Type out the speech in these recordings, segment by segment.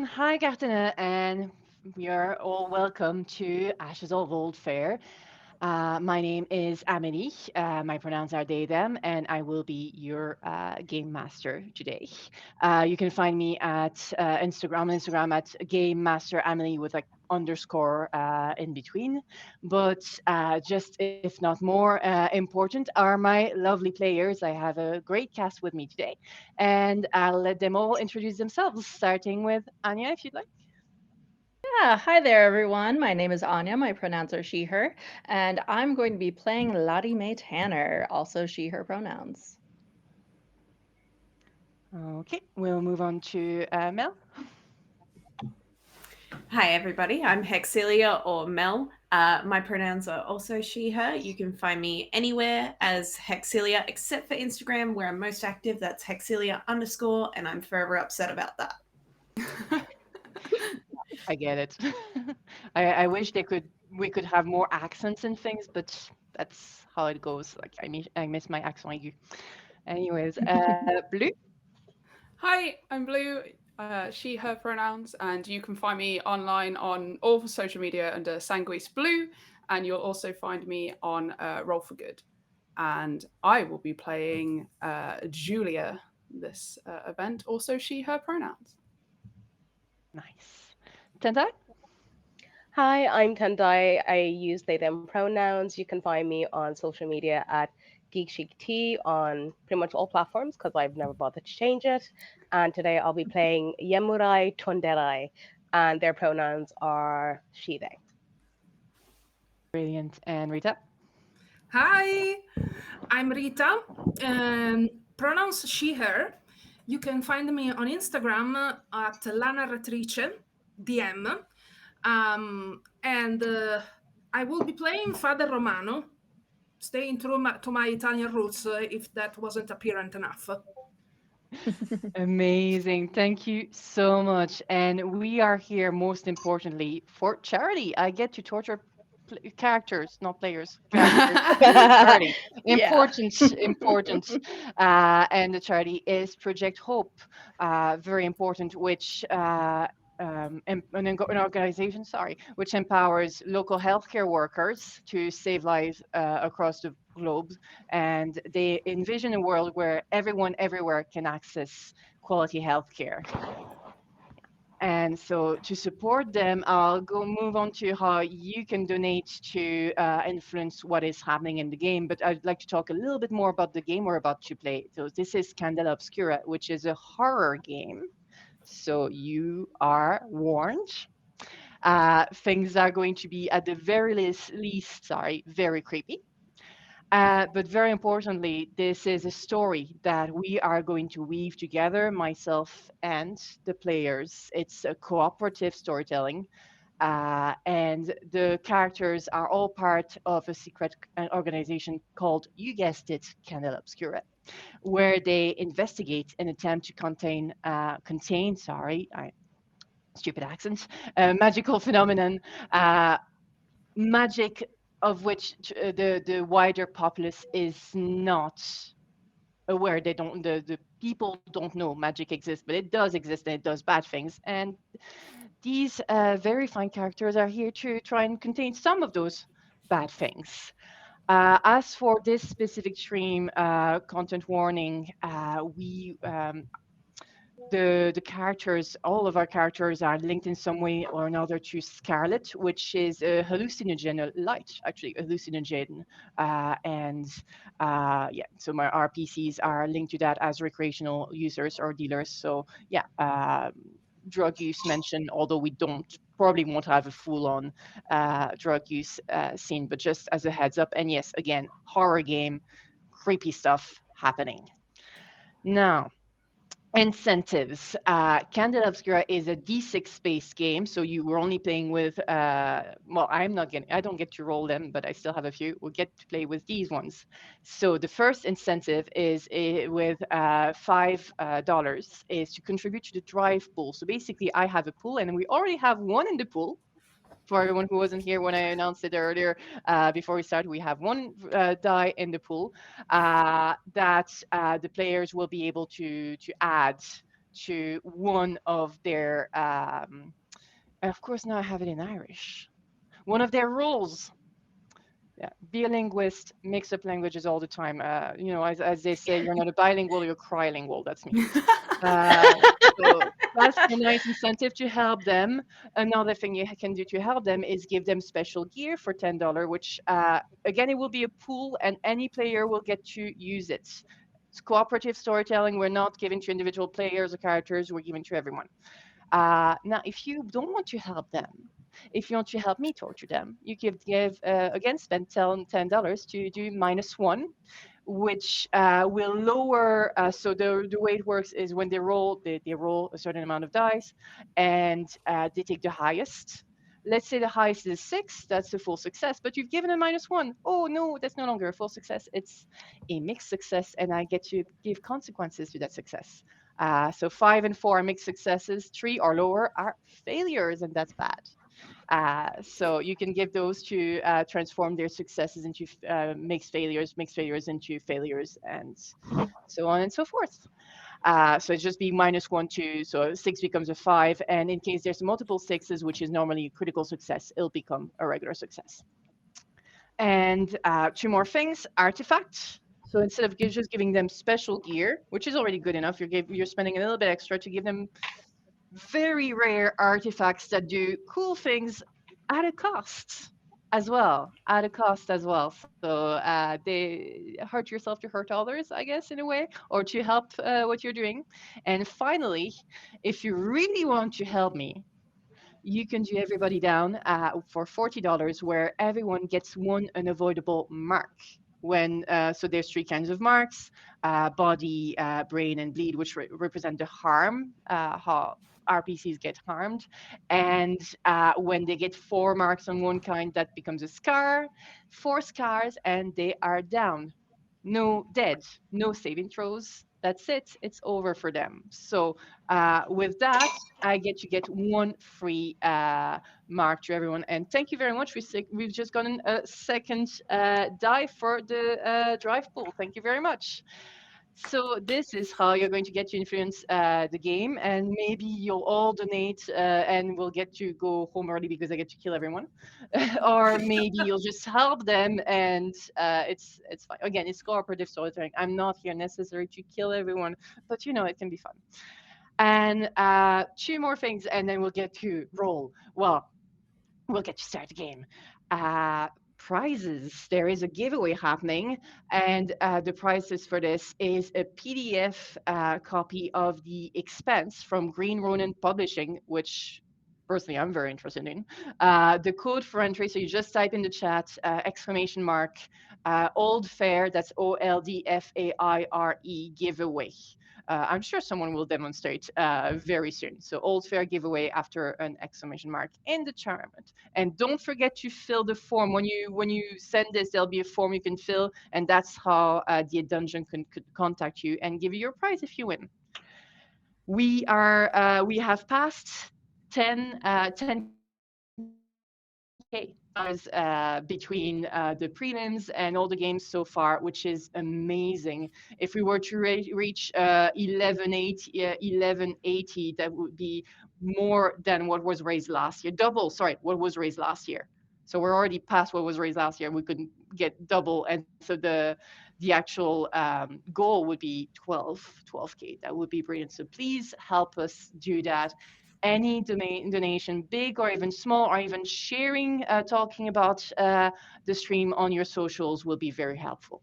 Hi, Katrina, and we are all welcome to Ashes of Oldfaire. My name is Amélie. My pronouns are they, them, and I will be your game master today. You can find me at Instagram at Game Master Amélie with like underscore in between. But just if not more important are my lovely players. I have a great cast with me today, and I'll let them all introduce themselves, starting with Anya, if you'd like. Yeah, hi there, everyone. My name is Anya. My pronouns are she, her, and I'm going to be playing Lottie Mae Tanner, also she, her pronouns. Okay, we'll move on to Mel. Hi, everybody. I'm Hexilia or Mel. My pronouns are also she, her. You can find me anywhere as Hexilia, except for Instagram, where I'm most active. That's Hexilia underscore, and I'm forever upset about that. I get it. I wish we could have more accents and things, but that's how it goes. Like I miss my accent aigu. Anyways, Blue. Hi, I'm Blue, she, her pronouns, and you can find me online on all social media under Sanguis Blue, and you'll also find me on Roll for Good. And I will be playing Julia this event, also she, her pronouns. Nice. Tendai. Hi, I'm Tendai. I use they them pronouns. You can find me on social media at GeekChicT on pretty much all platforms because I've never bothered to change it. And today I'll be playing Yemurai Tonderai, and their pronouns are she, they. Brilliant. And Rita. Hi, I'm Rita. Um, Pronouns she, her. You can find me on Instagram at La Narratrice DM. And I will be playing Father Romano, staying true to my Italian roots if that wasn't apparent enough. Amazing. Thank you so much. And we are here most importantly for charity. I get to torture characters, not players, characters. Charity. Yeah. Important. And the charity is Project Hope, very important, which an organization, sorry, which empowers local healthcare workers to save lives across the globe. And they envision a world where everyone everywhere can access quality healthcare. And so to support them, I'll go move on to how you can donate to influence what is happening in the game. But I'd like to talk a little bit more about the game we're about to play. So this is Candela Obscura, which is a horror game. So you are warned. Things are going to be at the very least, sorry, very creepy. But very importantly, this is a story that we are going to weave together, myself and the players. It's a cooperative storytelling. And the characters are all part of a secret organization called, you guessed it, Candela Obscura, where they investigate and attempt to contain, stupid accent, magical phenomenon, uh, magic of which the wider populace is not aware. The people don't know magic exists, but it does exist and it does bad things. And these very fine characters are here to try and contain some of those bad things. As for this specific stream, content warning, we the characters, all of our characters are linked in some way or another to Scarlet, which is a hallucinogen, a light, actually, a hallucinogen. And yeah, so my RPCs are linked to that as recreational users or dealers. So yeah, drug use mentioned, although we don't probably won't have a full-on drug use scene, but just as a heads up. And yes, again, horror game, creepy stuff happening. Now, incentives. Candida Obscura is a D6 based game, so you were only playing with. Well, I don't get to roll them, but I still have a few. We'll get to play with these ones. So the first incentive is with $5 is to contribute to the drive pool. So basically, I have a pool, and we already have one in the pool. For everyone who wasn't here when I announced it earlier, before we start, we have one die in the pool that the players will be able to add to one of their, of course, now I have it in Irish, one of their rules. Yeah, be a linguist, mix up languages all the time. As they say, you're not a bilingual, you're crylingual. That's me. So that's a nice incentive to help them. Another thing you can do to help them is give them special gear for $10, which again, it will be a pool and any player will get to use it. It's cooperative storytelling. We're not giving to individual players or characters, we're giving to everyone. Now, if you don't want to help them, if you want to help me torture them, you could again, spend $10 to do -1, which will lower. So the way it works is when they roll a certain amount of dice, and they take the highest. Let's say the highest is 6, that's a full success, but you've given a -1. Oh no, that's no longer a full success. It's a mixed success, and I get to give consequences to that success. So 5 and 4 are mixed successes, 3 or lower are failures, and that's bad. So you can give those to transform their successes into mixed failures into failures, and so on and so forth. So it's just be -1, 2, so 6 becomes a 5, and in case there's multiple 6s, which is normally a critical success, it'll become a regular success. And 2 more things, artifacts. So instead of just giving them special gear, which is already good enough, you're spending a little bit extra to give them very rare artifacts that do cool things at a cost as well. So they hurt yourself to hurt others, I guess, in a way, or to help what you're doing. And finally, if you really want to help me, you can do everybody down for $40, where everyone gets one unavoidable mark. So there's 3 kinds of marks: body, brain, and bleed, which represent the harm, how RPCs get harmed. And when they get 4 marks on one kind, that becomes a scar, 4 scars, and they are down. No dead, no saving throws. That's it. It's over for them. So with that, I get to get 1 free mark to everyone. And thank you very much. We've just gotten a second die for the drive pool. Thank you very much. So this is how you're going to get to influence the game, and maybe you'll all donate and we'll get to go home early because I get to kill everyone, or maybe you'll just help them, and it's fine. Again, it's cooperative storytelling. I'm not here necessarily to kill everyone, but it can be fun. And 2 more things, and then we'll get to roll. Well, we'll get to start the game. Prizes. There is a giveaway happening, and the prizes for this is a PDF copy of The Expanse from Green Ronin Publishing, which personally I'm very interested in. The code for entry, so you just type in the chat, ! Oldfaire, that's OLDFAIRE, giveaway. I'm sure someone will demonstrate very soon. So Oldfaire giveaway after an ! In the tournament. And don't forget to fill the form. When you send this, there'll be a form you can fill, and that's how the dungeon can contact you and give you your prize if you win. We have passed 10K between the prelims and all the games so far, which is amazing. If we were to reach 1180, that would be more than what was raised last year. What was raised last year. So we're already past what was raised last year. We could get double, and so the actual goal would be 12K. That would be brilliant. So please help us do that. Any donation, big or even small, or even sharing, talking about the stream on your socials will be very helpful.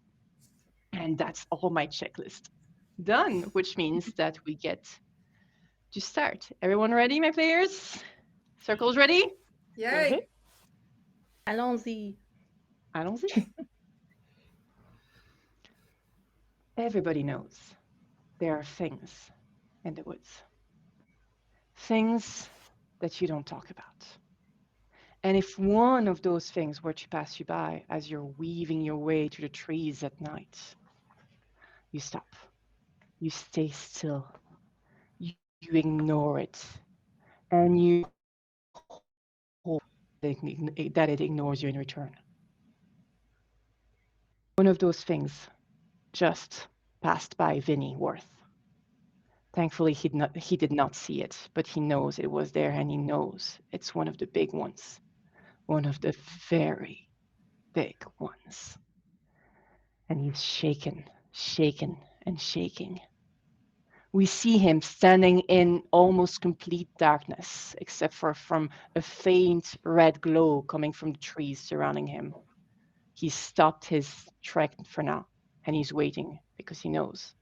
And that's all my checklist done, which means that we get to start. Everyone ready, my players? Circles ready? Yay! Allons-y. Allons-y. Everybody knows there are things in the woods. Things that you don't talk about. And if one of those things were to pass you by as you're weaving your way through the trees at night, you stop. You stay still. You ignore it. And you hope that it ignores you in return. One of those things just passed by Vinnie Worth. Thankfully, he did not see it, but he knows it was there, and he knows it's one of the big ones. One of the very big ones. And he's shaken, and shaking. We see him standing in almost complete darkness, except for from a faint red glow coming from the trees surrounding him. He's stopped his trek for now, and he's waiting because he knows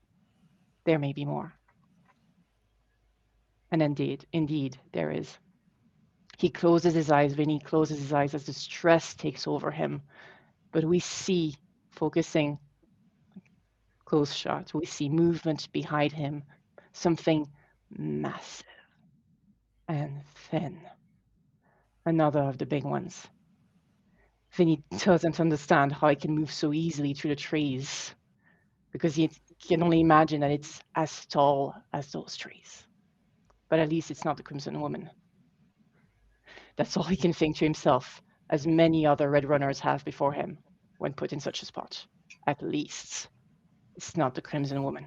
there may be more. And indeed, there is. He closes his eyes, Vinny closes his eyes as the stress takes over him. But we see, focusing close shot, we see movement behind him, something massive and thin. Another of the big ones. Vinny doesn't understand how he can move so easily through the trees because he can only imagine that it's as tall as those trees. But at least it's not the Crimson Woman. That's all he can think to himself, as many other Red Runners have before him when put in such a spot. At least it's not the Crimson Woman.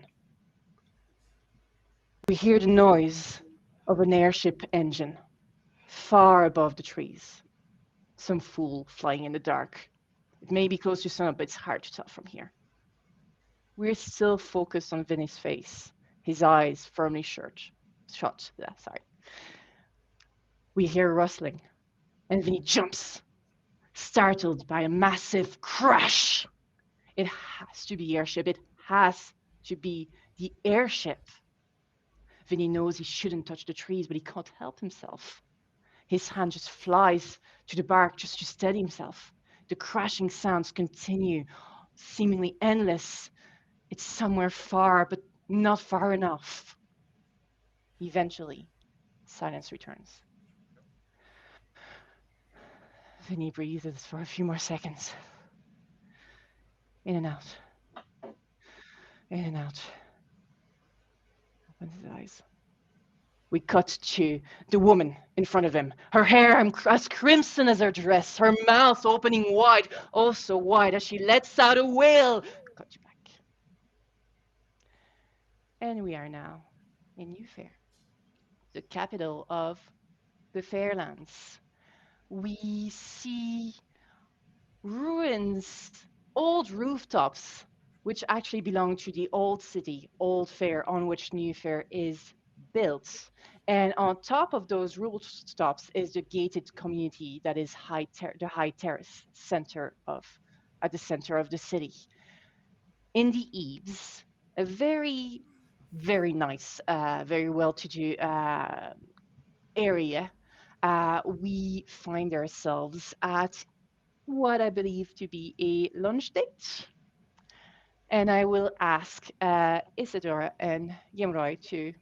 We hear the noise of an airship engine far above the trees. Some fool flying in the dark. It may be close to sun, but it's hard to tell from here. We're still focused on Vinny's face, his eyes firmly shut. We hear rustling, and Vinny jumps, startled by a massive crash. It has to be airship. It has to be the airship. Vinny knows he shouldn't touch the trees, but he can't help himself. His hand just flies to the bark just to steady himself. The crashing sounds continue, seemingly endless. It's somewhere far, but not far enough. Eventually, silence returns. Vinny breathes for a few more seconds. In and out. In and out. Opens his eyes. We cut to the woman in front of him. Her hair as crimson as her dress, her mouth opening wide, oh so wide as she lets out a wail. Cut you back. And we are now in Oldfaire, the capital of the Fairlands. We see ruins, old rooftops, which actually belong to the old city, Oldfaire, on which Oldfaire is built. And on top of those rooftops is the gated community that is the High Terrace at the center of the city. In the eaves, a very, very nice, very well-to-do area, we find ourselves at what I believe to be a lunch date. And I will ask Isadora and Yemroy to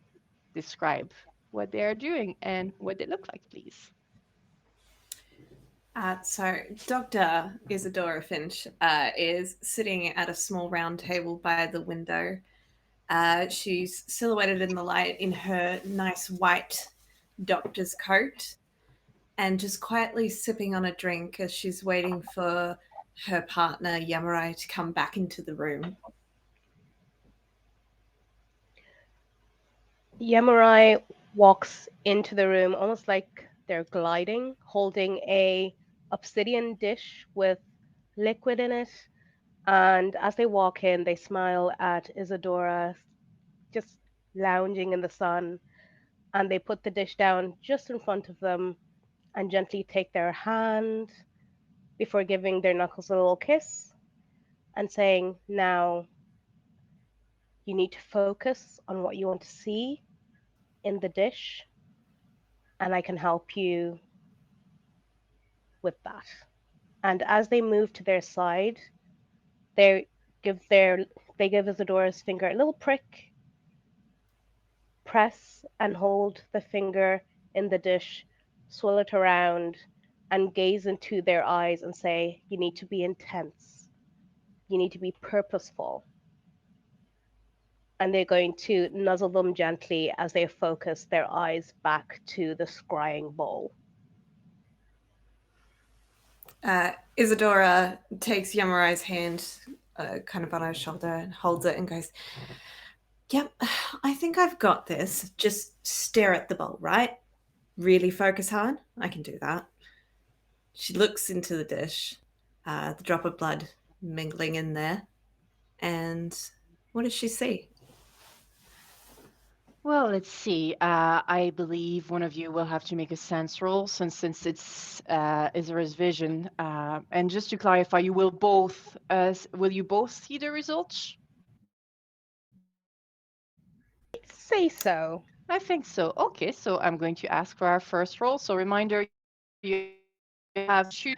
describe what they are doing and what they look like, please. So Dr. Isadora Finch is sitting at a small round table by the window. She's silhouetted in the light in her nice white doctor's coat and just quietly sipping on a drink as she's waiting for her partner, Yamurai, to come back into the room. Yamurai walks into the room almost like they're gliding, holding a obsidian dish with liquid in it. And as they walk in, they smile at Isadora, just lounging in the sun. And they put the dish down just in front of them and gently take their hand before giving their knuckles a little kiss and saying, now, you need to focus on what you want to see in the dish, and I can help you with that. And as they move to their side, they give Isadora's finger a little prick, press and hold the finger in the dish, swirl it around, and gaze into their eyes and say, you need to be intense. You need to be purposeful. And they're going to nuzzle them gently as they focus their eyes back to the scrying bowl. Isadora takes Yamurai's hand kind of on her shoulder and holds it and goes, Yep, I think I've got this. Just stare at the bowl, right? Really focus hard. I can do that. She looks into the dish, the drop of blood mingling in there. And what does she see? Well, let's see. I believe one of you will have to make a sense roll since it's Isra's vision. And just to clarify, you will both will you both see the results? Say so. I think so. Okay, so I'm going to ask for our first roll. So reminder, you have two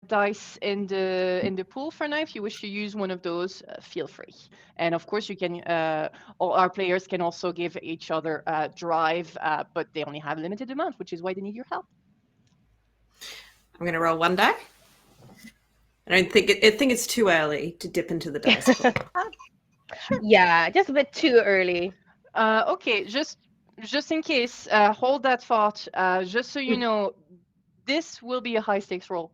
dice in the pool for now. If you wish to use one of those, feel free. And of course, you can. All our players can also give each other drive, but they only have a limited amount, which is why they need your help. I'm going to roll one die. I think it's too early to dip into the dice pool. Yeah, just a bit too early. Okay, just in case, hold that thought. Just so you know, this will be a high stakes roll.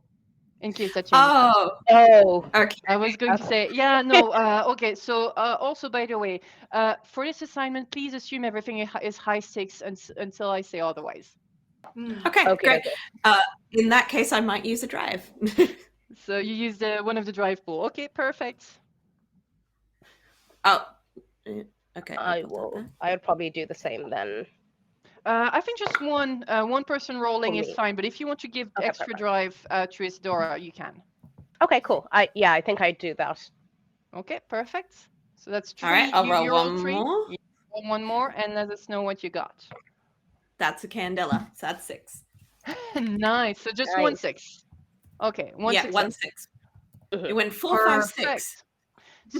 In case that changes. Oh, okay. I was going to say, yeah, no. Okay, so also, by the way, for this assignment, please assume everything is high stakes until I say otherwise. Okay, okay, great. okay. In that case, I might use a drive. So you use one of the drive pool. Okay, perfect. Oh, okay. I will. I would probably do the same then. I think just one person rolling is me. fine, but if you want to give Okay, extra perfect. drive to Isadora, you can. Okay, cool. I think I'd do that. Okay, perfect. So that's 3. All right, I'll roll you one rolled 3. more. You roll one more, and let us know what you got. That's a Candela. So that's 6. Nice. So just Nice. 1 6. Okay, 1 Yeah, success. 1 6. Mhm. It went 4 5 6. Perfect.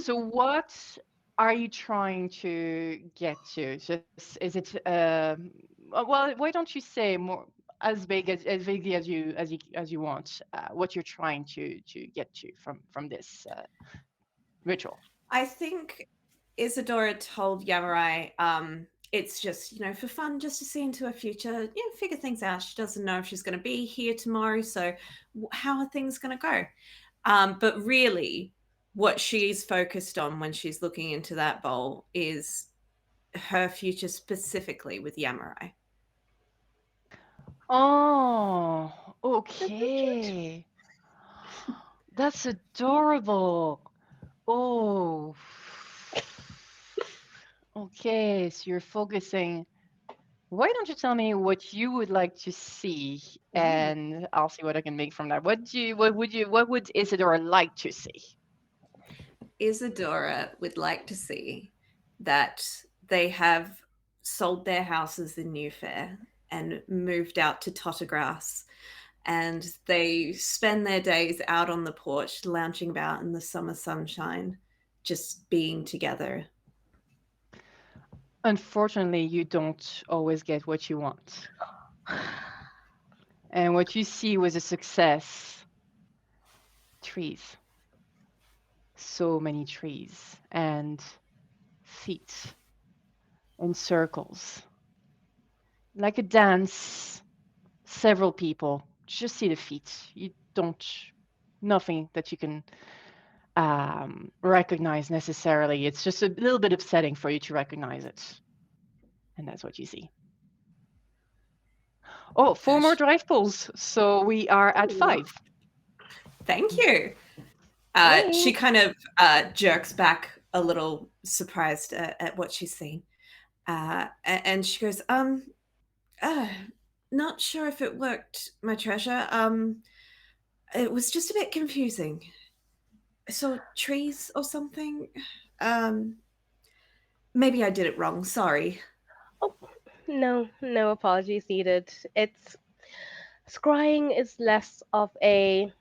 So what are you trying to get to? Just is it well, why don't you say more as vaguely as you want what you're trying to get to from this ritual? I think Isadora told Yamurai it's just, for fun, just to see into her future, figure things out. She doesn't know if she's going to be here tomorrow, so how are things going to go? But really, what she's focused on when she's looking into that bowl is her future specifically with Yamurai. Oh, okay. That's adorable. Oh. Okay, so you're focusing. Why don't you tell me what you would like to see, and I'll see what I can make from that. What would Isadora like to see? Isadora would like to see that they have sold their houses in Newfair and moved out to Tottergrass, and they spend their days out on the porch lounging about in the summer sunshine, just being together. Unfortunately, you don't always get what you want. And what you see was a success. Trees. So many trees and feet in circles. Like a dance, several people. Just see the feet. You don't, nothing that you can recognize necessarily. It's just a little bit upsetting for you to recognize it. And that's what you see. Oh, 4 more drive pulls. So we are at 5. Thank you. She kind of jerks back a little, surprised at what she's seen. And she goes, not sure if it worked, my treasure. It was just a bit confusing. I saw trees or something. Maybe I did it wrong. Sorry. Oh, no apologies needed. Scrying is less of a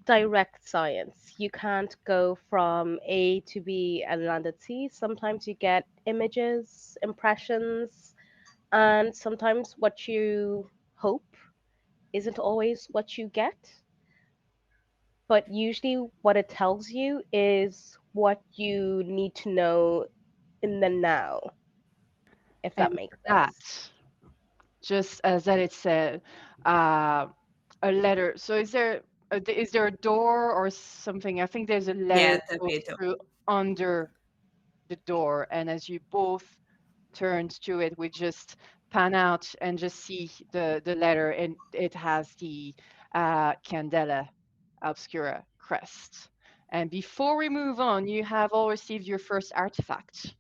direct science. You can't go from A to B and land at C. Sometimes you get images, impressions, and sometimes what you hope isn't always what you get. But usually, what it tells you is what you need to know in the now, if that And makes that, sense. just as that it said, a letter. So is there a door or something? I think there's a letter there'd go be a door. through under the door, and as you both turned to it, we just pan out and just see the letter, and it has the Candela Obscura crest. And before we move on, you have all received your first artifact.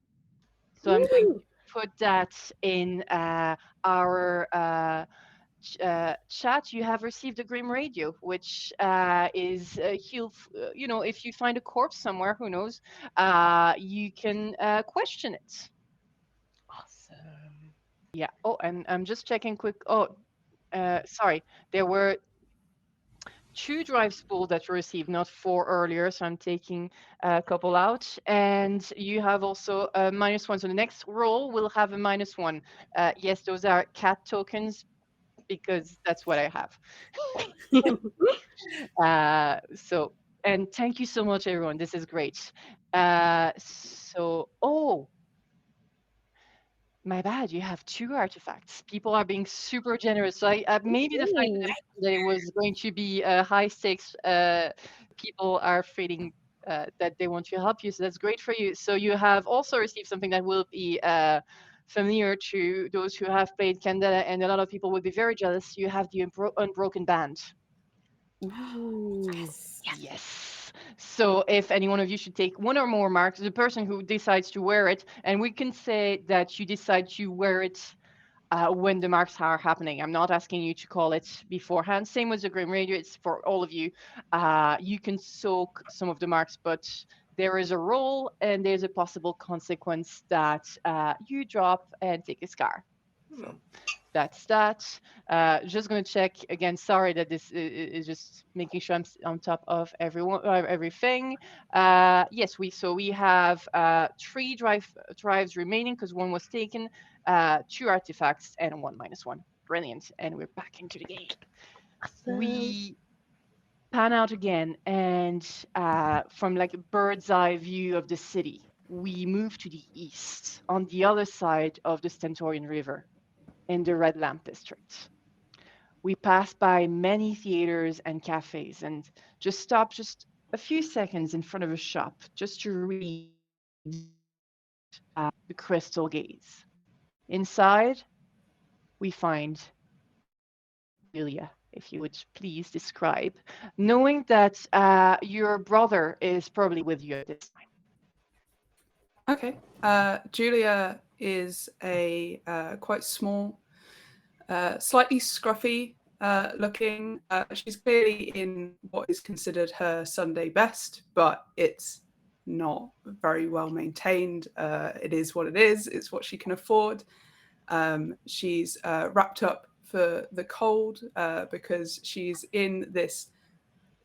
So I'm going to put that in our chat. You have received a Grim Radio, which is healed. If you find a corpse somewhere, who knows, you can question it. Awesome. Yeah. Oh, and I'm just checking quick. Oh, sorry. There were 2 drive spools that you received, not 4 earlier. So I'm taking a couple out. And you have also a -1. So the next roll will have a -1. Yes, those are cat tokens because that's what I have. And thank you so much, everyone. This is great. My bad. You have 2 artifacts. People are being super generous. So maybe the fact that it was going to be high stakes, people are feeling that they want to help you. So that's great for you. So you have also received something that will be familiar to those who have played Candela, and a lot of people will be very jealous. You have the Unbroken Band. Ooh. Yes. So if any one of you should take 1 or more marks, the person who decides to wear it, and we can say that you decide to wear it when the marks are happening. I'm not asking you to call it beforehand. Same with the Grim Radio. It's for all of you. You can soak some of the marks, but there is a roll and there's a possible consequence that you drop and take a scar. So that's that. Just going to check again. Sorry that this is just making sure I'm on top of everything. Yes, we have 3 drives remaining because 1 was taken, 2 artifacts, and 1 -1. Brilliant. And we're back into the game. Awesome. We pan out again, and from like a bird's eye view of the city, we move to the east on the other side of the Stentorian River, in the Red Lamp District. We pass by many theaters and cafes and just stop just a few seconds in front of a shop just to read the Crystal Gaze. Inside, we find Julia, if you would please describe, knowing that your brother is probably with you at this time. Okay. Julia is a quite small, slightly scruffy looking. She's clearly in what is considered her Sunday best, but it's not very well maintained. It is what it is. It's what she can afford. She's wrapped up for the cold because she's in this,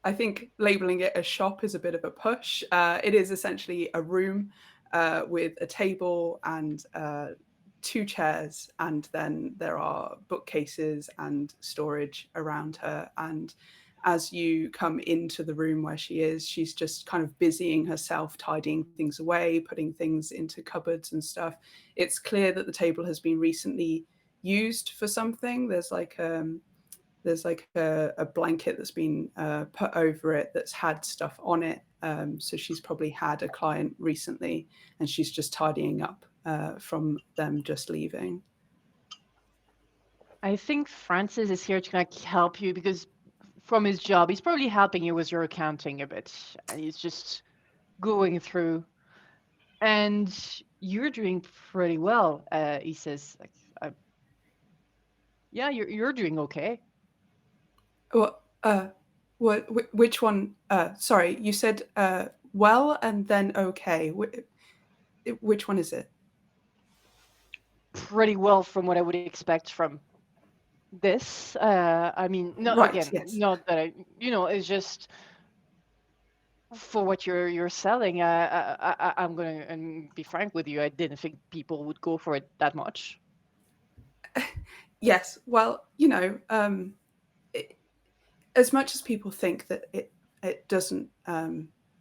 I think labeling it a shop is a bit of a push. It is essentially a room with a table and 2 chairs, and then there are bookcases and storage around her. And as you come into the room where she is, she's just kind of busying herself, tidying things away, putting things into cupboards and stuff. It's clear that the table has been recently used for something. There's like a blanket that's been put over it that's had stuff on it. So she's probably had a client recently, and she's just tidying up from them just leaving. I think Francis is here to help you because from his job, he's probably helping you with your accounting a bit, and he's just going through. And you're doing pretty well, he says. Yeah, you're doing okay. Which one? Sorry, you said well and then okay. Which one is it? Pretty well from what I would expect from this. I mean, no, right, again, yes. not that it's just for what you're selling. I'm gonna be frank with you. I didn't think people would go for it that much. Yes, well, as much as people think that it doesn't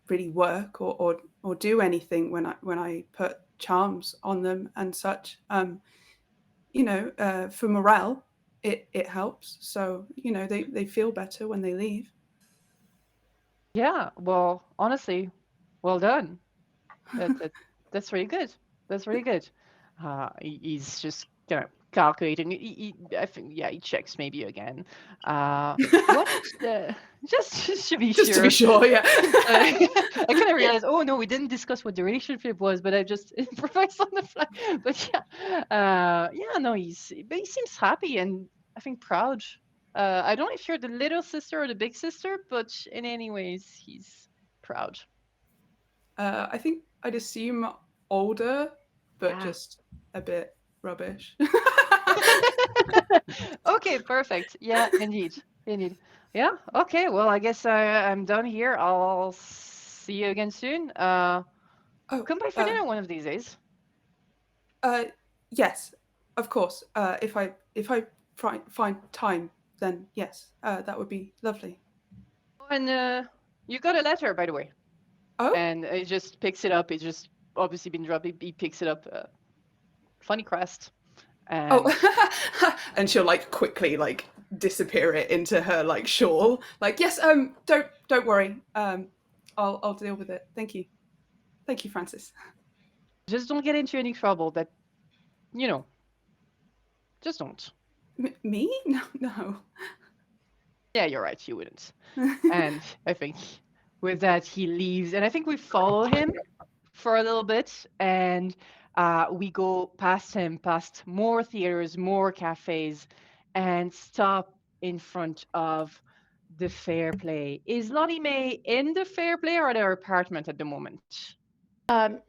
really work or do anything when I put charms on them and such, for morale, it helps. So they feel better when they leave. Yeah, well, honestly, well done. That's really good. That's really good. He's just kind of calculating. I think, yeah, he checks maybe again. What? Just to be Just to be sure. sure, yeah. I kind of realized, oh no, we didn't discuss what the relationship was, but I just improvised on the fly. But yeah, no, he seems happy and I think proud. I don't know if you're the little sister or the big sister, but in any ways, he's proud. I think I'd assume older, but Yeah. just a bit rubbish. Okay, perfect. Yeah, indeed. Indeed. Yeah, okay. Well, I guess I'm done here. I'll see you again soon. Oh, Come by for dinner one of these days. yes, of course. If I find time, then yes, that would be lovely. And you got a letter, by the way. Oh, And he just picks it up. It's just obviously been dropped. He picks it up. Funny crest. And oh, and she'll like quickly like disappear it into her like shawl. Like, yes, don't worry. I'll deal with it. Thank you, Francis. just don't get into any trouble. That, just don't. Me? No. Yeah, you're right. You wouldn't. And I think with that he leaves, and I think we follow him for a little bit, and we go past him, past more theaters, more cafes, and stop in front of the Fair Play. Is Lottie May in the Fair Play or at her apartment at the moment?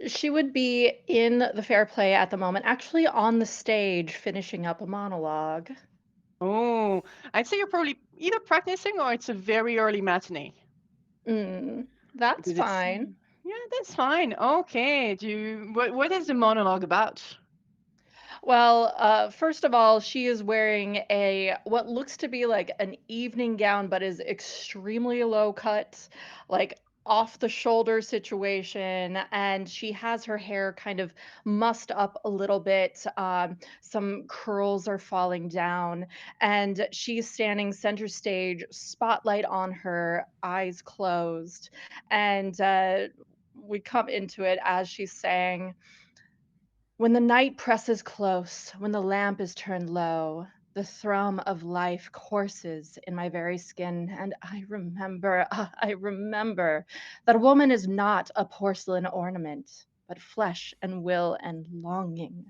She would be in the Fair Play at the moment, actually on the stage finishing up a monologue. Oh, I'd say you're probably either practicing or it's a very early matinee. That's Because fine. Yeah, that's fine. Okay. What is the monologue about? Well, first of all, she is wearing what looks to be like an evening gown, but is extremely low cut, like off the shoulder situation, and she has her hair kind of mussed up a little bit. Some curls are falling down, and she's standing center stage, spotlight on her, eyes closed, and we come into it as she's saying. When the night presses close, when the lamp is turned low, the thrum of life courses in my very skin, and I remember that a woman is not a porcelain ornament, but flesh and will and longing.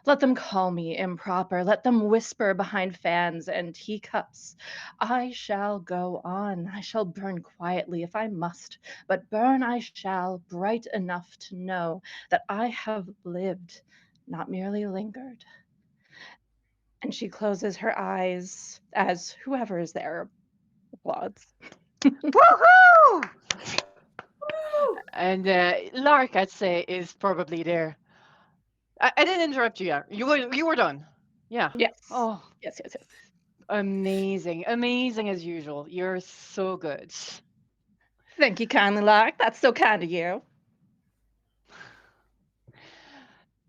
Let them call me improper. Let them whisper behind fans and teacups. I shall go on. I shall burn quietly if I must, but burn I shall, bright enough to know that I have lived, not merely lingered. And she closes her eyes as whoever is there applauds. Woohoo! And Lark, I'd say, is probably there. I didn't interrupt you. Yeah, you were done. Yeah. Yes. Oh, Yes. amazing, amazing as usual. You're so good. Thank you kindly, Lark. That's so kind of you.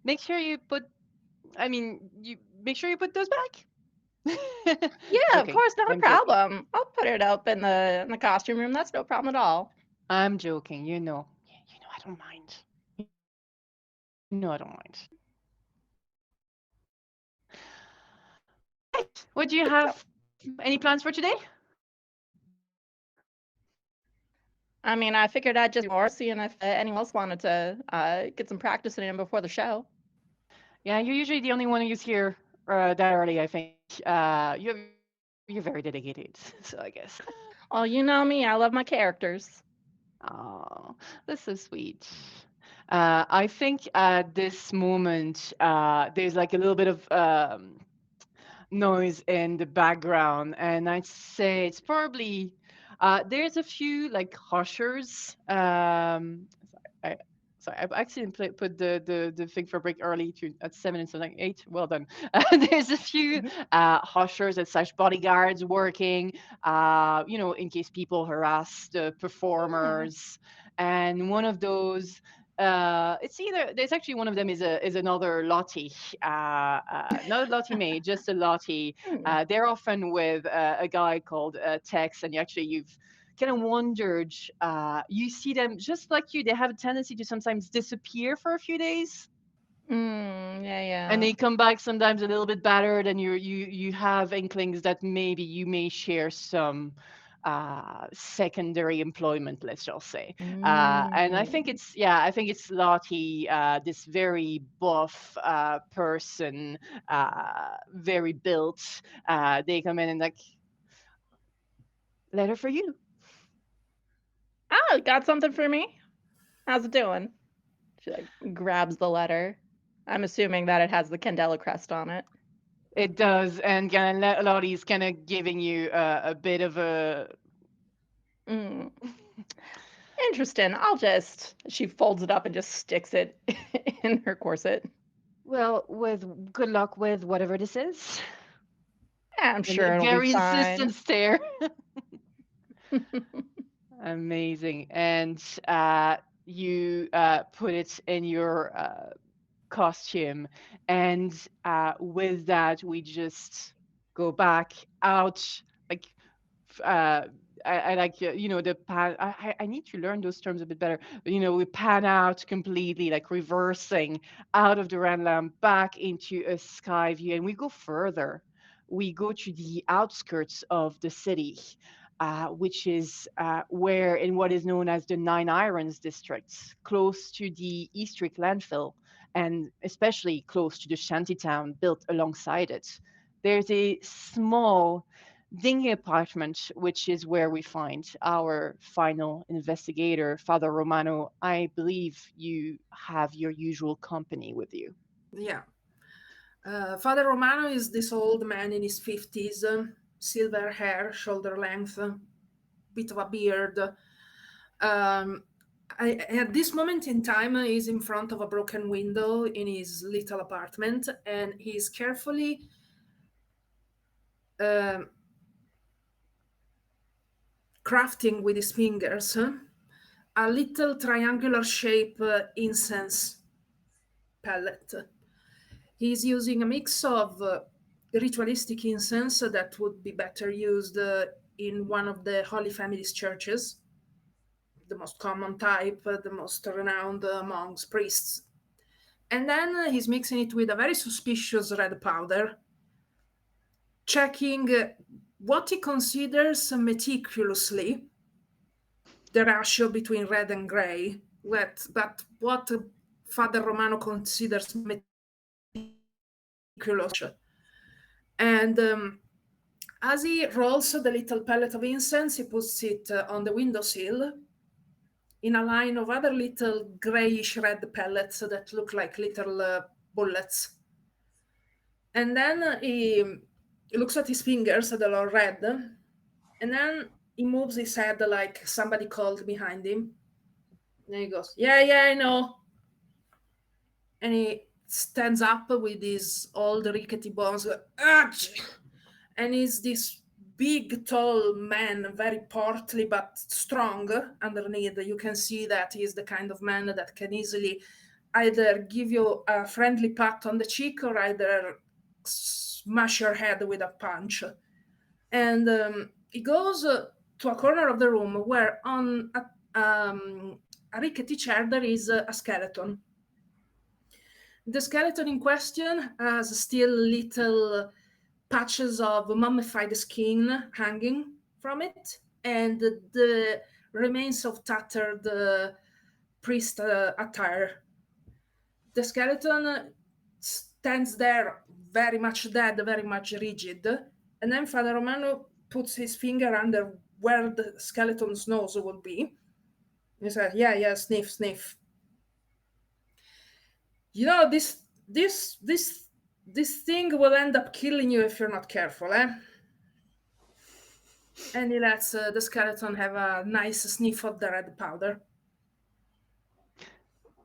Make sure you put. I mean, you make sure you put those back. Yeah, of Joking. course, not a I'm joking. problem. I'll put it up in the costume room. That's no problem at all. I'm joking. You know, I don't mind. No, I don't mind. Right. What do you have? Any plans for today? I mean, I figured I'd just more seeing if anyone else wanted to get some practicing in before the show. Yeah, you're usually the only one who's here that early, I think. You're very dedicated, so I guess. Well, you know me, I love my characters. Oh, that's so sweet. I think at this moment, there's like a little bit of noise in the background, and I'd say it's probably there's a few like hushers. Sorry, I accidentally put the thing for break early at 7 instead of like 8. Well done. There's a few hushers / bodyguards working, in case people harass the performers. And one of those, it's either there's actually one of them is another Lottie, not a Lottie May, just a Lottie. They're often with a guy called Tex, and you've kind of wondered. You see them just like you; they have a tendency to sometimes disappear for a few days, Yeah, and yeah. they come back sometimes a little bit battered, and you have inklings that maybe you may share some secondary employment, let's just say. And I think Mm. it's Lottie, this very buff person, very built. They come in and like, letter for you. Oh, got something for me? How's it doing? She like grabs the letter. I'm assuming that it has the Candela crest on it. It does, and kind of Lottie's kind of giving you a bit of a. Mm. Interesting. She folds it up and just sticks it in her corset. Well, with good luck with whatever this is. I'm And a sure it'll be very fine. insistent stare. Amazing. And you put it in your costume. And with that, we just go back out. Like, uh, I like, the pan. I need to learn those terms a bit better. But, we pan out completely, like reversing out of the Randlam back into a sky view. And we go further. We go to the outskirts of the city, which is where in what is known as the Nine Irons district, close to the Eastrick landfill, and especially close to the shantytown built alongside it. There's a small dingy apartment, which is where we find our final investigator, Father Romano. I believe you have your usual company with you. Yeah. Father Romano is this old man in his 50s, silver hair, shoulder length, bit of a beard. At this moment in time, he's in front of a broken window in his little apartment, and he's carefully um crafting with his fingers a little triangular shape incense pellet. He's using a mix of ritualistic incense that would be better used in one of the Holy Family's churches, the most common type, the most renowned monks, priests. And then he's mixing it with a very suspicious red powder, checking what he considers meticulously the ratio between red and gray, but what Father Romano considers meticulous. And as he rolls the little pellet of incense, he puts it on the windowsill in a line of other little grayish red pellets that look like little bullets. And then he looks at his fingers, they're all red, and then he moves his head like somebody called behind him. And he goes, yeah, I know. And he stands up with his old rickety bones. And he's this big, tall man, very portly but strong underneath. You can see that he's the kind of man that can easily either give you a friendly pat on the cheek or either smash your head with a punch. And he goes to a corner of the room where on a rickety chair there is a skeleton. The skeleton in question has still little patches of mummified skin hanging from it, and the remains of tattered priest attire. The skeleton stands there very much dead, very much rigid, and then Father Romano puts his finger under where the skeleton's nose would be. He says, yeah, sniff, sniff. You know, this thing will end up killing you if you're not careful, eh? And he lets the skeleton have a nice sniff of the red powder.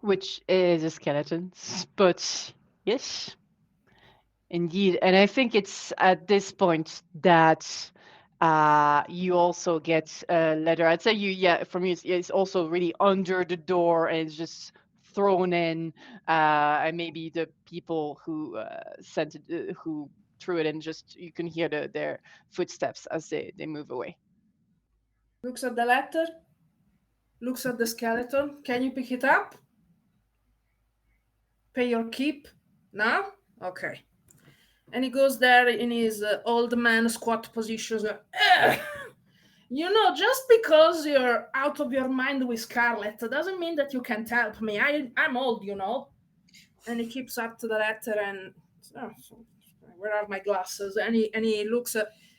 Which is a skeleton, but yes, indeed. And I think it's at this point that you also get a letter. I'd say from you, it's also really under the door and it's just thrown in. And maybe the people who sent it, who threw it in, just you can hear their footsteps as they move away. Looks at the letter. Looks at the skeleton. Can you pick it up? Pay your keep? No? Okay. And he goes there in his old man squat position. You know, just because you're out of your mind with Scarlet doesn't mean that you can't help me. I'm old, you know. And he keeps up to the letter and where are my glasses? And he looks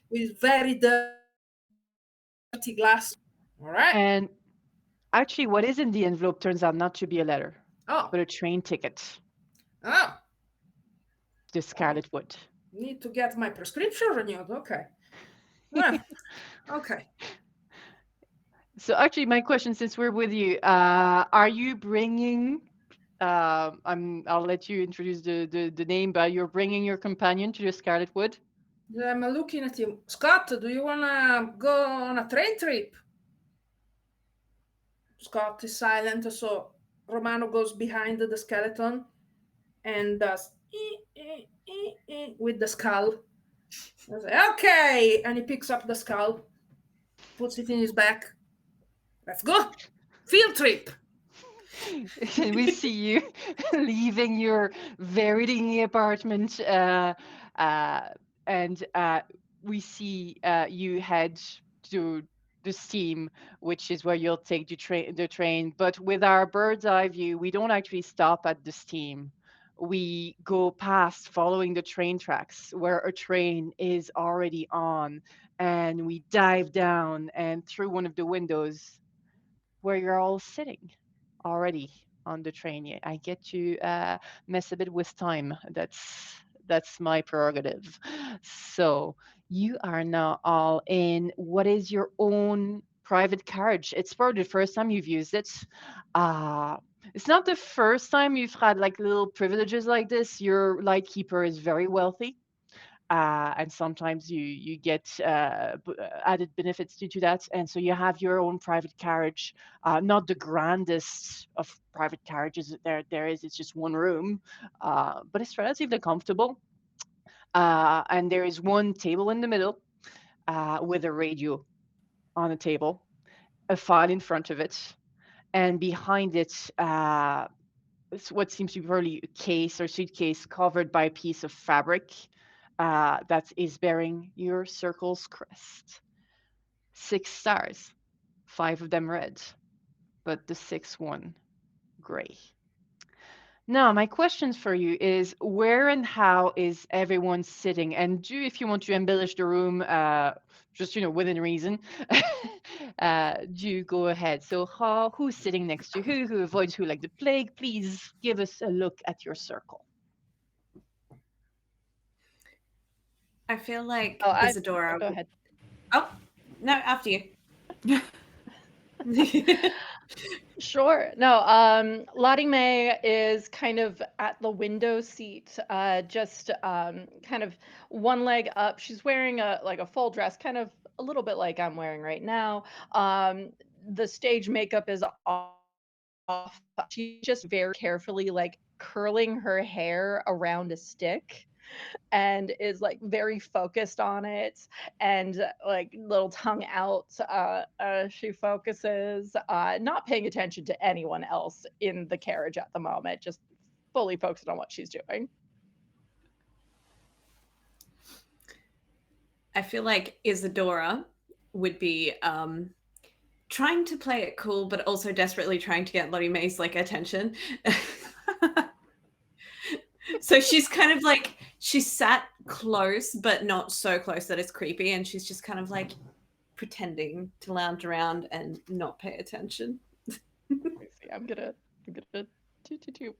with very dirty glasses. All right. And actually, what is in the envelope turns out not to be a letter, Oh. but a train ticket Oh. to Scarlet Wood. Need to get my prescription renewed. Okay. Well, okay. So actually, my question, since we're with you, are you bringing? I'll let you introduce the name, but you're bringing your companion to the Scarlet Wood. I'm looking at him. Scott, do you wanna go on a train trip? Scott is silent, so Romano goes behind the skeleton and does with the skull. Okay, and he picks up the skull, puts it in his back. Let's go. Field trip. We see you leaving your very dingy apartment, and we see you head to the steam, which is where you'll take the train. But with our bird's eye view, we don't actually stop at the steam. We go past, following the train tracks, where a train is already on, and we dive down and through one of the windows where you're all sitting already on the train. I get to mess a bit with time. That's my prerogative. So you are now all in what is your own private carriage. It's probably the first time you've used it. It's not the first time you've had like little privileges like this. Your lightkeeper is very wealthy. And sometimes you get added benefits due to that, and so you have your own private carriage, not the grandest of private carriages there is. It's just one room, but it's relatively comfortable, and there is one table in the middle with a radio on a table, a file in front of it, and behind it it's what seems to be probably a case or suitcase covered by a piece of fabric that is bearing your circle's crest. 6 stars, 5 of them red, but the 6th one gray. Now, my question for you is, where and how is everyone sitting? And do, if you want to embellish the room, just within reason, do go ahead. So, who's sitting next to who avoids who like the plague? Please give us a look at your circle. I feel like Oh, Isadora. Go ahead. Oh, no, after you. Sure. No, Lottie Mae is kind of at the window seat, just kind of one leg up. She's wearing a full dress, kind of a little bit like I'm wearing right now. The stage makeup is off. She's just very carefully like curling her hair around a stick and is like very focused on it and like little tongue out she focuses, not paying attention to anyone else in the carriage at the moment, just fully focused on what she's doing. I feel like Isadora would be trying to play it cool, but also desperately trying to get Lottie Mae's like attention. So she's kind of like, she's sat close, but not so close that it's creepy. And she's just kind of like pretending to lounge around and not pay attention. I'm gonna do.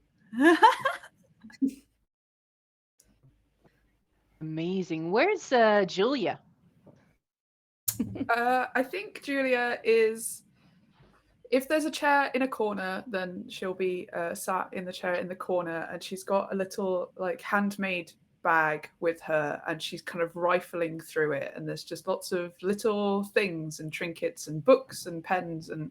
Amazing. Where's Julia? I think Julia is, if there's a chair in a corner, then she'll be sat in the chair in the corner, and she's got a little like handmade bag with her, and she's kind of rifling through it, and there's just lots of little things and trinkets and books and pens, and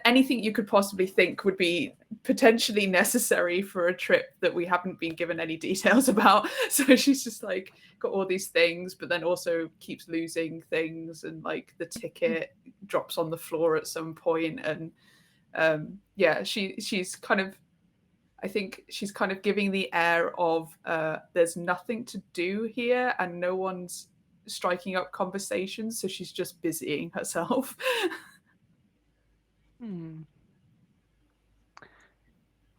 anything you could possibly think would be potentially necessary for a trip that we haven't been given any details about. So she's just like got all these things, but then also keeps losing things, and like the ticket drops on the floor at some point, and she's kind of, I think she's kind of giving the air of there's nothing to do here and no one's striking up conversations, so she's just busying herself.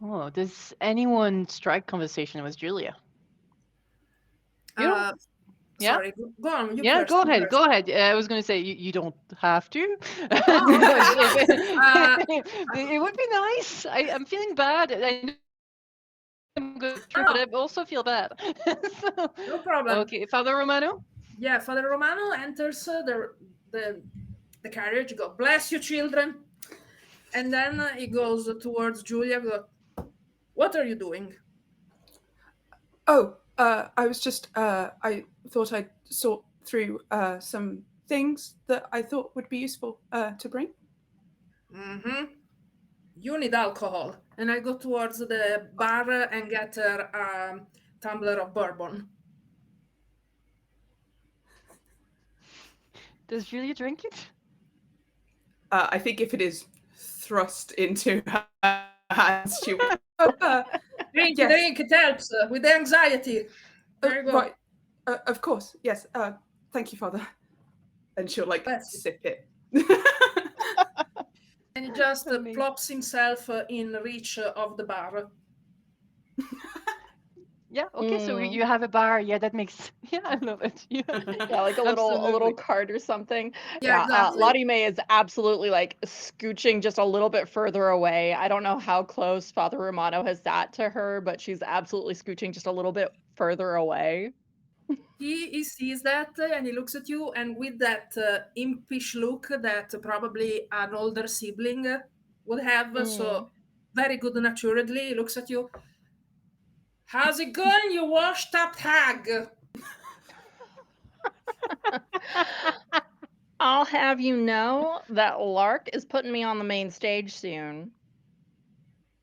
Oh, does anyone strike conversation with Julia? Yeah? Sorry, go on. You first, go you ahead. first. Go ahead. I was going to say you don't have to. It would be nice. I'm feeling bad. I know I'm good, but I also feel bad. No problem. Okay, Father Romano? Yeah, Father Romano enters the carriage. Go, bless you, children. And then he goes towards Julia. Go, what are you doing? Oh, I was just, I thought I'd sort through some things that I thought would be useful to bring. You need alcohol. And I go towards the bar and get her a tumbler of bourbon. Does Julia drink it? I think if it is thrust into her hands, she will. Drink, Yes. drink, it helps with the anxiety. There you go. Right. Of course, yes. Thank you, Father. And she'll like sip it. And he just plops himself in reach of the bar. Yeah, okay, so you have a bar. Yeah, that makes, I love it. Yeah, like a little absolutely. cart or something. Yeah, exactly. Lottie Mae is absolutely like scooching just a little bit further away. I don't know how close Father Romano has sat to her, but she's absolutely scooching just a little bit further away. He sees that and he looks at you, and with that impish look that probably an older sibling would have, so very good naturedly, he looks at you. How's it going, you washed up hag? I'll have you know that Lark is putting me on the main stage soon.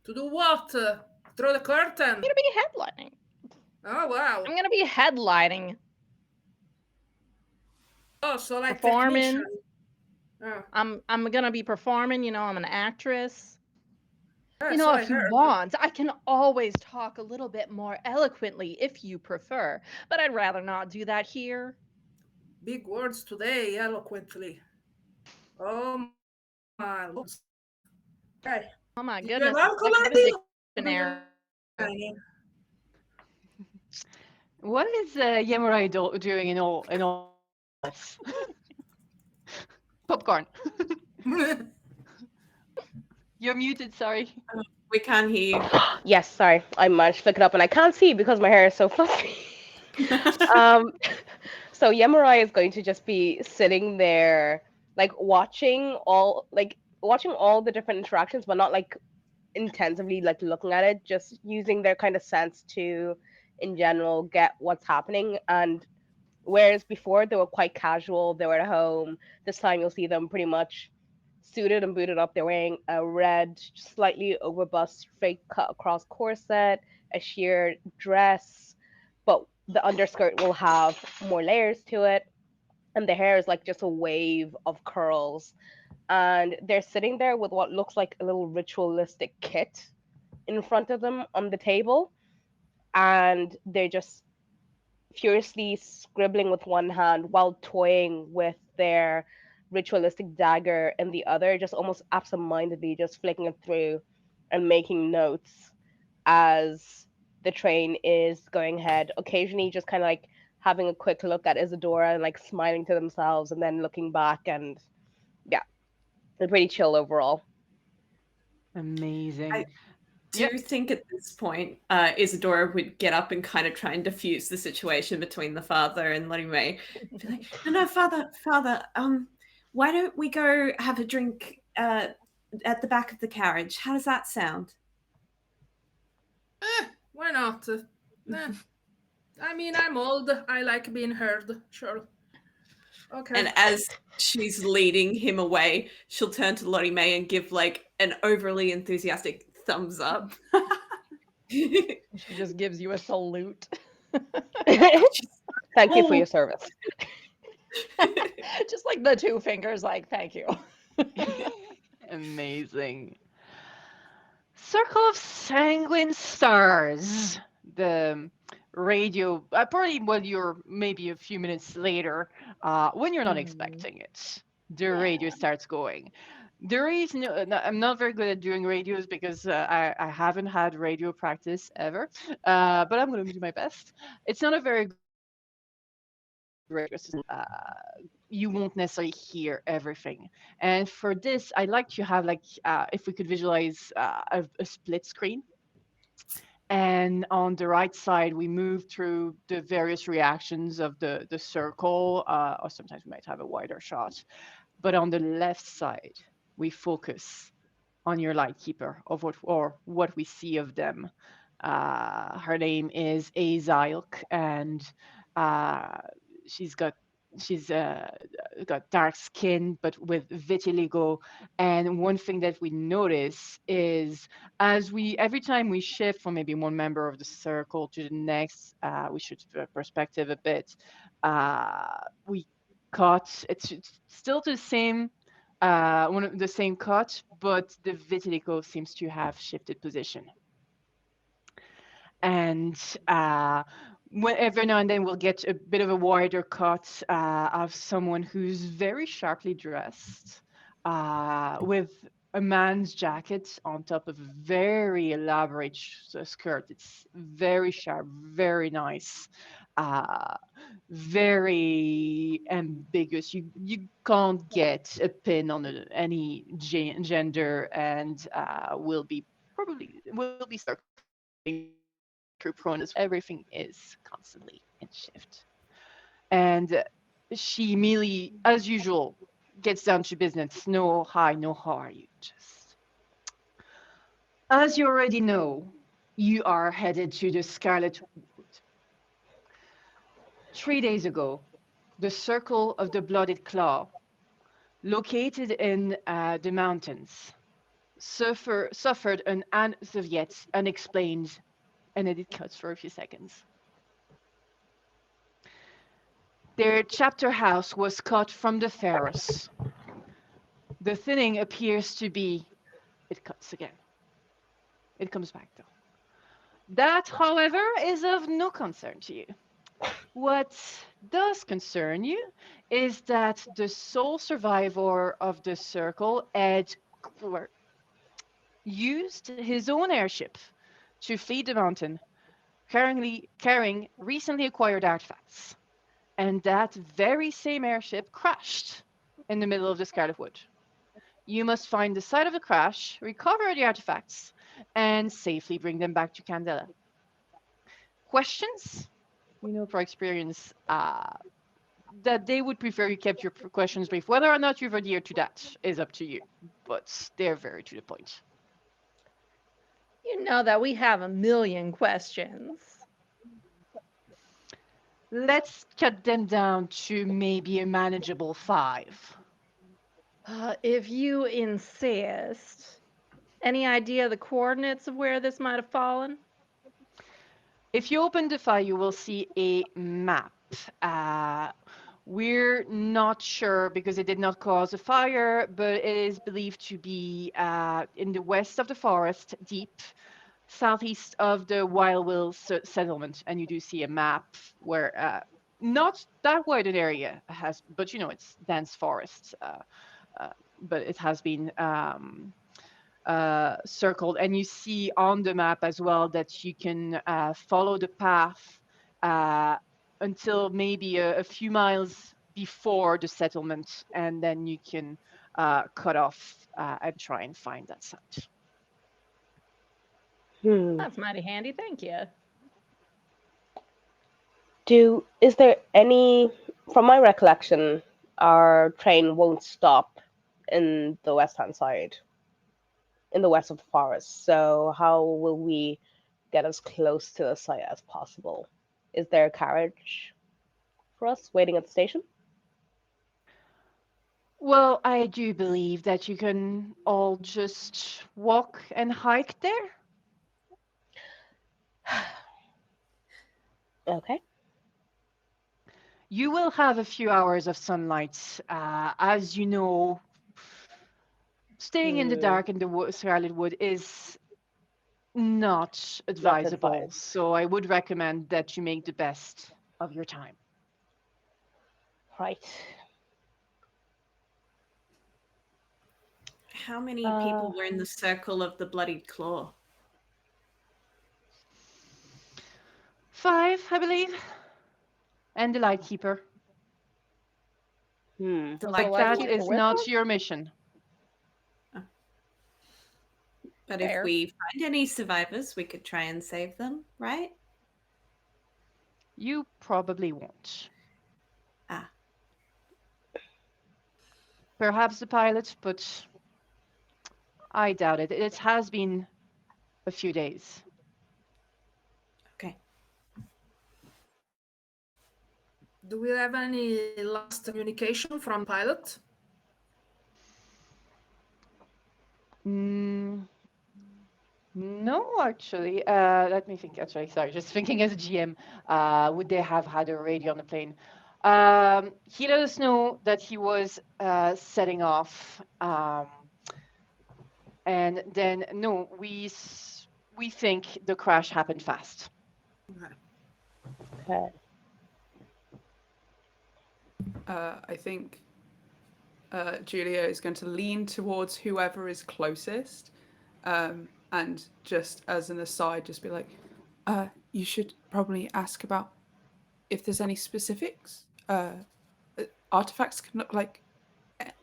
To do what? Throw the curtain? I'm gonna be headlining. Oh, wow. I'm gonna be headlining. Oh, so like performing. Oh. I'm gonna be performing, you know, I'm an actress. Yeah, You know, so if you want, I can always talk a little bit more eloquently if you prefer, but I'd rather not do that here. Big words today, eloquently. Oh my Lord. Okay. Oh my You goodness. have alcohol already? Dictionary. What is Yemurai doing in all this? Popcorn. You're muted, sorry. We can't hear you. Yes, sorry. I managed to look it up and I can't see because my hair is so fluffy. So Yemurai is going to just be sitting there, like watching all the different interactions, but not like intensively like looking at it, just using their kind of sense to, in general, get what's happening. And whereas before they were quite casual, they were at home, this time you'll see them pretty much suited and booted up. They're wearing a red, slightly overbust, straight cut across corset, a sheer dress, but the underskirt will have more layers to it, and the hair is like just a wave of curls. And they're sitting there with what looks like a little ritualistic kit in front of them on the table, and they're just furiously scribbling with one hand while toying with their ritualistic dagger in the other, just almost absentmindedly just flicking it through and making notes as the train is going ahead, occasionally just kind of like having a quick look at Isadora and like smiling to themselves and then looking back. And yeah, they're pretty chill overall. Amazing. I do think at this point, Isadora would get up and kind of try and diffuse the situation between the father and Lottie Mae. Be like, no, father, why don't we go have a drink at the back of the carriage? How does that sound? Why not? I mean, I'm old. I like being heard. Sure. Okay. And as she's leading him away, she'll turn to Lottie May and give like an overly enthusiastic thumbs up. She just gives you a salute. Thank you for your service. Just like the 2 fingers, like, thank you. Amazing. Circle of Sanguine Stars. The radio, probably when you're maybe a few minutes later, when you're not Mhm. expecting it, the radio starts going. There is I'm not very good at doing radios because I haven't had radio practice ever, but I'm going to do my best. It's not a very good radio system. You won't necessarily hear everything. And for this, I like to have like if we could visualize a split screen. And on the right side, we move through the various reactions of the circle, or sometimes we might have a wider shot. But on the left side, we focus on your lightkeeper of what we see of them. Her name is Azilk, and uh, she's got she's got dark skin but with vitiligo. And one thing that we notice is as we every time we shift from maybe one member of the circle to the next, we should perspective a bit. We cut. It's still the same one of the same cut, but the vitiligo seems to have shifted position. And every now and then we'll get a bit of a wider cut of someone who's very sharply dressed with a man's jacket on top of a very elaborate skirt. It's very sharp, very nice, uh, very ambiguous. You can't get a pin on any gender, and will be circling through pronouns. Everything is constantly in shift, and she immediately, as usual, gets down to business. No hi, no how are you? Just as you already know, you are headed to the Scarlet Wood. 3 days ago, the Circle of the Blooded Claw, located in the mountains, suffered an as of yet unexplained, and it cuts for a few seconds. Their chapter house was cut from the Pharos. The thinning appears to be. It cuts again. It comes back though. That, however, is of no concern to you. What does concern you is that the sole survivor of the circle, Ed Cooper, used his own airship to flee the mountain, carrying recently acquired artifacts. And that very same airship crashed in the middle of the Scarlet Wood. You must find the site of the crash, recover the artifacts, and safely bring them back to Candela. Questions? You know, for experience, that they would prefer you kept your questions brief. Whether or not you've adhered to that is up to you, but they're very to the point. You know that we have a million questions. Let's cut them down to maybe a manageable 5. If you insist. Any idea the coordinates of where this might have fallen? If you open the file, you will see a map. We're not sure because it did not cause a fire, but it is believed to be in the west of the forest, deep southeast of the Wild Will settlement. And you do see a map where not that wide an area has, but you know, it's dense forest. But it has been circled, and you see on the map as well that you can follow the path until maybe a few miles before the settlement, and then you can cut off and try and find that site. That's mighty handy, thank you. Is there any, from my recollection, our train won't stop in the west-hand side, in the west of the forest. So how will we get as close to the site as possible? Is there a carriage for us waiting at the station? Well, I do believe that you can all just walk and hike there. Okay. You will have a few hours of sunlight. As you know, staying in the Hmm. dark in the Scarlet Wood is not Not advisable. advised. So I would recommend that you make the best of your time. Right. How many people were in the circle of the bloodied claw? 5, I believe, and the Lightkeeper. Hmm. The Was But the that Lightkeeper is with not us? your mission. But Fair. if we find any survivors, we could try and save them, right? You probably won't. Ah, Perhaps the pilot, but I doubt it. It has been a few days. okay. Do we have any last communication from pilot? Mm, no, actually. Let me think. Actually, sorry. Just thinking as a GM, would they have had a radio on the plane? He let us know that he was setting off, and then no, we think the crash happened fast. Okay. I think Julia is going to lean towards whoever is closest, and just as an aside, just be like, "You should probably ask about if there's any specifics. Artifacts can look like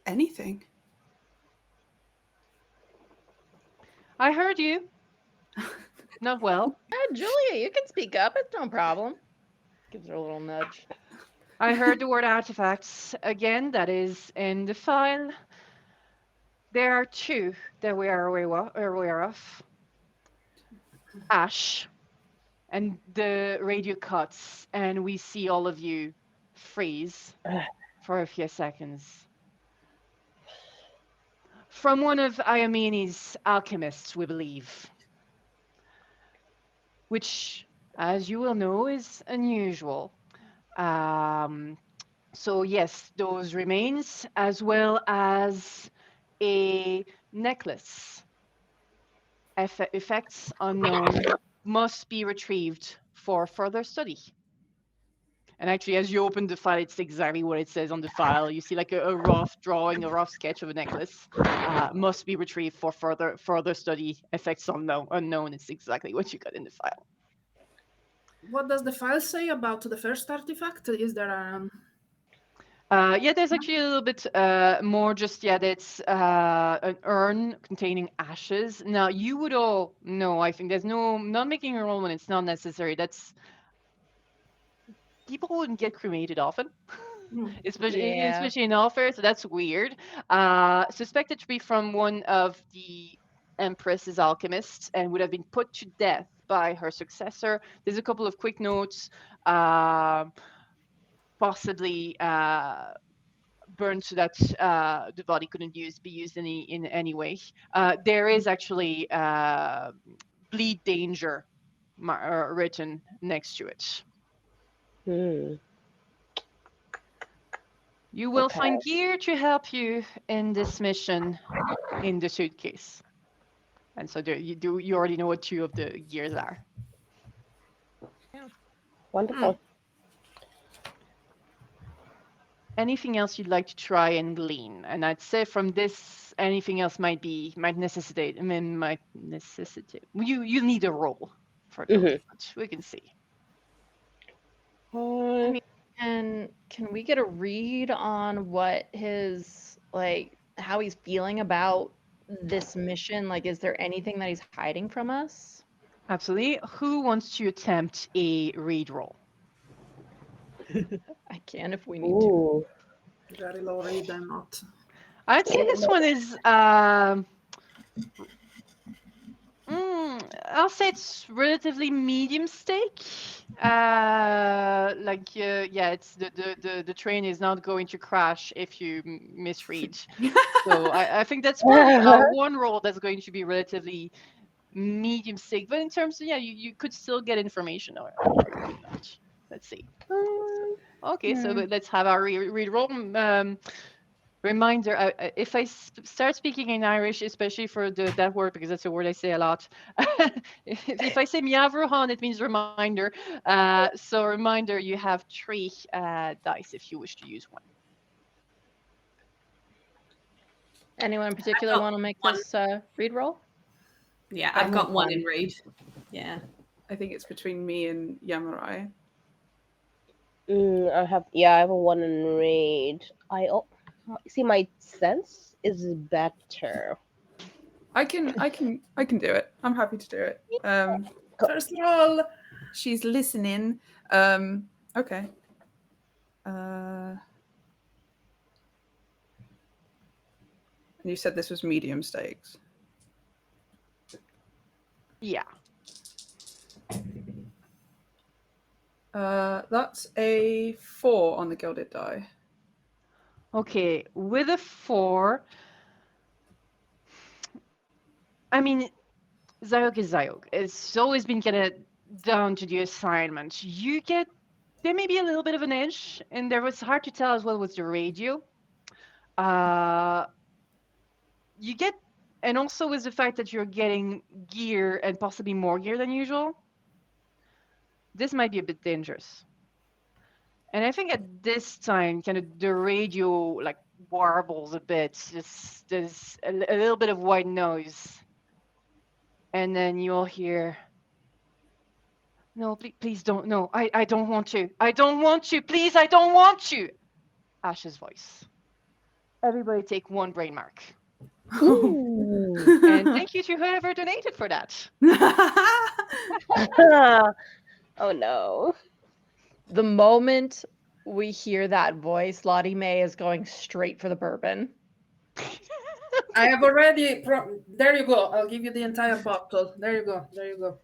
anything." I heard you. Not well. Julia, you can speak up. It's no problem. Gives her a little nudge. I heard the word artifacts again. That is in the file. There are two that we are aware of. Ash, and the radio cuts, and we see all of you freeze for a few seconds. From one of Iameni's alchemists, we believe, which, as you will know, is unusual. So yes, those remains, as well as a necklace. Effects unknown must be retrieved for further study. And actually, as you open the file, it's exactly what it says on the file. You see like a rough drawing, a rough sketch of a necklace. Must be retrieved for further study. Effects unknown. It's exactly what you got in the file. What does the file say about the first artifact? Is there a... Yeah, there's actually a little bit more. Just yeah, that's an urn containing ashes. Now you would all know. I think there's not making a roll when it's not necessary. That's people wouldn't get cremated often, especially Yeah. in Oldfaire, so that's weird. Suspected to be from one of the Empress's alchemists and would have been put to death by her successor. There's a couple of quick notes. Possibly burned so that the body couldn't be used in any way. There is actually bleed danger written next to it. Hmm. You will Okay. find gear to help you in this mission in the suitcase. And so you already know what two of the gears are. Wonderful. Anything else you'd like to try and glean? And I'd say from this, anything else might necessitate. You need a roll for those, but we can see. I mean, can we get a read on what his how he's feeling about this mission? Like, is there anything that he's hiding from us? Absolutely. Who wants to attempt a read roll? I can if we need to. Ooh. Very low read, I'm not. I'd say this one is I'll say it's relatively medium stake. It's the train is not going to crash if you misread. So I think that's probably one roll that's going to be relatively medium stake. But in terms of you could still get information or you could not. Let's see. Okay, so let's have our read roll. Reminder, if I start speaking in Irish, especially for that word, because that's a word I say a lot, if I say miavruhan, it means reminder. So reminder, you have 3 dice if you wish to use one. Anyone in particular want to make this read roll? Yeah, I've got one in read. Yeah. I think it's between me and Yamurai. I have a 1 in read. See, my sense is better. I can do it. I'm happy to do it. First roll. She's listening. Okay. You said this was medium stakes. Yeah. That's a 4 on the gilded die. Okay, with a 4, I mean, Zayok is Zayok. It's always been kind of down to the assignment. There may be a little bit of an edge, and there was hard to tell as well with the radio. And also with the fact that you're getting gear and possibly more gear than usual, this might be a bit dangerous. And I think at this time, kind of the radio like warbles a bit. There's a little bit of white noise. And then you'll hear, no, please don't. No, I don't want to. I don't want to. Please, I don't want to. Ash's voice. Everybody take 1 brain mark. And thank you to whoever donated for that. Oh no. The moment we hear that voice, Lottie May is going straight for the bourbon. I have already. There you go. I'll give you the entire bottle. There you go. There you go.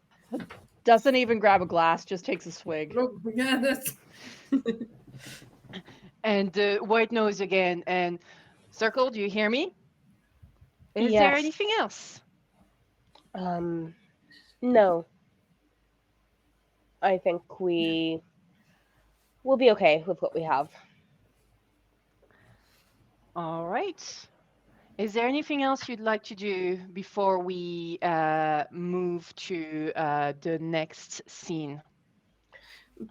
Doesn't even grab a glass, just takes a swig. Look, yeah, that's. And white noise again. And Circle, do you hear me? Is Yes. there anything else? No. I think we'll be okay with what we have. All right. Is there anything else you'd like to do before we move to the next scene?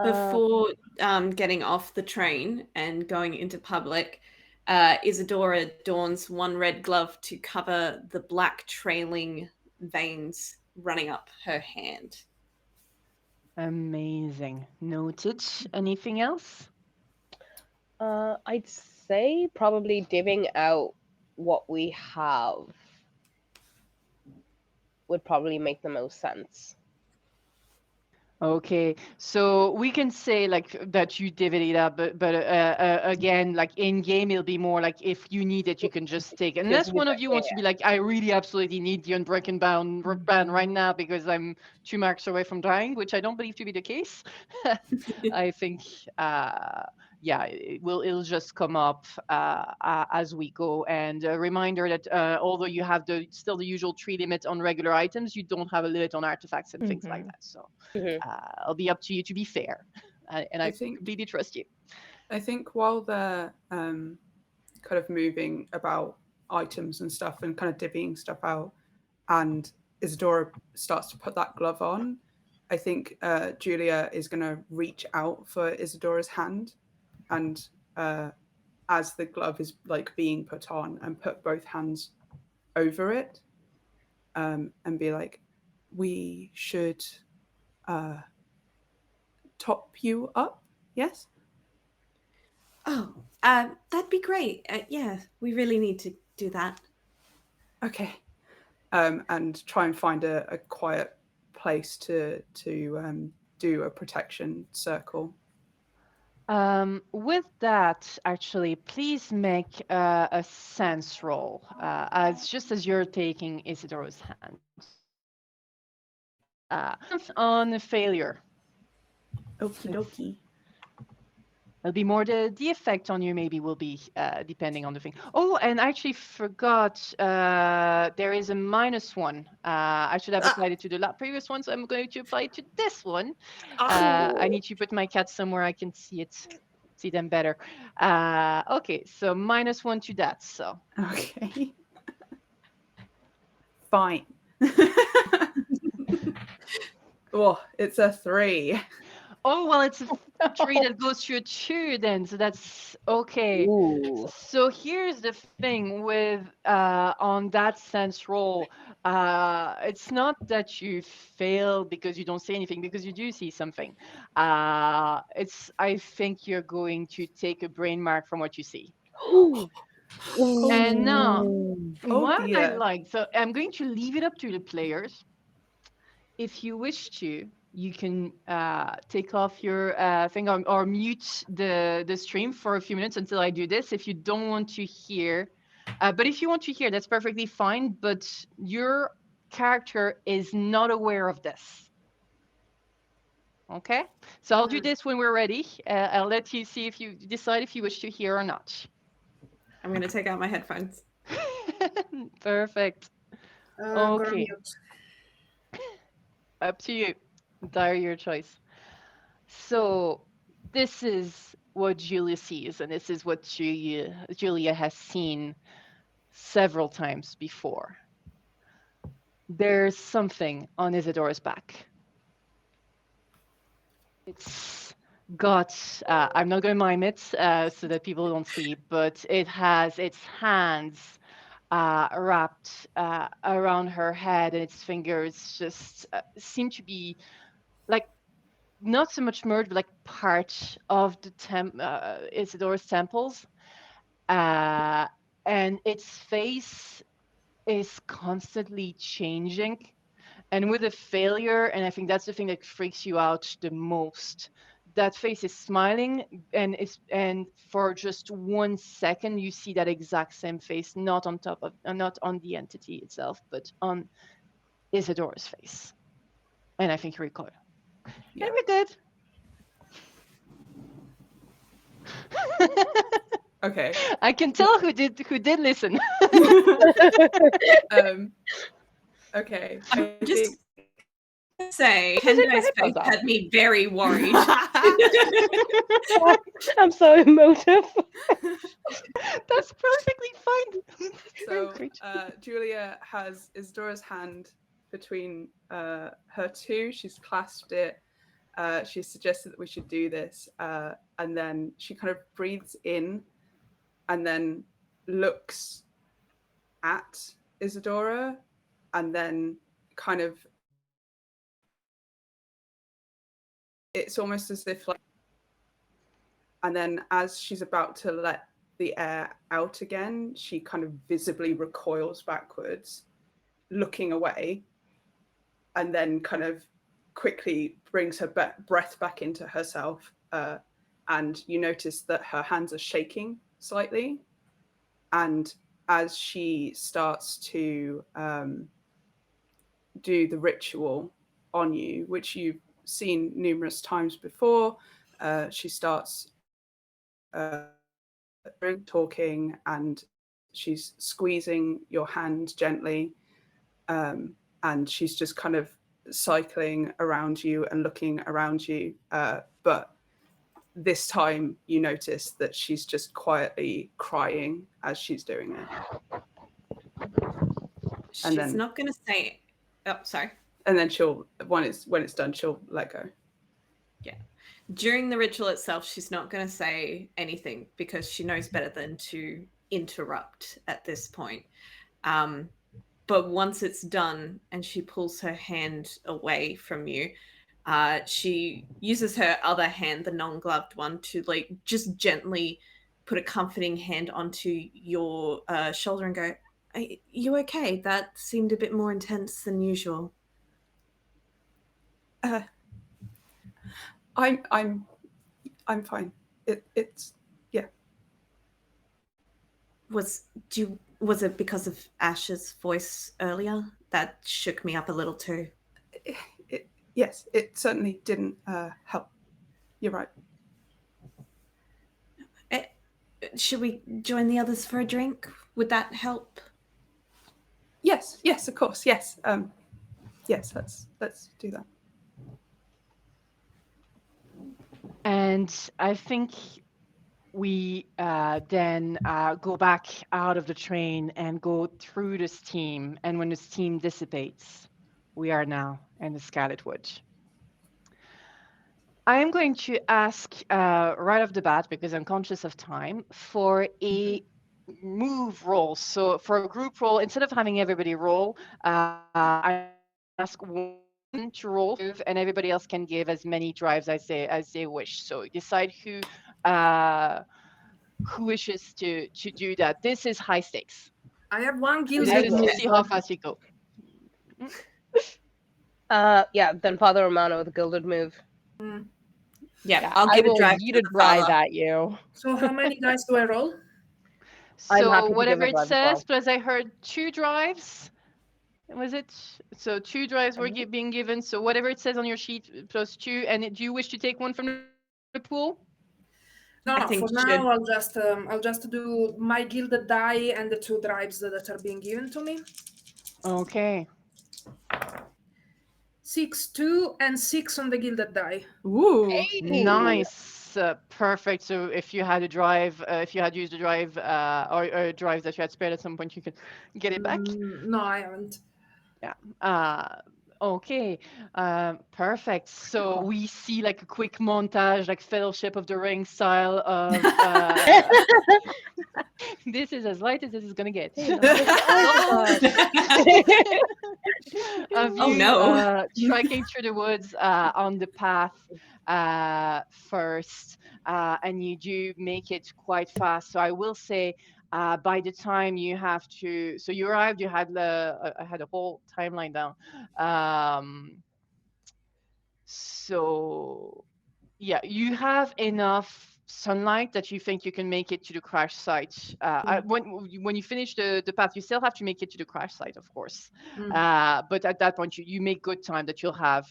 Before getting off the train and going into public, Isadora dons 1 red glove to cover the black trailing veins running up her hand. Amazing. Noted. Anything else? I'd say probably divvying out what we have would probably make the most sense. Okay, so we can say like that you divvy it up, but again, like in game, it'll be more like if you need it, you can just take it. Unless one of you wants to be like, I really absolutely need the Unbreaking band right now because I'm 2 marks away from dying, which I don't believe to be the case. I think, it'll just come up as we go. And a reminder that although you have still the usual 3 limit on regular items, you don't have a limit on artifacts and things like that. So. It'll be up to you to be fair, and I completely trust you. I think while they're kind of moving about items and stuff and kind of divvying stuff out, and Isadora starts to put that glove on, I think Julia is going to reach out for Isadora's hand, and as the glove is like being put on, and put both hands over it, and be like, we should top you up, yes? Oh, that'd be great. Yeah, we really need to do that. Okay. And try and find a quiet place to do a protection circle. With that, actually, please make a sense roll, as just as you're taking Isidora's hand. On a failure. Okie dokie. It'll be more the effect on you maybe will be depending on the thing. Oh, and I actually forgot there is a -1. I should have applied it to the previous one, so I'm going to apply it to this one. I need to put my cat somewhere I can see them better. Okay, so -1 to that. So Okay. Fine. Oh, it's a 3. oh well, it's a 3 that goes through a 2 then, so that's okay. Ooh. So here's the thing with on that sense roll, it's not that you fail because you don't say anything, because you do see something. It's I think you're going to take a brain mark from what you see. And now, Oh, what I dear. like, so I'm going to leave it up to the players. If you wish to, you can take off your thing or mute the stream for a few minutes until I do this. If you don't want to hear, but if you want to hear, that's perfectly fine. But your character is not aware of this. Okay, so I'll do this when we're ready. I'll let you see if you decide if you wish to hear or not. I'm going to take out my headphones. Perfect. I'm gonna Okay. mute. Up to you. Entirely your choice. So this is what Julia sees, and this is what Julia has seen several times before. There's something on Isidora's back. It's got, I'm not going to mime it so that people don't see, but it has its hands wrapped around her head, and its fingers just seem to be like not so much merged, but like part of the Isidora's temples. And its face is constantly changing. And with a failure, and I think that's the thing that freaks you out the most, that face is smiling, and for just 1 second you see that exact same face, not on top of, not on the entity itself, but on Isidora's face. And I think you recall. Yeah. And we're good. Okay. I can tell who did listen. Okay. Just say, Tendai's face off. had me very worried. I'm so emotive. That's perfectly fine. So Julia has Isidora's hand between her two. She's clasped it. She suggested that we should do this. And then she kind of breathes in and then looks at Isidora, and then kind of, it's almost as if like, and then as she's about to let the air out again, she kind of visibly recoils backwards, looking away, and then kind of quickly brings her breath back into herself. And you notice that her hands are shaking slightly. And as she starts to do the ritual on you, which you've seen numerous times before, she starts talking, and she's squeezing your hand gently, and she's just kind of cycling around you and looking around you, but this time you notice that she's just quietly crying as she's doing it. She's not going to say, oh, sorry. And then she'll, when it's done, she'll let go. Yeah. During the ritual itself, she's not going to say anything because she knows better than to interrupt at this point. But once it's done and she pulls her hand away from you, she uses her other hand, the non-gloved one, to like just gently put a comforting hand onto your shoulder and go, "Are you okay? That seemed a bit more intense than usual." I'm fine. It's yeah. Was it because of Ash's voice earlier that shook me up a little too? yes, it certainly didn't help. You're right. Should we join the others for a drink? Would that help? Yes, of course, yes. Yes, let's do that. And I think we then go back out of the train and go through the steam. And when the steam dissipates, we are now in the Scarlet Wood. I am going to ask right off the bat, because I'm conscious of time, for a move roll. So for a group roll, instead of having everybody roll, I ask one to roll, and everybody else can give as many drives as they wish. So decide who wishes to do that. This is high stakes. I have one We'll gilded move. see how fast you go. Yeah, then Father Romano with a gilded move. Yeah, I'll give I will a drive yeet to a the drive father. at you. So how many dice do I roll? I'm So happy to whatever give a it drive as says, well. plus I heard 2 drives. Was it? So 2 drives were being given. So whatever it says on your sheet, plus 2. And do you wish to take one from the pool? No, I think for you now should. I'll just do my gilded die and the 2 drives that are being given to me. Okay. 6, 2, and 6 on the gilded die. Ooh. Nice. Perfect. So if you had a drive, if you had used a drive or drives that you had spared at some point, you could get it back. No, I haven't. Yeah. Okay. Perfect. So we see like a quick montage, like Fellowship of the Ring style of this is as light as this is gonna get. Of Oh, you no. trekking through the woods on the path first, and you do make it quite fast. So I will say, by the time you have to, so you arrived, you had I had a whole timeline down. So yeah, you have enough sunlight that you think you can make it to the crash site. When you finish the path, you still have to make it to the crash site, of course. But at that point, you make good time that you'll have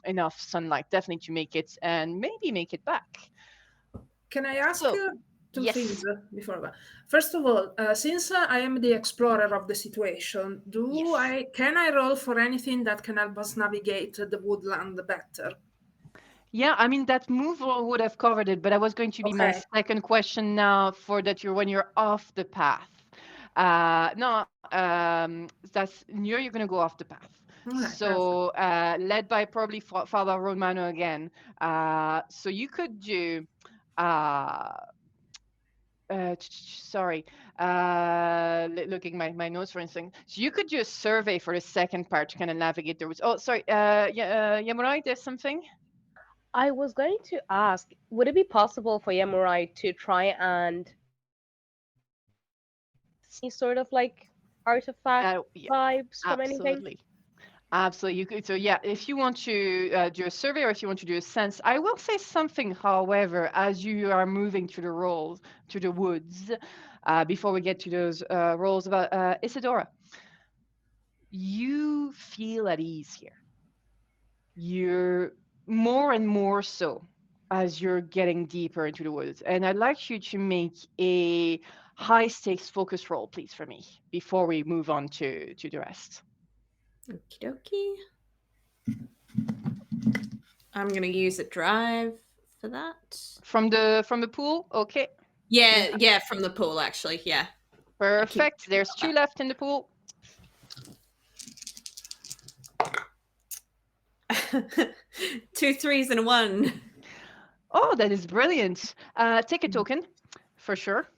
enough sunlight, definitely, to make it and maybe make it back. Can I ask two yes. things before that? First of all, since I am the explorer of the situation, can I roll for anything that can help us navigate the woodland better? Yeah, I mean, that move roll would have covered it, but I was going to be my Okay. second question now for that when you're off the path. No, that's you're going to go off the path. Okay, So led by probably Father Romano again. So you could do sorry, looking my notes, for instance. So you could do a survey for the second part to kind of navigate the routes. Oh, sorry, Yamurai, there's something? I was going to ask, would it be possible for Yamurai to try and see sort of like artifact Yeah, vibes from anything? Absolutely. You could, so yeah, if you want to do a survey or if you want to do a sense, I will say something, however, as you are moving to the woods, before we get to those rolls about Isadora. You feel at ease here. You're more and more so as you're getting deeper into the woods. And I'd like you to make a high stakes focus roll, please, for me, before we move on to the rest. Okie dokie. I'm gonna use a drive for that. From the pool? Okay. Yeah, from the pool, actually. Yeah. Perfect. There's 2 left in the pool. 2 3s and a 1. Oh, that is brilliant. Take a token, for sure.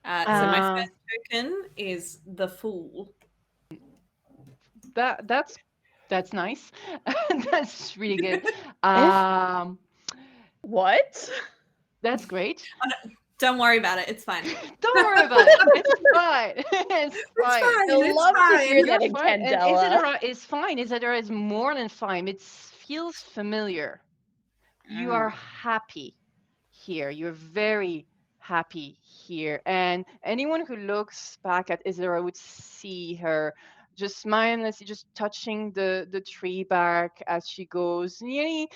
So my first token is the Fool. That's nice. That's really good. What? That's great. Don't worry about it. It's fine. Don't worry about it. It's fine. It's fine. I love to hear that You're fine. And Candela. Isadora is fine. Isadora is more than fine. It feels familiar. You are happy here. You're very happy here. And anyone who looks back at Isadora would see her just mindlessly just touching the tree bark as she goes. Nearly,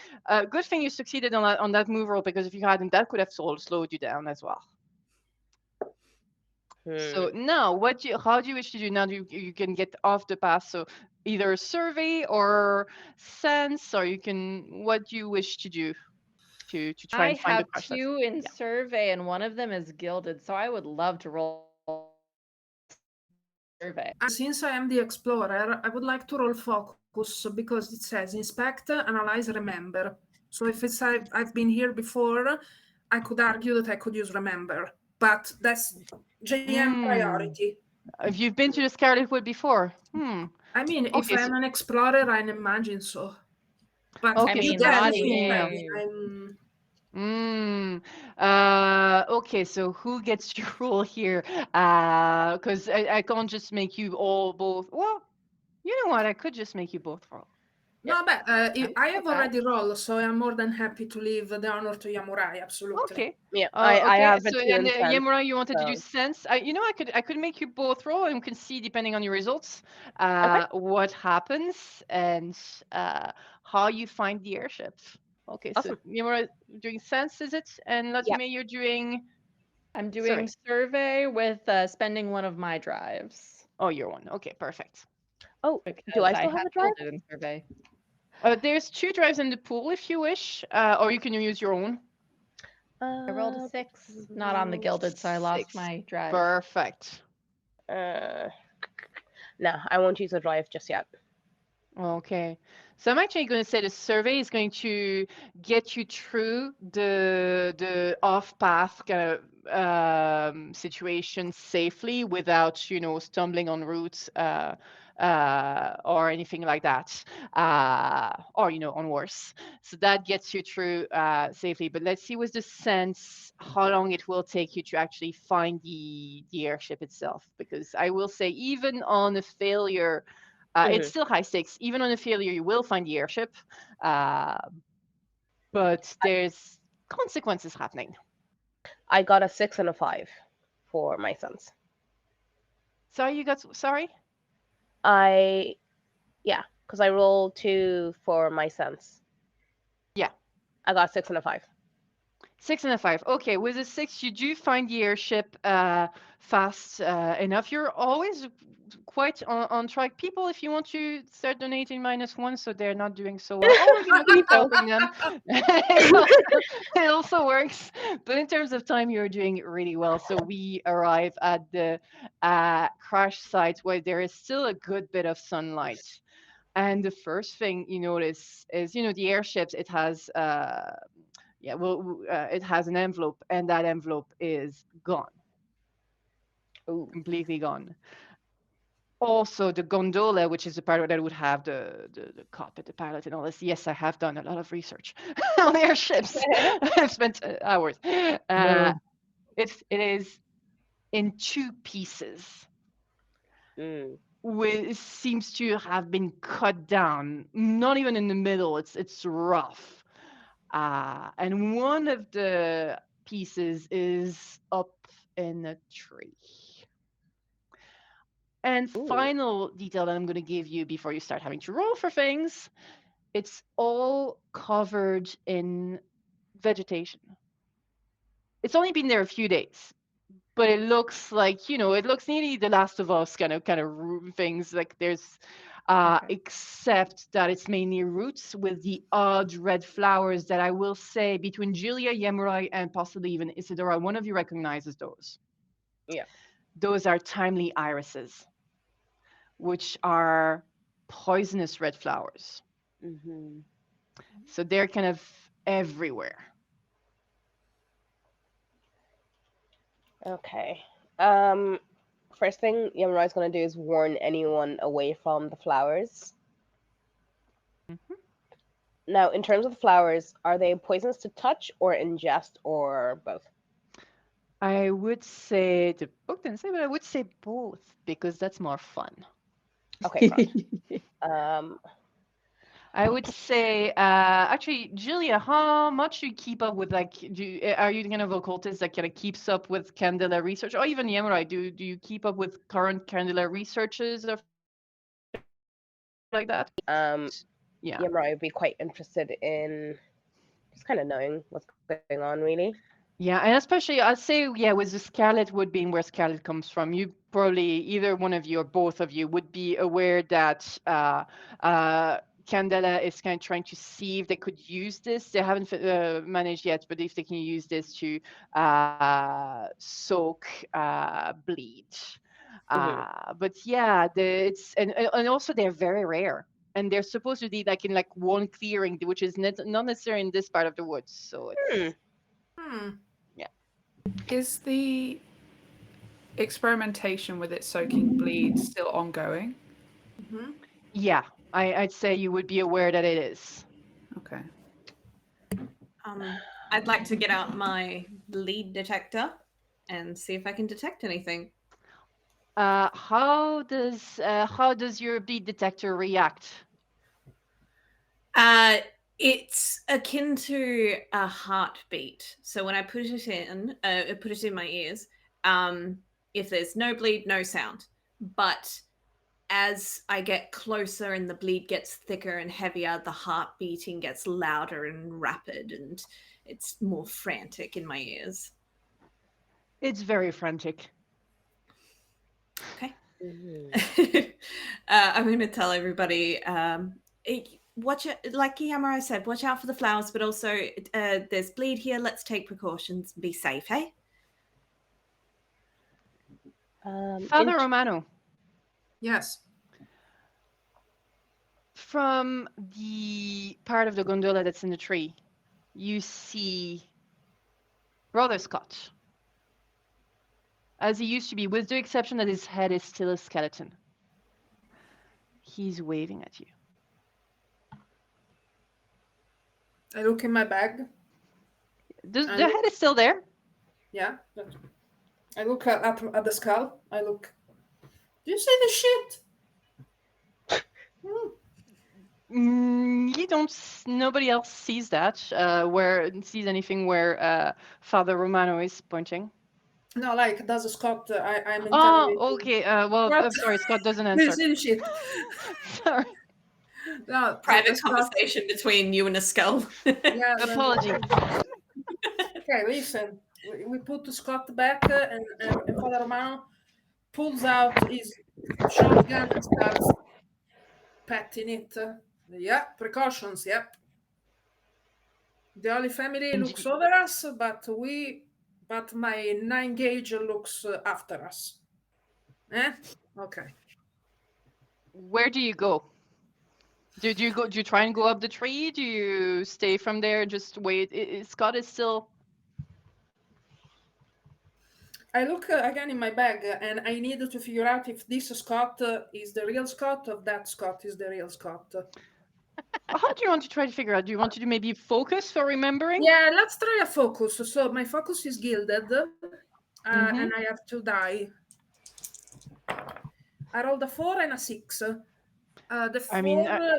good thing you succeeded on that move roll, because if you hadn't, that could have slowed you down as well. So now, how do you wish to do now? You can get off the path. So either survey or sense, or you can. What do you wish to do to try I and find the have crash sites? 2 in Yeah. survey, and one of them is gilded, so I would love to roll survey. Since I am the explorer, I would like to roll focus because it says inspect, analyze, remember. So if it's I've been here before, I could argue that I could use remember, but that's GM priority. Have you been to the Scarlet Wood before? I mean, if Okay, I'm an explorer, I imagine so. But Okay, I so mean, that's not the thing, yeah. me. Okay, so who gets to roll here? Because I can't just make you all both. Well, you know what? I could just make you both roll. No, but I have already rolled, so I'm more than happy to leave the honor to Yamurai. Absolutely. Okay. Yeah, I Okay. have a So 2 and in sense. Yemura, you wanted to do so- sense. I could make you both roll, and we can see depending on your results, what happens and how you find the airship. Okay. Awesome. So Yemura doing sense, is it? And Latime, you're doing. I'm doing survey with spending one of my drives. Oh, you're one. Okay, perfect. Oh, do Because I still have a drive? gilded in survey. There's 2 drives in the pool if you wish, or you can use your own. I rolled a 6, not on the gilded, so I lost 6. my drive. Perfect. No, I won't use a drive just yet. Okay. So I'm actually going to say the survey is going to get you through the off-path kind of situation safely without, stumbling on routes or anything like that, or, on worse. So that gets you through safely. But let's see with the sense how long it will take you to actually find the airship itself. Because I will say, even on a failure, it's still high stakes. Even on a failure, you will find the airship, but there's consequences happening. I got a 6 and a 5 for my sense. Sorry, you got sorry? Yeah, because I rolled 2 for my sense. Yeah. I got 6 and a 5. 6 and a 5. Okay, with a 6, you do find the airship fast enough. You're always quite on track. People, if you want to start donating -1, so they're not doing so well, or we're going to keep helping them. It also works. But in terms of time, you're doing really well. So we arrive at the crash site where there is still a good bit of sunlight. And the first thing you notice is, the airships, it has it has an envelope, and that envelope is gone. Ooh. Completely gone. Also, the gondola, which is the part that would have the cockpit, the pilot, and all this. Yes, I have done a lot of research on airships. I've spent hours. It is in 2 pieces. It seems to have been cut down. Not even in the middle. It's rough. And one of the pieces is up in a tree. And final detail that I'm going to give you before you start having to roll for things, it's all covered in vegetation. It's only been there a few days, but it looks like, it looks nearly The Last of Us kind of things. Like there's except that it's mainly roots with the odd red flowers that I will say between Julia, Yemurai, and possibly even Isadora, one of you recognizes those. Yeah. Those are timely irises, which are poisonous red flowers. So they're kind of everywhere. Okay. First thing Yamurai's going to do is warn anyone away from the flowers. Now, in terms of the flowers, are they poisonous to touch or ingest or both? I would say, the book didn't say, but I would say both because that's more fun. Okay, I would say, actually, Julia, how much do you keep up with, like, are you the kind of occultist that kind of keeps up with Candela research, or even Yemurai, do you keep up with current Candela researches or like that. Yeah. Yamra would be quite interested in just kind of knowing what's going on, really. Yeah, and especially I'd say, yeah, with the Scarlet Wood being where Scarlet comes from, you probably either one of you or both of you would be aware that Candela is kind of trying to see if they could use this. They haven't managed yet, but if they can use this to soak bleed. But yeah, it's and also they're very rare. And they're supposed to be like in like one clearing, which is not necessarily in this part of the woods. So it's Is the experimentation with it soaking bleed still ongoing? yeah, I'd say you would be aware that it is. Okay. I'd like to get out my bleed detector and see if I can detect anything. How does your bleed detector react? It's akin to a heartbeat. So when I put it in my ears. If there's no bleed, no sound. But as I get closer and the bleed gets thicker and heavier, the heart beating gets louder and rapid, and it's more frantic in my ears. It's very frantic. Okay. I'm going to tell everybody, watch it, like Yamara said, watch out for the flowers, but also there's bleed here. Let's take precautions and be safe, hey? Father Romano. Yes. From the part of the gondola that's in the tree, you see Brother Scott, as he used to be, with the exception that his head is still a skeleton. He's waving at you. I look in my bag. The head is still there. Yeah. I look at the skull. I look. Do you see the shit? You don't. Nobody else sees that. Sees anything where Father Romano is pointing. No, like does Scott? I'm. Oh, okay. Well, What? I'm sorry, Scott doesn't Do you answer. see the shit? Sorry. No, Private Scott. conversation between you and a skull. Yeah, Apology. Okay, listen. We put the Scott back, and Father Romano pulls out his shotgun and starts patting it. Yeah, precautions. Yep. The Holy Family looks over us, but my 9 gauge looks after us. Okay. Where do you go? Do you try and go up the tree? Do you stay from there? Just wait. Scott is still. I look again in my bag, and I need to figure out if this Scott is the real Scott or that Scott is the real Scott. How do you want to try to figure out? Do you want to do maybe focus for remembering? Yeah, let's try a focus. So my focus is gilded, and I have to die. I rolled a 4 and a 6. The 4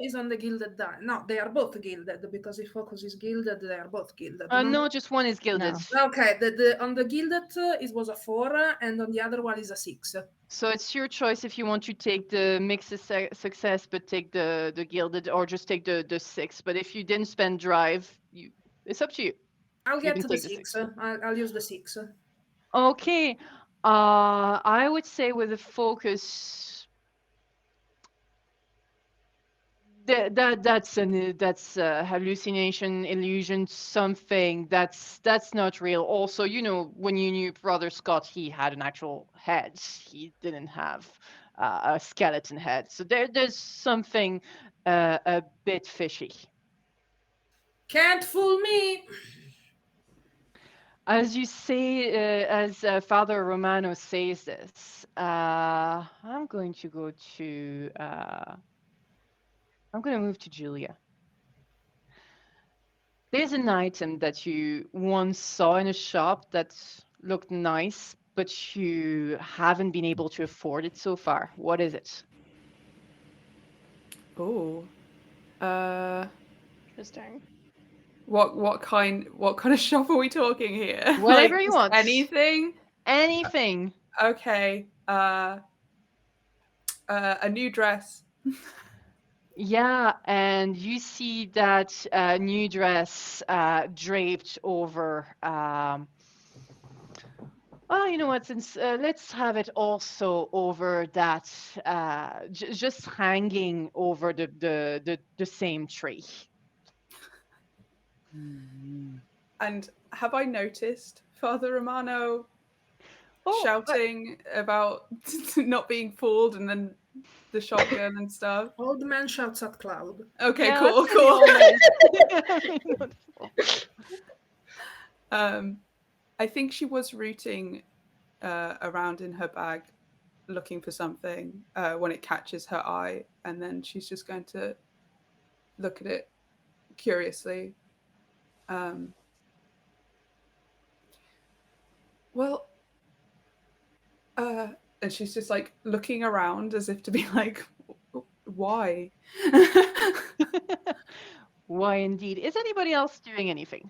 is on the gilded die. No, they are both gilded, because if focus is gilded, they are both gilded. No, just one is gilded. No. Okay, the on the gilded it was a 4, and on the other one is a 6. So it's your choice if you want to take the mixed success, but take the gilded, or just take the 6. But if you didn't spend drive, it's up to you. I'll get to the 6. I'll use the 6. Okay. I would say with a focus. That's hallucination, illusion, something that's not real. Also, when you knew Brother Scott, he had an actual head. He didn't have a skeleton head. So there's something a bit fishy. Can't fool me. As you say, as Father Romano says this, I'm going to go to. I'm going to move to Julia. There's an item that you once saw in a shop that looked nice, but you haven't been able to afford it so far. What is it? Oh. Interesting. What kind of shop are we talking here? Whatever Like, you just want. Anything? Anything. Okay. A new dress. Yeah, and you see that new dress draped over. Oh, you know what? Since let's have it also over that, just hanging over the same tree. And have I noticed Father Romano Oh, shouting about not being fooled and then the shotgun and stuff? Old man shouts at cloud. Okay, yeah, cool, that's pretty cool. almost. I think she was rooting around in her bag looking for something when it catches her eye, and then she's just going to look at it curiously. Well, and she's just like looking around as if to be like, why? Why indeed? Is anybody else doing anything?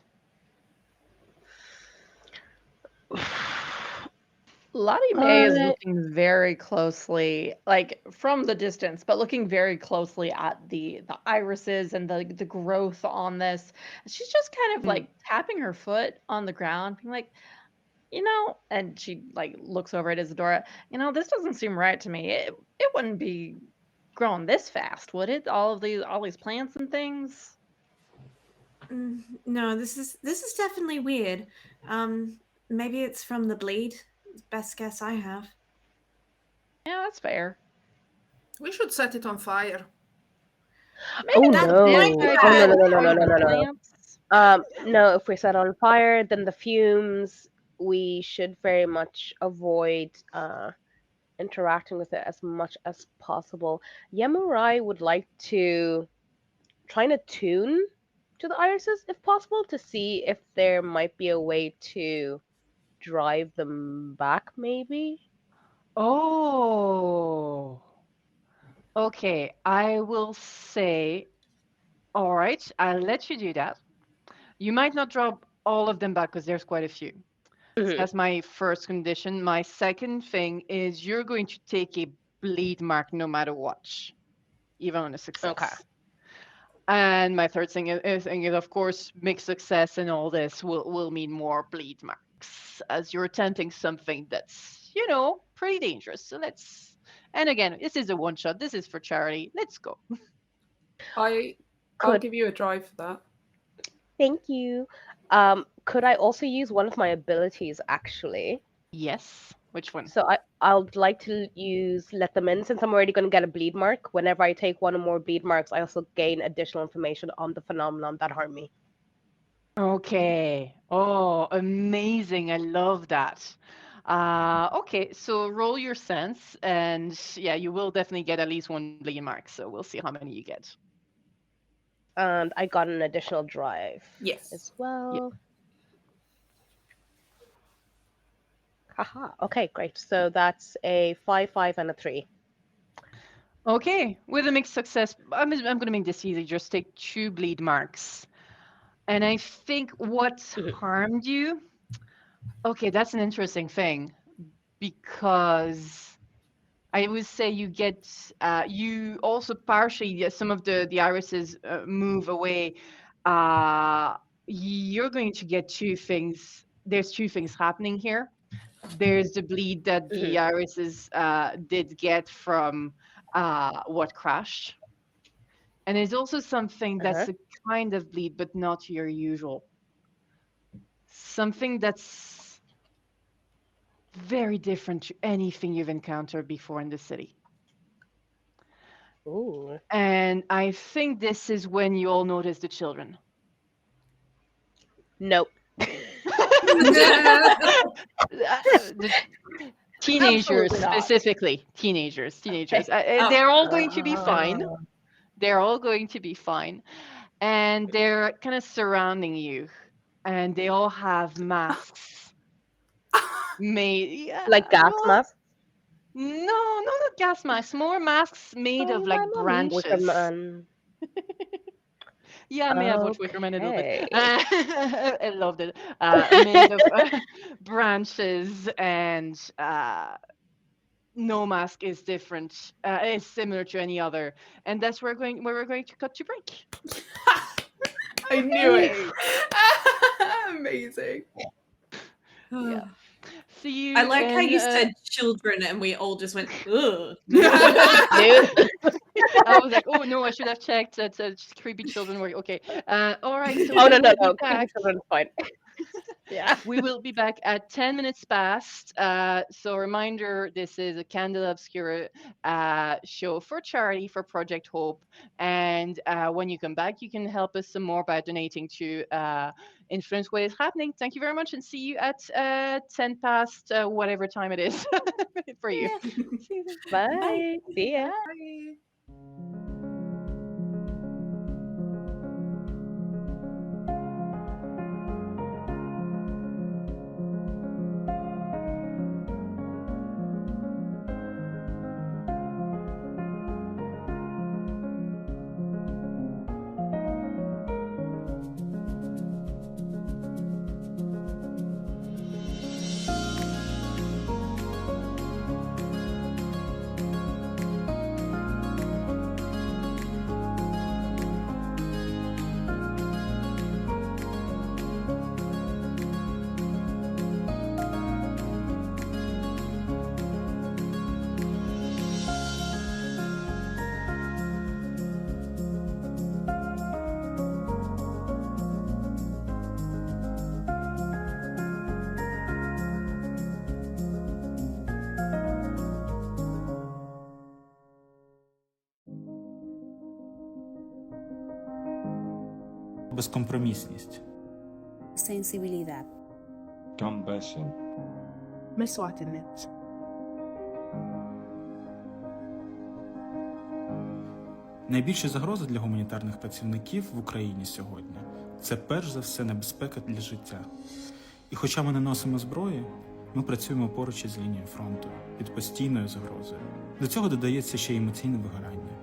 Lottie May is looking very closely, like from the distance, but looking very closely at the irises and the growth on this. She's just kind of like tapping her foot on the ground, being like, and she like looks over at Isadora. This doesn't seem right to me. It wouldn't be growing this fast, would it? All these plants and things. No, this is definitely weird. Maybe it's from the bleed. Best guess I have. Yeah, that's fair. We should set it on fire. Maybe Oh that's no. it. No, if we set on fire, then the fumes, we should very much avoid interacting with it as much as possible. Yemurai would like to try and attune to the irises if possible to see if there might be a way to drive them back, maybe. Oh. Okay, I will say, all right, I'll let you do that. You might not drop all of them back because there's quite a few. So that's my first condition. My second thing is you're going to take a bleed mark no matter what, even on a success. Okay. And my third thing is of course, mixed success and all this will mean more bleed marks as you're attempting something that's, pretty dangerous. So and again, this is a one shot. This is for charity. Let's go. I'll give you a drive for that. Thank you. Could I also use one of my abilities, actually? Yes. Which one? So I would like to use Let Them In, since I'm already going to get a bleed mark. Whenever I take one or more bleed marks, I also gain additional information on the phenomenon that harmed me. Okay. Oh, amazing. I love that. Okay, so roll your sense, and yeah, you will definitely get at least one bleed mark. So we'll see how many you get. And I got an additional drive. Yes. As well. Haha. Okay, great. So that's a 5, 5, and a 3. Okay, with a mixed success, I'm going to make this easy. Just take 2 bleed marks. And I think what harmed you, okay, that's an interesting thing, because I would say you get, you also partially, some of the irises move away. You're going to get 2 things. There's 2 things happening here. There's the bleed that the irises did get from what crashed. And there's also something that's a kind of bleed, but not your usual. Something that's very different to anything you've encountered before in the city. Ooh. And I think this is when you all notice the children. Nope. The teenagers, specifically. Teenagers. They're all going to be fine. They're all going to be fine. And they're kind of surrounding you. And they all have masks made. Yeah, like gas masks? No, not gas masks. More masks made of like branches. Yeah, I may have watched Wickerman a little bit. I loved it. Made of branches and no mask is different, is similar to any other, and that's where we're going to cut to break. I knew it. Amazing. Yeah. See you. I like how in, you said children and we all just went, ugh. I was like, oh no, I should have checked that creepy children were okay. All right. So Oh, we no, will no, be no. back. Children's fine. Yeah. We will be back at 10 minutes past. So reminder, this is a Candela Obscura show for charity for Project Hope. And when you come back, you can help us some more by donating to influence what is happening. Thank you very much, and see you at 10 past whatever time it is for you. See you then. Bye. See ya. Bye. Безкомпромісність. Sensibilidad. Compassion. مسواطنة. Найбільші загрози для гуманітарних працівників в Україні сьогодні – це перш за все небезпека для життя. І хоча ми не носимо зброї, ми працюємо поруч із лінією фронту, під постійною загрозою. До цього додається ще й емоційне вигорання,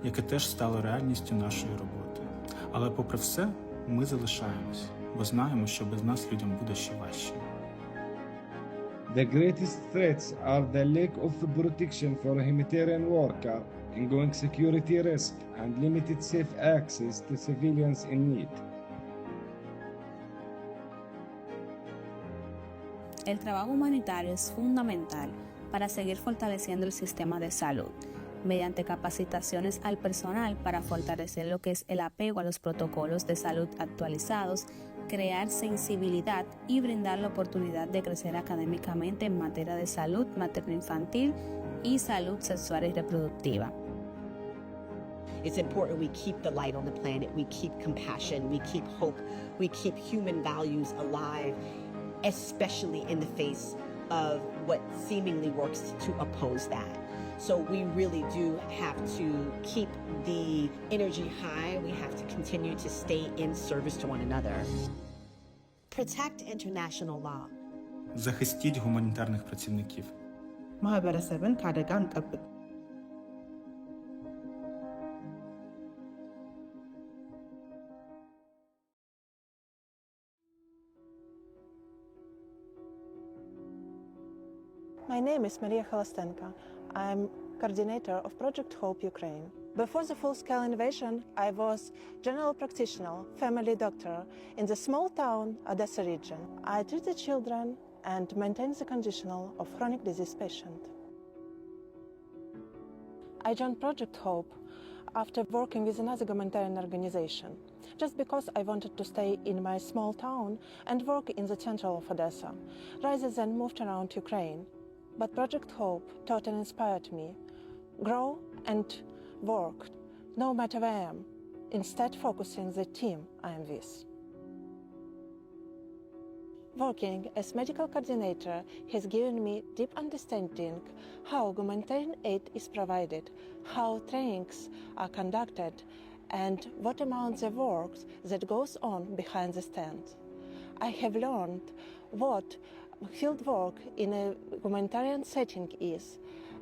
яке теж стало реальністю нашої роботи. Але попри все, ми залишаємось, бо знаємо, що без нас людям буде ще важче. The greatest threats are the lack of protection for humanitarian workers, ongoing security risk, and limited safe access to civilians in need. El trabajo humanitario es fundamental para seguir fortaleciendo el sistema de salud, mediante capacitaciones al personal para fortalecer lo que es el apego a los protocolos de salud actualizados, crear sensibilidad y brindar la oportunidad de crecer académicamente en materia de salud materno-infantil y salud sexual y reproductiva. It's important we keep the light on the planet, we keep compassion, we keep hope, we keep human values alive, especially in the face of what seemingly works to oppose that. So we really do have to keep the energy high. We have to continue to stay in service to one another. Protect international law. Захистіть гуманітарних працівників. ማህበረሰብን ከአደጋ እንጠብቅ። My name is Maria Holostenko. I'm coordinator of Project Hope Ukraine. Before the full-scale invasion, I was general practitioner, family doctor in the small town Odessa region. I treated children and maintained the conditional of chronic disease patient. I joined Project Hope after working with another humanitarian organization, just because I wanted to stay in my small town and work in the center of Odessa, rather than moved around Ukraine. But Project Hope totally inspired me. Grow and work, no matter where I am, instead focusing the team I am with. Working as medical coordinator has given me deep understanding how humanitarian aid is provided, how trainings are conducted, and what amount the work that goes on behind the stand. I have learned what field work in a humanitarian setting is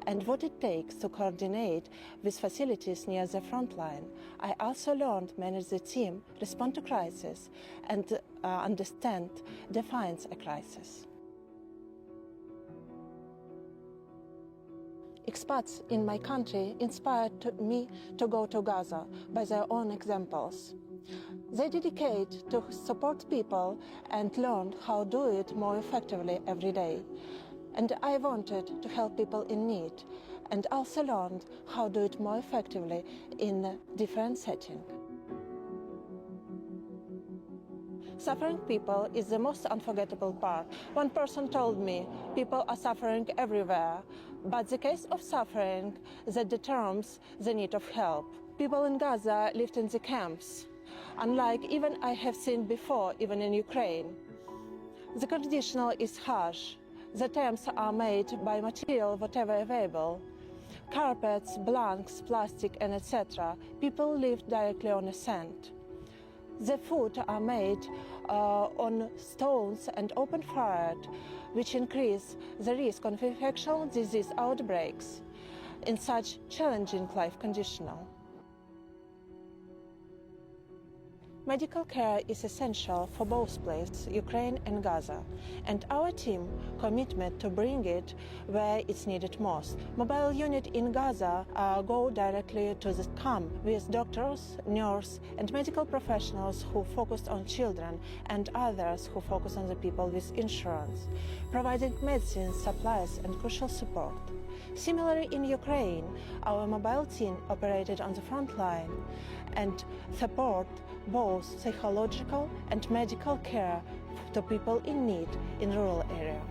and what it takes to coordinate with facilities near the front line. I also learned manage the team, respond to crisis, and understand defines a crisis. expats in my country inspired me to go to Gaza by their own examples. They dedicate to support people and learn how to do it more effectively every day. And I wanted to help people in need and also learned how to do it more effectively in a different setting. Suffering people is the most unforgettable part. One person told me, people are suffering everywhere, but the case of suffering that determines the need of help. People in Gaza lived in the camps, unlike even I have seen before, even in Ukraine. The condition is harsh. The tents are made by material whatever available. Carpets, blankets, plastic, and etc. People live directly on the sand. The food are made on stones and open fired, which increase the risk of infectious disease outbreaks in such challenging life conditions. Medical care is essential for both places, Ukraine and Gaza, and our team commitment to bring it where it's needed most. Mobile unit in Gaza go directly to the camp with doctors, nurses, and medical professionals who focused on children and others who focus on the people with insurance, providing medicine, supplies, and crucial support. Similarly, in Ukraine, our mobile team operated on the front line and support both psychological and medical care to people in need in rural areas.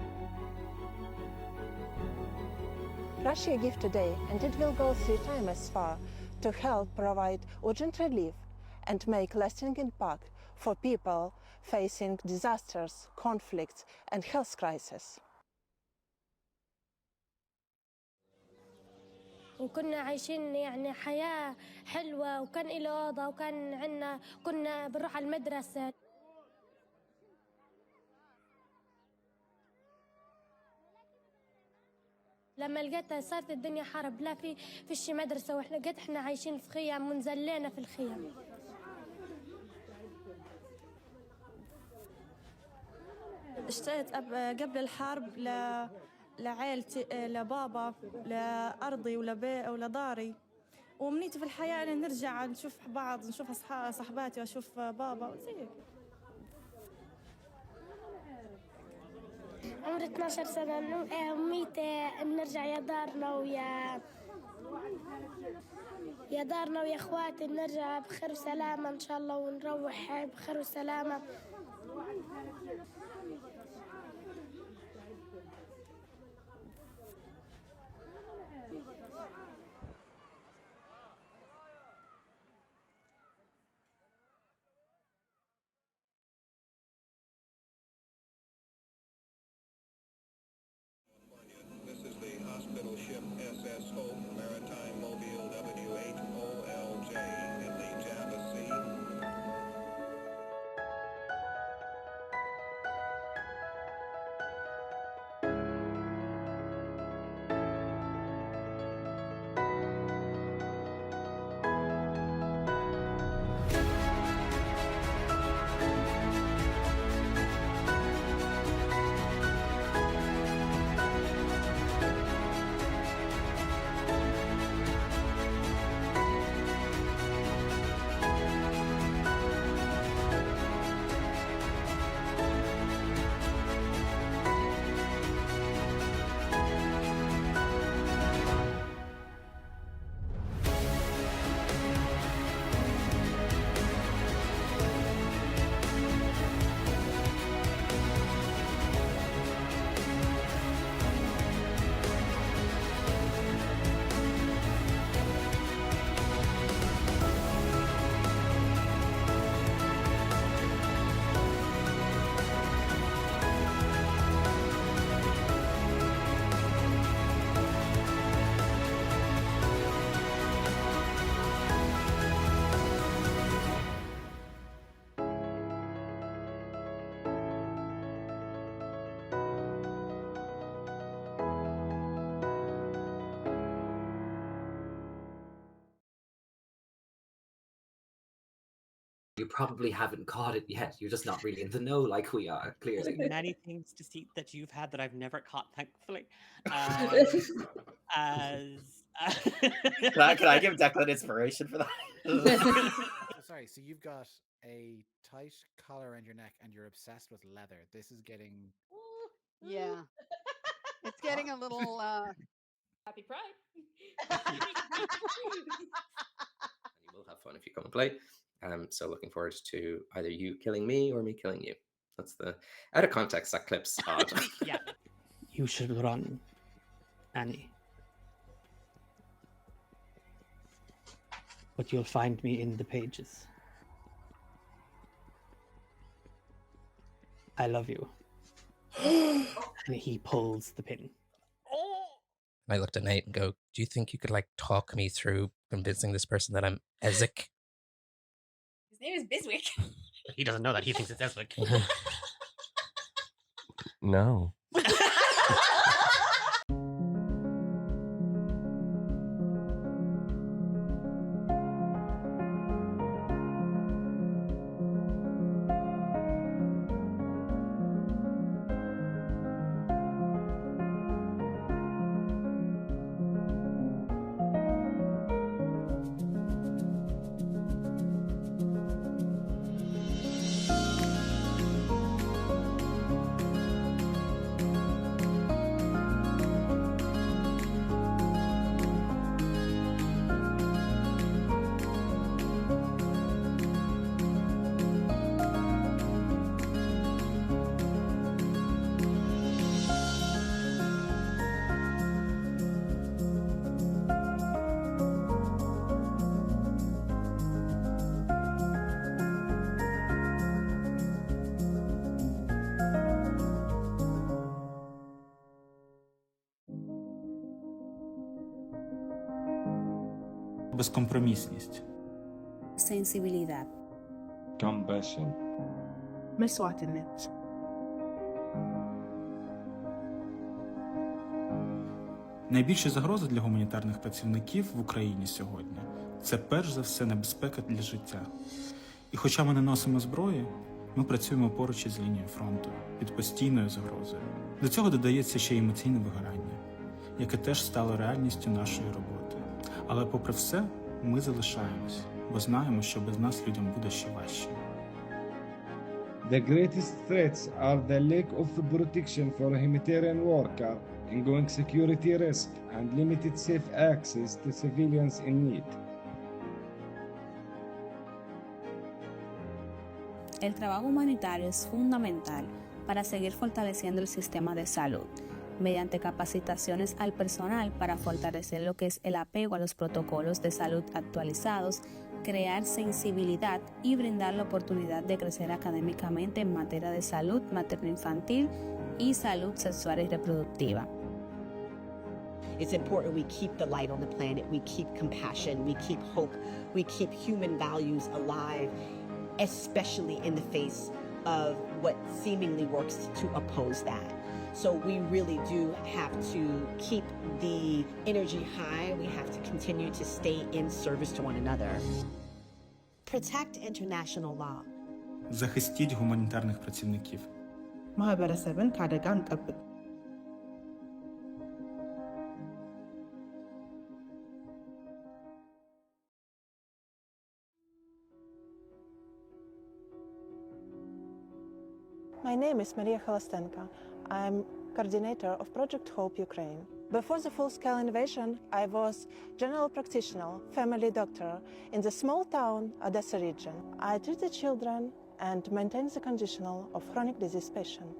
Russia gives today, and it will go 3 times as far to help provide urgent relief and make lasting impact for people facing disasters, conflicts, and health crises. وكنا عايشين يعني حياة حلوة وكان إلي أوضة وكان عنا كنا بنروح على المدرسة. لما لقيتها صارت الدنيا حرب لا فيش مدرسة واحنا لقيت احنا عايشين في خيام ونزلينا في الخيام. اشتقت قبل الحرب لعائلتي لبابا لأرضي ولداري ومنيتي في الحياة أن نرجع نشوف بعض نشوف صحباتي وأشوف بابا وزي عمري 12 سنة أمنيت أن نرجع يا دارنا ويا أخواتي نرجع بخير وسلامة إن شاء الله ونروح بخير وسلامة. You probably haven't caught it yet. You're just not really in the know like we are, clearly. There's many things to see that you've had that I've never caught, thankfully. Can I give Declan inspiration for that? Sorry, so you've got a tight collar around your neck and you're obsessed with leather. This is getting... Yeah. It's getting a little Happy Pride. You will have fun if you come and play. So looking forward to either you killing me or me killing you. That's the out of context that clip's odd. Yeah. You should run, Annie. But you'll find me in the pages. I love you. And he pulls the pin. I looked at Nate and go, do you think you could like talk me through convincing this person that I'm Ezek? His name is Biswick. He doesn't know that. He thinks it's Ezek. No. Безкомпромісність. Sensibilidad. Compassion. مسواعتنت. Найбільші загрози для гуманітарних працівників в Україні сьогодні – це перш за все небезпека для життя. І хоча ми не носимо зброї, ми працюємо поруч із лінією фронту, під постійною загрозою. До цього додається ще й емоційне вигорання, яке теж стало реальністю нашої роботи. Але попри все, ми залишаємось, бо знаємо, що без нас людям буде ще важче. The greatest threats are the lack of protection for a humanitarian worker, ongoing security risk, and limited safe access to civilians in need. El trabajo humanitario es fundamental para seguir fortaleciendo el sistema de salud, mediante capacitaciones al personal para fortalecer lo que es el apego a los protocolos de salud actualizados, crear sensibilidad y brindar la oportunidad de crecer académicamente en materia de salud materno-infantil y salud sexual y reproductiva. It's important we keep the light on the planet, we keep compassion, we keep hope, we keep human values alive, especially in the face of what seemingly works to oppose that. So we really do have to keep the energy high. We have to continue to stay in service to one another. Protect international law. Захистіть гуманітарних працівників. ማህበረሰብን ከአደጋ እንጠብቅ። My name is Maria Holostenko. I'm coordinator of Project Hope Ukraine. Before the full-scale invasion, I was general practitioner, family doctor in the small town Odessa region. I treated children and maintained the conditional of chronic disease patient.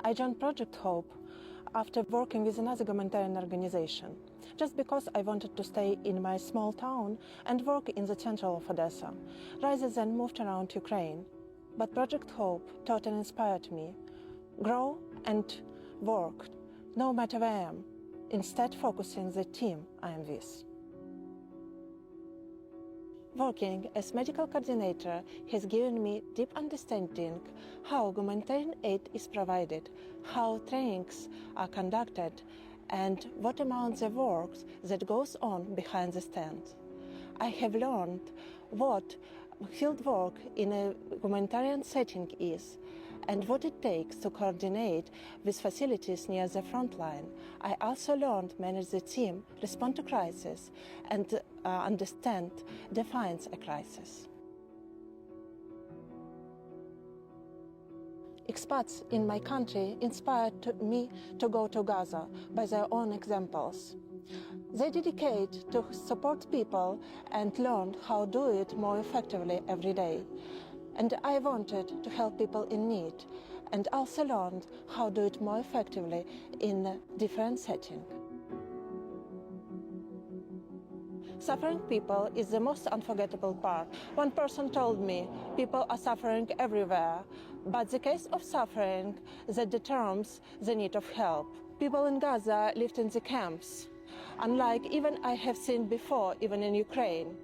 I joined Project Hope after working with another humanitarian organization, just because I wanted to stay in my small town and work in the center of Odessa, rather than moved around Ukraine. But Project Hope totally inspired me. Grow and work, no matter where I am, instead focusing the team I am with. Working as medical coordinator has given me deep understanding how humanitarian aid is provided, how trainings are conducted, and what amount the work that goes on behind the stand. I have learned what field work in a humanitarian setting is and what it takes to coordinate with facilities near the front line. I also learned to manage the team, respond to crisis, and understand, defines a crisis. Expats in my country inspired me to go to Gaza by their own examples. They dedicate to support people and learn how to do it more effectively every day. And I wanted to help people in need and also learned how to do it more effectively in a different setting. Suffering people is the most unforgettable part. One person told me people are suffering everywhere, but the case of suffering that determines the need of help. People in Gaza lived in the camps, unlike even I have seen before, even in Ukraine.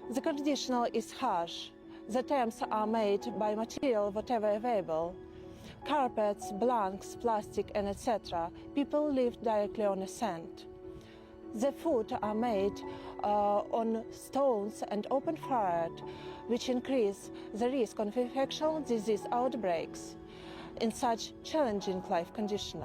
The condition is harsh. The tents are made by material whatever available. Carpets, blankets, plastic, and etc. People live directly on the sand. The food are made on stones and open fired, which increase the risk of infectious disease outbreaks in such challenging life conditions.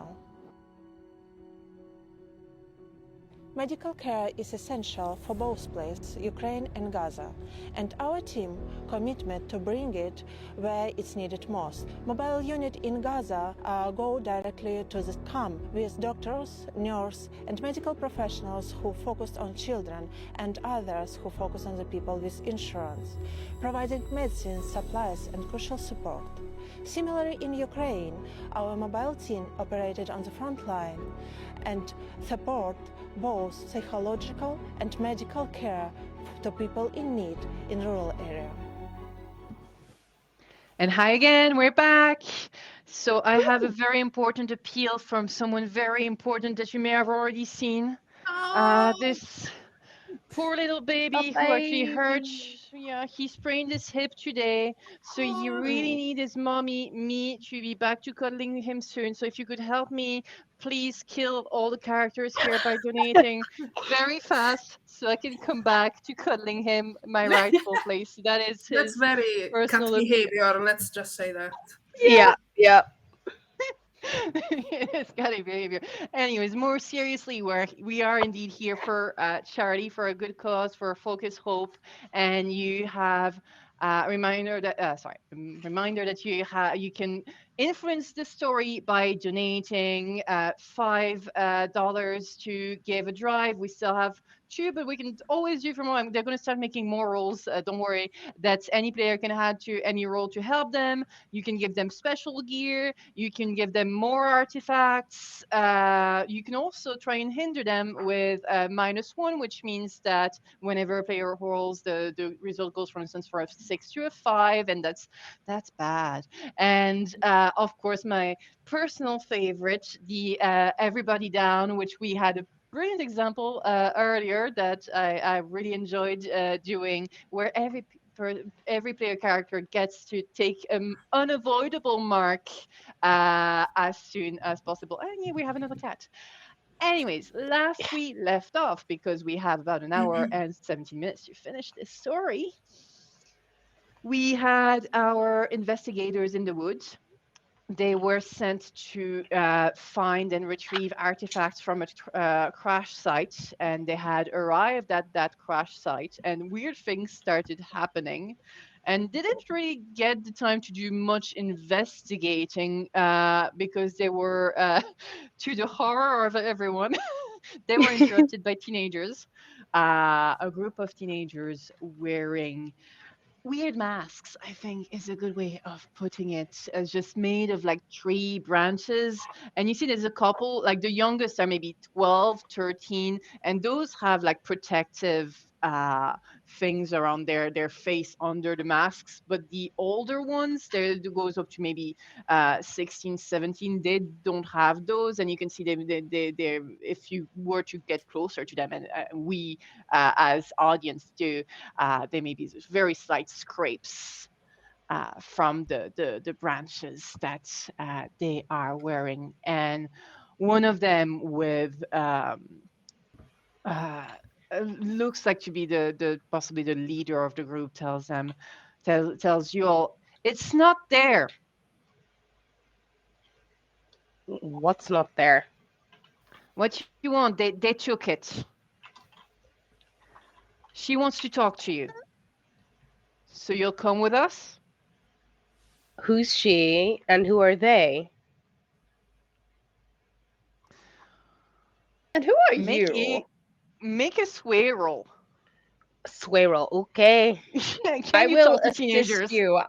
Medical care is essential for both places, Ukraine and Gaza, and our team commitment to bring it where it's needed most. Mobile unit in Gaza go directly to the camp with doctors, nurses, and medical professionals who focused on children and others who focus on the people with insurance, providing medicine, supplies, and crucial support. Similarly, in Ukraine, our mobile team operated on the front line and support both psychological and medical care to people in need in rural area. And hi again, we're back. So I have a very important appeal from someone very important that you may have already seen. This poor little baby who actually hurt, he sprained his hip today. So he really needs his mommy, me, to be back to cuddling him soon. So if you could help me, please kill all the characters here by donating very fast so I can come back to cuddling him, my rightful place. That is That's his very cat personal behavior, let's just say that. Yeah. It's got a behavior. Anyways, more seriously, we are indeed here for charity, for a good cause, for a focus hope, and you have a reminder that you can influence the story by donating $5 to Give a Drive. We still have 2, but we can always do for more. They're going to start making more roles. Don't worry. That any player can add to any role to help them. You can give them special gear. You can give them more artifacts. You can also try and hinder them with -1, which means that whenever a player rolls, the result goes, for instance, from a 6 to a 5, and that's bad. And of course, my personal favorite, the Everybody Down, which we had a brilliant example earlier that I really enjoyed doing, where every player character gets to take an unavoidable mark as soon as possible. And yeah, we have another cat. Anyways, last we left off, because we have about an hour and 17 minutes to finish this story, we had our investigators in the woods. They were sent to find and retrieve artifacts from a crash site, and they had arrived at that crash site, and weird things started happening, and didn't really get the time to do much investigating because they were, to the horror of everyone, they were interrupted by teenagers, a group of teenagers wearing weird masks, I think, is a good way of putting it. It's just made of like tree branches. And you see there's a couple, like the youngest are maybe 12, 13, and those have like protective things around their face under the masks. But the older ones, there goes up to maybe 16, 17, they don't have those. And you can see they if you were to get closer to them, and we as audience do, there may be very slight scrapes from the branches that they are wearing. And one of them with looks like to be the possibly the leader of the group, tells you all, it's not there. What's not there? What you want? They took it. She wants to talk to you. So you'll come with us? Who's she and who are they? And who are you? Make a sway roll. Sway roll, okay. I you will talk to assist teenagers? you.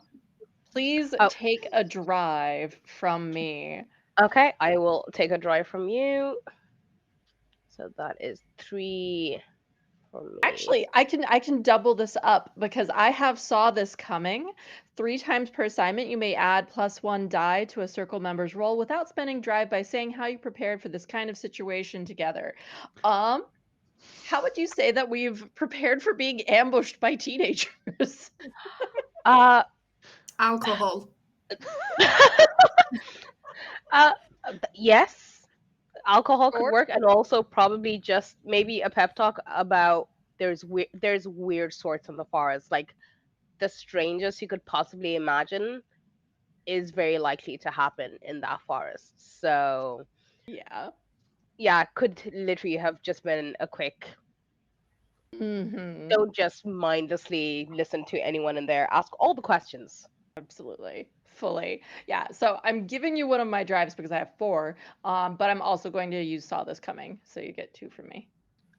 Please take a drive from me. Okay, I will take a drive from you. So that is 3 for me. Actually, I can double this up because I have saw this coming. 3 times per assignment, you may add +1 die to a circle member's roll without spending drive by saying how you prepared for this kind of situation together. How would you say that we've prepared for being ambushed by teenagers? Alcohol. Yes, alcohol could Sure. work, and also probably just maybe a pep talk about there's weird sorts in the forest. Like the strangest you could possibly imagine is very likely to happen in that forest. So yeah, could literally have just been a quick. Don't just mindlessly listen to anyone in there. Ask all the questions. Absolutely. Fully. Yeah. So I'm giving you one of my drives because I have 4. But I'm also going to use saw this coming. So you get 2 from me.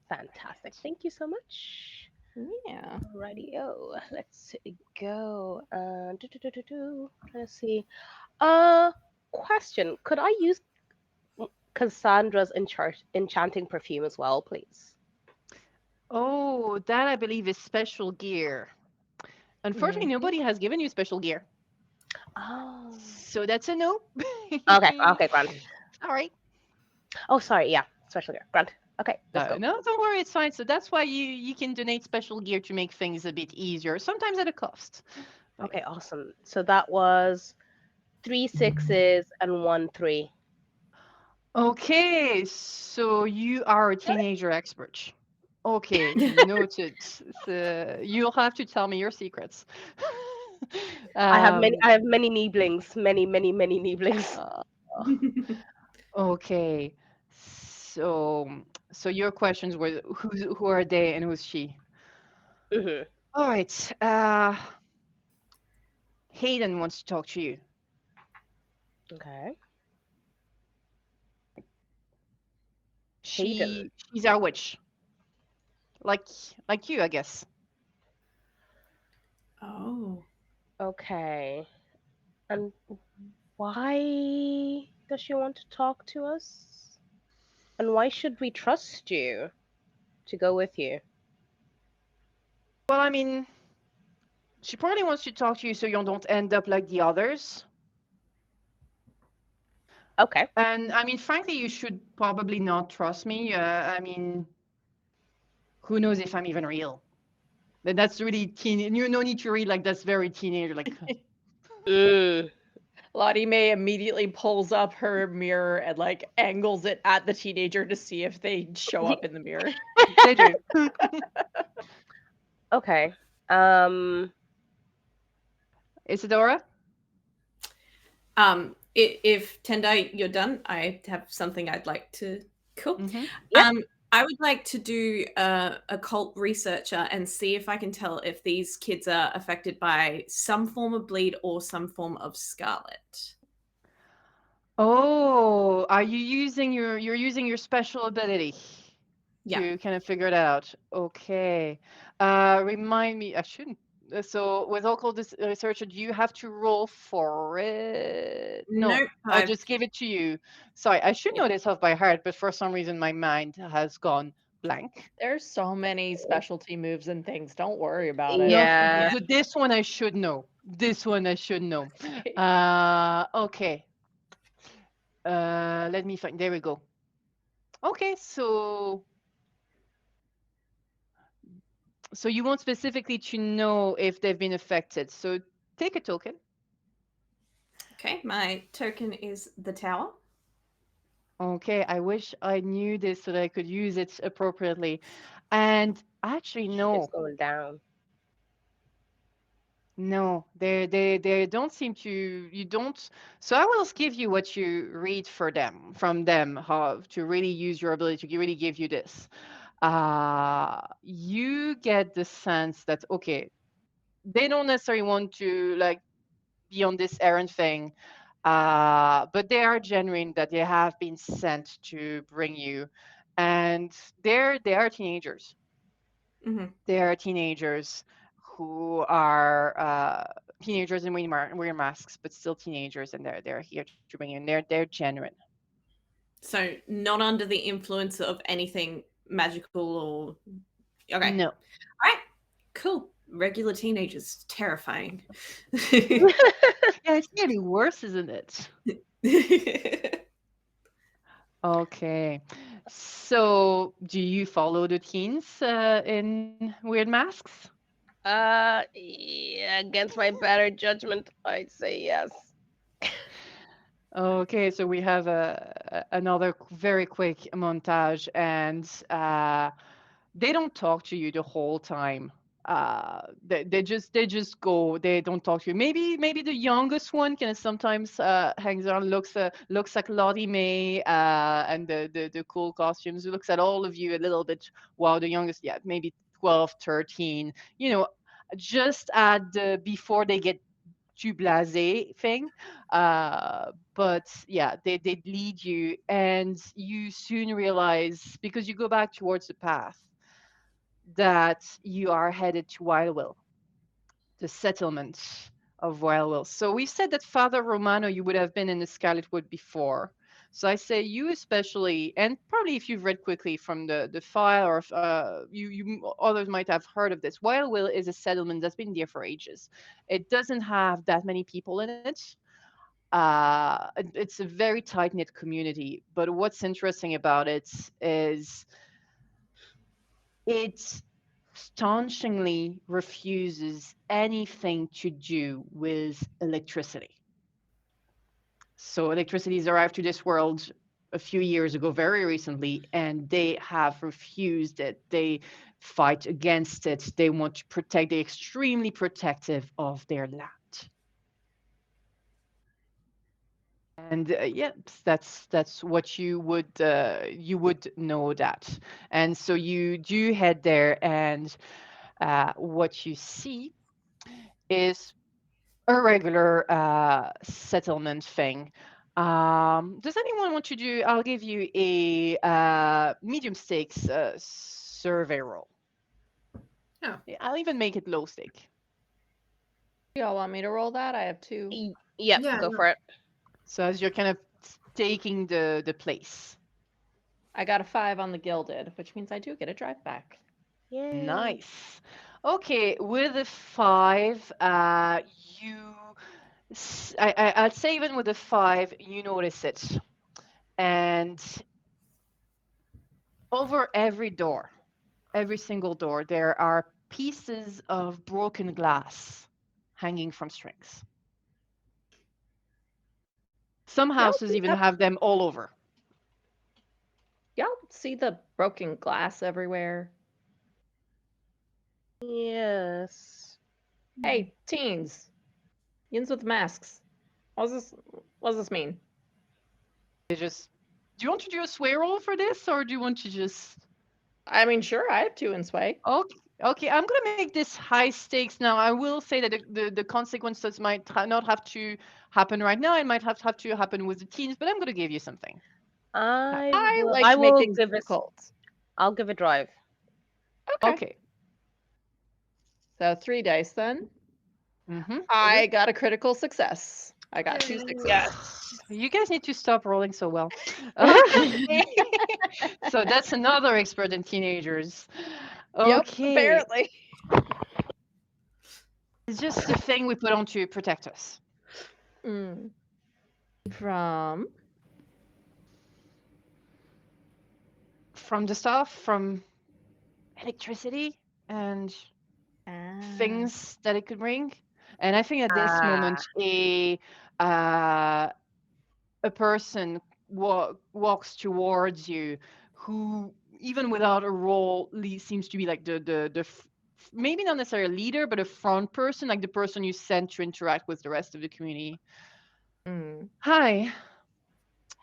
Fantastic. Thank you so much. Yeah. Alrighty-o. Let's go. Let's see. Question. Could I use Cassandra's enchanting perfume as well, please? Oh, that I believe is special gear. Unfortunately, nobody has given you special gear. Oh. So that's a no. Okay, Grant. All right. Oh, sorry. Yeah, special gear. Grant. Okay, let's go. No, don't worry, it's fine. So that's why you can donate special gear to make things a bit easier, sometimes at a cost. Okay, awesome. So that was 3 6s and 1 3. Okay, so you are a teenager expert. Okay, noted. So you'll have to tell me your secrets. I have many Nieblings. Many Nieblings. Okay. So your questions were who are they and who's she? Mm-hmm. All right. Hayden wants to talk to you. Okay. She's our witch. Like you, I guess. Oh. Okay. And why does she want to talk to us? And why should we trust you to go with you? Well, I mean, she probably wants to talk to you so you don't end up like the others. Okay. And I mean, frankly, you should probably not trust me. I mean, who knows if I'm even real? That's really teen. You no need to read like that's very teenager. Like, Lottie May immediately pulls up her mirror and like angles it at the teenager to see if they show up in the mirror. They do. Okay. Isadora? If Tendai, you're done, I have something I'd like to. Cool. Yeah. I would like to do a occult researcher and see if I can tell if these kids are affected by some form of bleed or some form of scarlet. Oh, are you using you're using your special ability to kind of figure it out? Okay. Remind me, I shouldn't. So with occult researcher, do you have to roll for it? No, Nope, I'll just give it to you. Sorry, I should know this off by heart, but for some reason my mind has gone blank. There's so many specialty moves and things. Don't worry about it. Yeah. So this one I should know. This one I should know. Okay. Let me find. There we go. Okay, so you want specifically to know if they've been affected. So take a token. Okay, my token is the tower. Okay, I wish I knew this so that I could use it appropriately. And actually, It's no, going down. no, they don't seem to. You don't. So I will give you what you read for them from them, how to really use your ability to really give you this. You get the sense that okay, they don't necessarily want to like be on this errand thing, but they are genuine that they have been sent to bring you, and they are teenagers. Mhm. They are teenagers who are teenagers and wearing masks, but still teenagers, and they're here to bring you. And they're genuine. So not under the influence of anything magical or okay. No. All right. Cool. Regular teenagers. Terrifying. Yeah, it's getting worse, isn't it? Okay. So, do you follow the teens in weird masks? Yeah, against my better judgment, I'd say yes. Okay, so we have another very quick montage, and they don't talk to you the whole time. They just go. They don't talk to you. Maybe the youngest one can sometimes hangs around, looks like Lottie May and the cool costumes. Looks at all of you a little bit, while the youngest, yeah, maybe 12, 13. You know, just at the before they get too blasé thing. But yeah, they lead you, and you soon realize because you go back towards the path that you are headed to Wildwill, the settlement of Wildwill. So we said that Father Romano, you would have been in the Scarlet Wood before. So I say you especially, and probably if you've read quickly from the file, or if you others might have heard of this. Wildwill is a settlement that's been there for ages. It doesn't have that many people in it. It's a very tight knit community. But what's interesting about it is it staunchly refuses anything to do with electricity. So electricity has arrived to this world a few years ago, very recently, and they have refused it. They fight against it. They want to protect, they're extremely protective of their land. And yeah, that's what you would know that. And so you do head there, and what you see is a regular settlement thing. Does anyone want to do? I'll give you a medium stakes survey roll. Yeah. I'll even make it low stake. Y'all want me to roll that? I have 2. Yep, Yeah, go yeah. for it. So as you're kind of taking the place. I got a 5 on the gilded, which means I do get a drive back. Yay. Nice. Okay, with a 5, I'd say even with a 5, you notice it. And over every door, every single door, there are pieces of broken glass hanging from strings. Some houses even have them all over. Y'all see the broken glass everywhere? Yes. Hey, teens. Yins with masks. What does this mean? Do you want to do a sway roll for this, or do you want to just? I mean, sure, I have 2 in sway. Okay, I'm gonna make this high stakes now. I will say that the consequences might not have to happen right now. It might have to happen with the teens, but I'm gonna give you something. I like to make things difficult. I'll give it drive. Okay. So 3 dice then. Mm-hmm. I got a critical success. I got 2 6s. Yes. You guys need to stop rolling so well. Okay. So that's another expert in teenagers. Okay. Yep, apparently. It's just a thing we put on to protect us. From the stuff, from electricity and things that it could bring. And I think at this moment a person walks towards you who even without a role, seems to be like maybe not necessarily a leader, but a front person, like the person you send to interact with the rest of the community. Hi.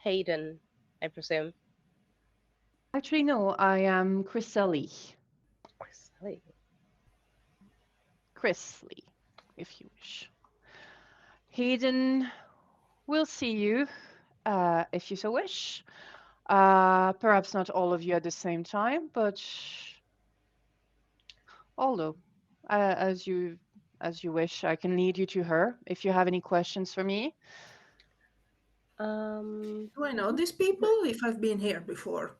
Hayden, I presume. Actually, no, I am Chriselli. Chriselli. Chrisley, if you wish. Hayden will see you, if you so wish. Perhaps not all of you at the same time, but although, as you wish, I can lead you to her if you have any questions for me. Do I know these people if I've been here before?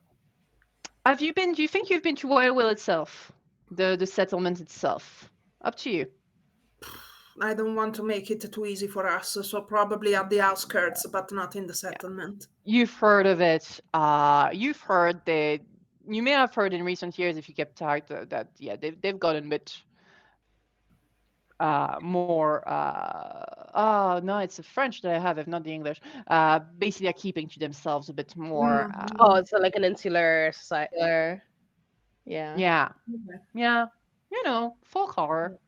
Do you think you've been to Will itself? The settlement itself? Up to you. I don't want to make it too easy for us, so probably at the outskirts, but not in the settlement. You've heard of it. You've heard that. You may have heard in recent years, if you kept track, that yeah, they've gotten a bit more. Oh no, it's the French that I have, if not the English. Basically, they're keeping to themselves a bit more. Oh, it's like an insular society. Yeah. Yeah. Yeah. You know, folk horror.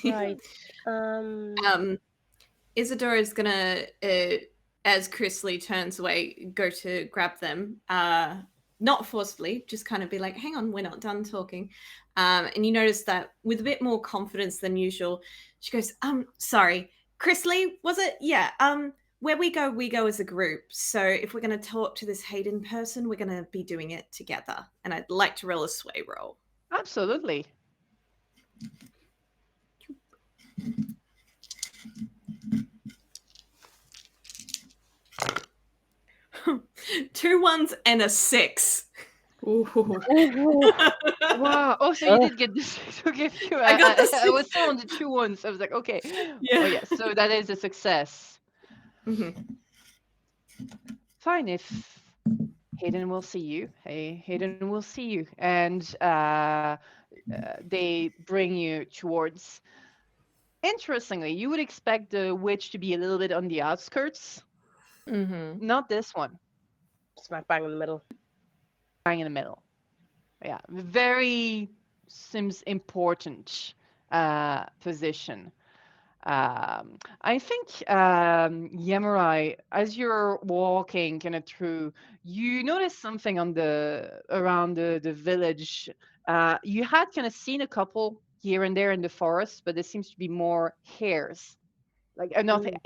Right. Isadora is gonna, as Chrisley turns away, go to grab them. Not forcefully, just kind of be like, hang on, we're not done talking. And you notice that with a bit more confidence than usual, she goes, sorry, Chrisley, was it? Yeah. Where we go as a group. So if we're gonna talk to this Hayden person, we're gonna be doing it together. And I'd like to roll a sway roll. Absolutely. Two ones and a 6. Ooh. Wow. Oh, so you did get the 6. Okay, phew. I got the 6. I was still on the 2 ones. I was like, okay. Yeah. Oh, yeah. So that is a success. Fine. If Hayden will see you, Hayden will see you, and they bring you towards. Interestingly, you would expect the witch to be a little bit on the outskirts. Not this one. Smack bang in the middle. Bang in the middle. Yeah, very seems important position. I think Yemurai, as you're walking kind of through, you notice something on around the village. You had kind of seen a couple here and there in the forest, but there seems to be more hares. Like nothing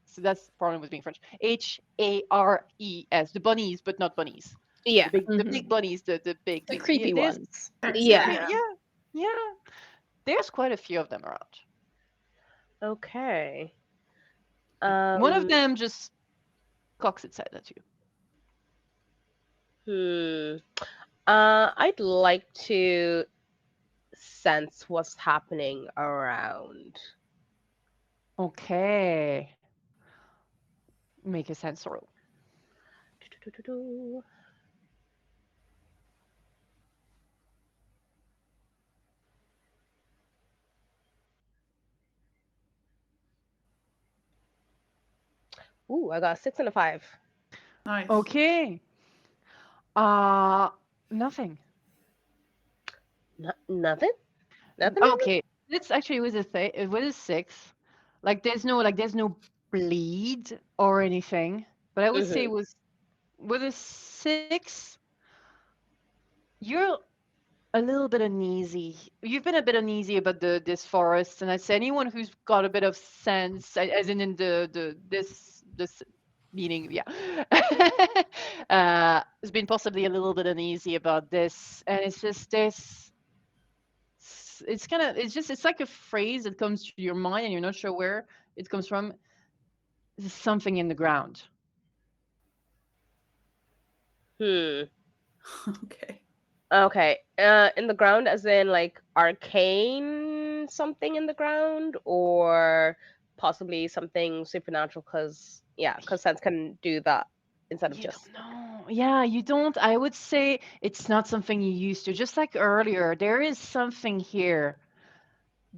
so that's the problem with being French. HARES, the bunnies, but not bunnies. Yeah. The big bunnies, the big creepy ones. Yeah. There's quite a few of them around. Okay. One of them just cocks its head at Hmm. you. I'd like to sense what's happening around. Okay. Make a sense roll. Ooh, I got a 6 and a 5. Nice. Okay. Nothing. Nothing? Nothing? Okay. It's actually with a 6. Like there's no bleed or anything. But I would say with a 6, you're a little bit uneasy. You've been a bit uneasy about this forest, and I'd say anyone who's got a bit of sense, as in this meaning, yeah, has been possibly a little bit uneasy about this, and it's just this. It's like a phrase that comes to your mind, and you're not sure where it comes from. There's something in the ground. Okay. Okay. In the ground, as in like arcane something in the ground, or possibly something supernatural? Because sense can do that instead of just. No, yeah, you don't. I would say it's not something you used to. Just like earlier, there is something here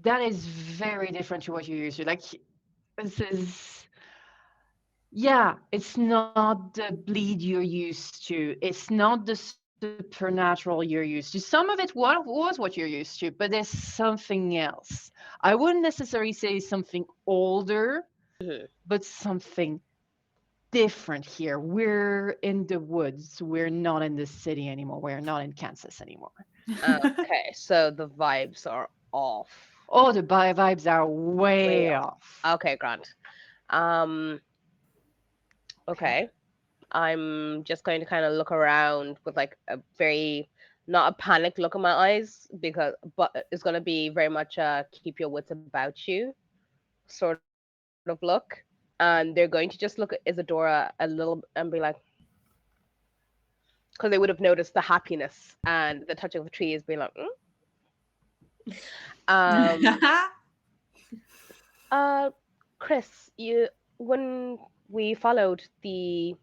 that is very different to what you used to. Like this is. Yeah, it's not the bleed you're used to. It's not the supernatural you're used to. Some of it was what you're used to, but there's something else. I wouldn't necessarily say something older, but something different here. We're in the woods. We're not in the city anymore. We're not in Kansas anymore. Okay, so the vibes are off. Oh, the vibes are way off. Okay, Grant. Okay. I'm just going to kind of look around with like a very not a panicked look in my eyes but it's going to be very much a keep your wits about you sort of look. And they're going to just look at Isadora a little and be like, because they would have noticed the happiness and the touch of the trees being like, Chris, when we followed the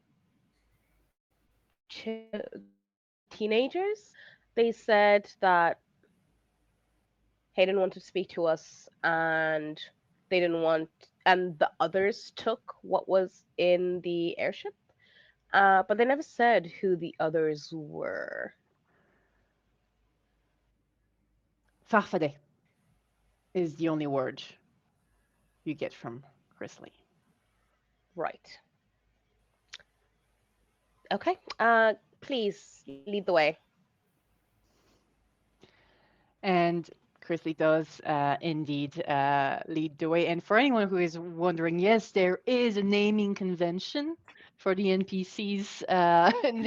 teenagers, they said that Hayden wanted to speak to us and they didn't want, and the others took what was in the airship, but they never said who the others were. Farfadet is the only word you get from Chris Lee. Right. Okay. Please lead the way. And Chris Lee does indeed lead the way. And for anyone who is wondering, yes, there is a naming convention for the NPCs in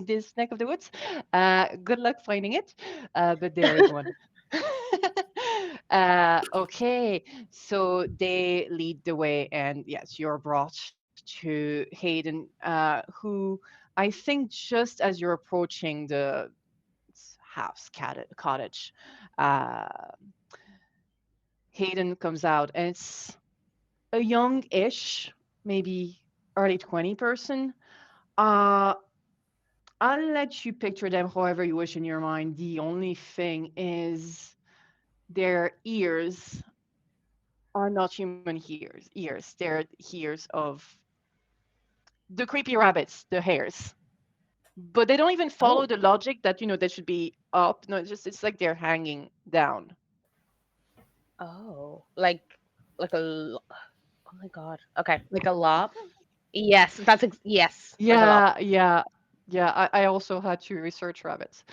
this neck of the woods. Good luck finding it, but there is one. Okay, so they lead the way, and yes, you're brought to Hayden, who I think just as you're approaching the house cottage, Hayden comes out, and it's a young-ish, maybe early 20 person. I'll let you picture them however you wish in your mind. The only thing is their ears are not human ears. They're ears of the creepy rabbits, the hares. But they don't even follow the logic that, they should be up. No, it's like they're hanging down. Oh, like oh my God. Okay. Like a lop? Yes, yes. like a lop. Yeah. I also had to research rabbits.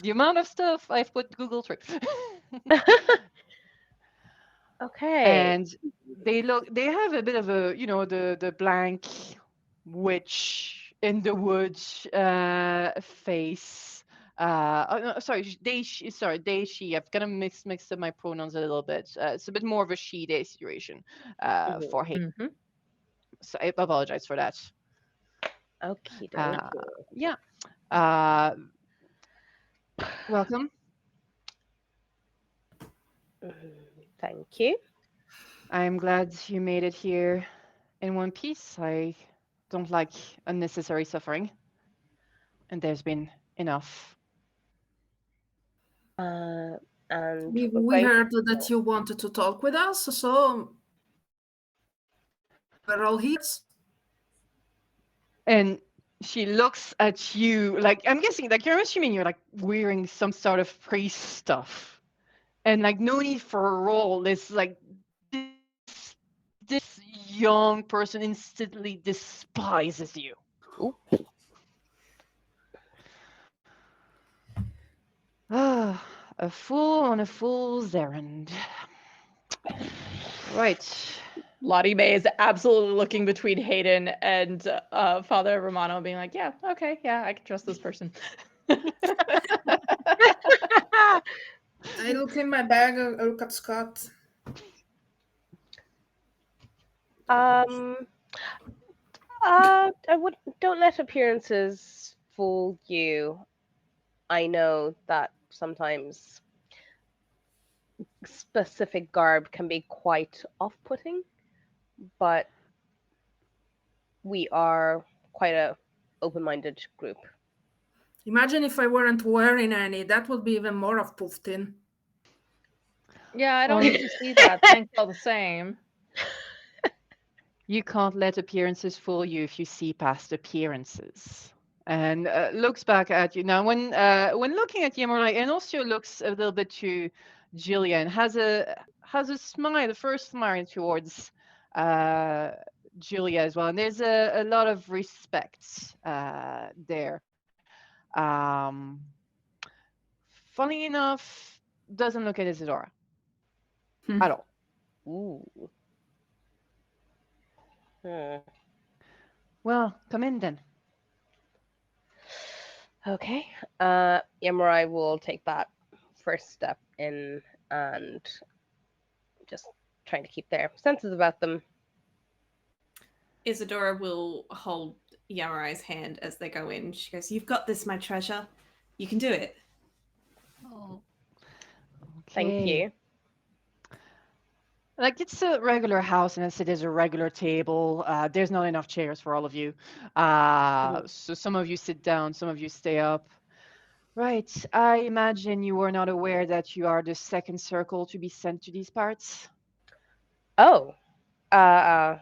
The amount of stuff I've put Google through. Okay. And they have a bit of a, the blank witch in the woods face. No, sorry, they, she. I've kind of mixed up my pronouns a little bit. It's a bit more of a she, they situation for Hayden. So I apologize for that. Okay. Yeah. Welcome. Thank you. I'm glad you made it here in one piece. I don't like unnecessary suffering, and there's been enough. And we heard that you wanted to talk with us, so we're all here. And she looks at you like, I'm guessing, like, you're assuming you're like wearing some sort of priest stuff, and like no need for a roll. This like this young person instantly despises you. Ooh. Ah, a fool on a fool's errand. Right. Lottie May is absolutely looking between Hayden and Father Romano, being like, yeah, okay, yeah, I can trust this person. I look in my bag, I look at Scott. Don't let appearances fool you. I know that sometimes specific garb can be quite off-putting, but we are quite a open-minded group. Imagine if I weren't wearing any. That would be even more off-putting. Yeah, I don't need to see that. Thanks all the same. You can't let appearances fool you if you see past appearances. and looks back at you. Now, when looking at Yemurai, and also looks a little bit to Jillian, has a smile, the first smile towards Julia as well. And there's a lot of respect there. Um, Funny enough, doesn't look at Isadora at all. Ooh. Hmm. Well, come in then. Okay. Yamurai will take that first step in and just trying to keep their senses about them. Isadora will hold Yamurai's hand as they go in. She goes, "You've got this, my treasure. You can do it." Oh. Thank you. Like, it's a regular house, and as it is a regular table, there's not enough chairs for all of you. So some of you sit down, some of you stay up. Right. I imagine you were not aware that you are the second circle to be sent to these parts. Oh. No.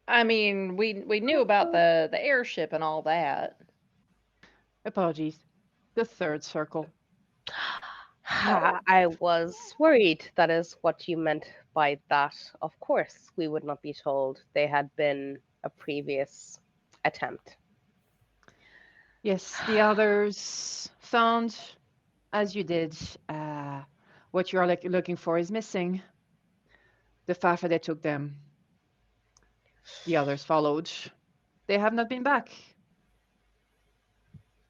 I mean, we knew about the airship and all that. Apologies. The third circle. I was worried that is what you meant by that. Of course, we would not be told they had been a previous attempt. Yes, the others found, as you did, what you are looking for is missing. The Fafa that took them. The others followed. They have not been back.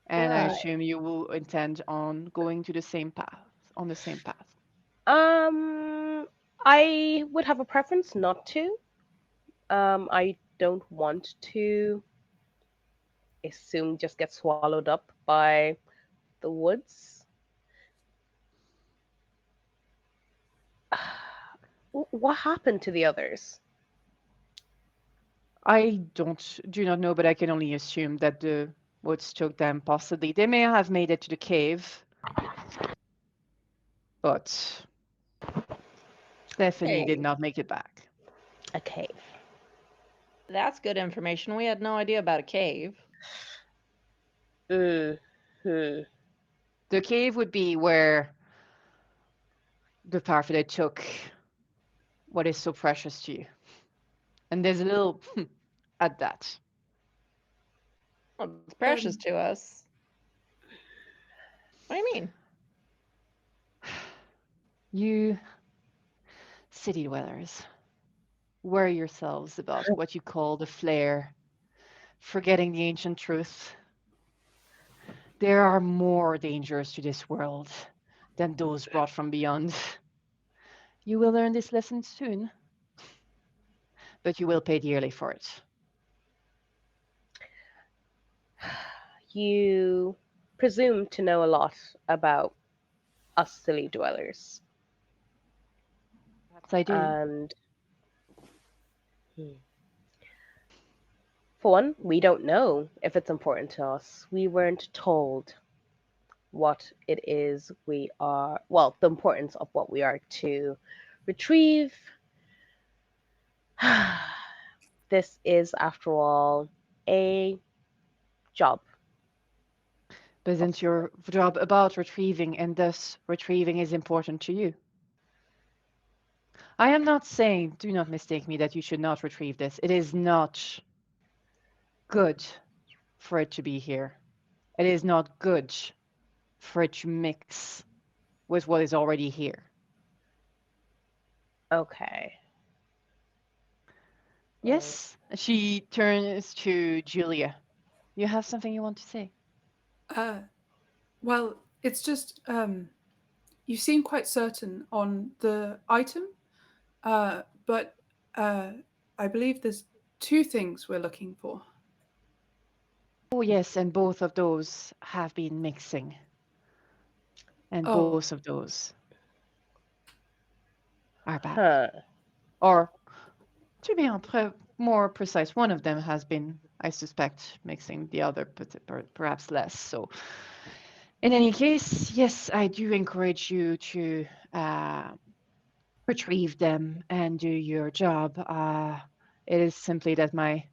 And I assume you will intend on going to the same path, on the same path. I would have a preference not to. I don't want to assume just get swallowed up by the woods. What happened to the others? I do not know, but I can only assume that the woods took them. Possibly they may have made it to the cave, but definitely did not make it back. A cave. That's good information. We had no idea about a cave. The cave would be where the Parfait took what is so precious to you. And there's a little at that. Well, it's precious to us. What do you mean? You city dwellers, worry yourselves about what you call the flare, forgetting the ancient truth. There are more dangers to this world than those brought from beyond. You will learn this lesson soon, but you will pay dearly for it. You presume to know a lot about us city dwellers. Perhaps I do. And for one, we don't know if it's important to us. We weren't told what it is we are, well, the importance of what we are to retrieve. This is, after all, a job. But isn't your job about retrieving, and thus retrieving is important to you? I am not saying, do not mistake me, that you should not retrieve this. It is not good for it to be here. It is not good for it to mix with what is already here. Okay. Yes, she turns to Julia. You have something you want to say? Well, it's just you seem quite certain on the item, but I believe there's two things we're looking for. Oh yes, and both of those have been mixing. And both of those are bad. Or, to be more precise, one of them has been, I suspect, mixing, the other perhaps less. So, in any case, yes, I do encourage you to retrieve them and do your job. It is simply that my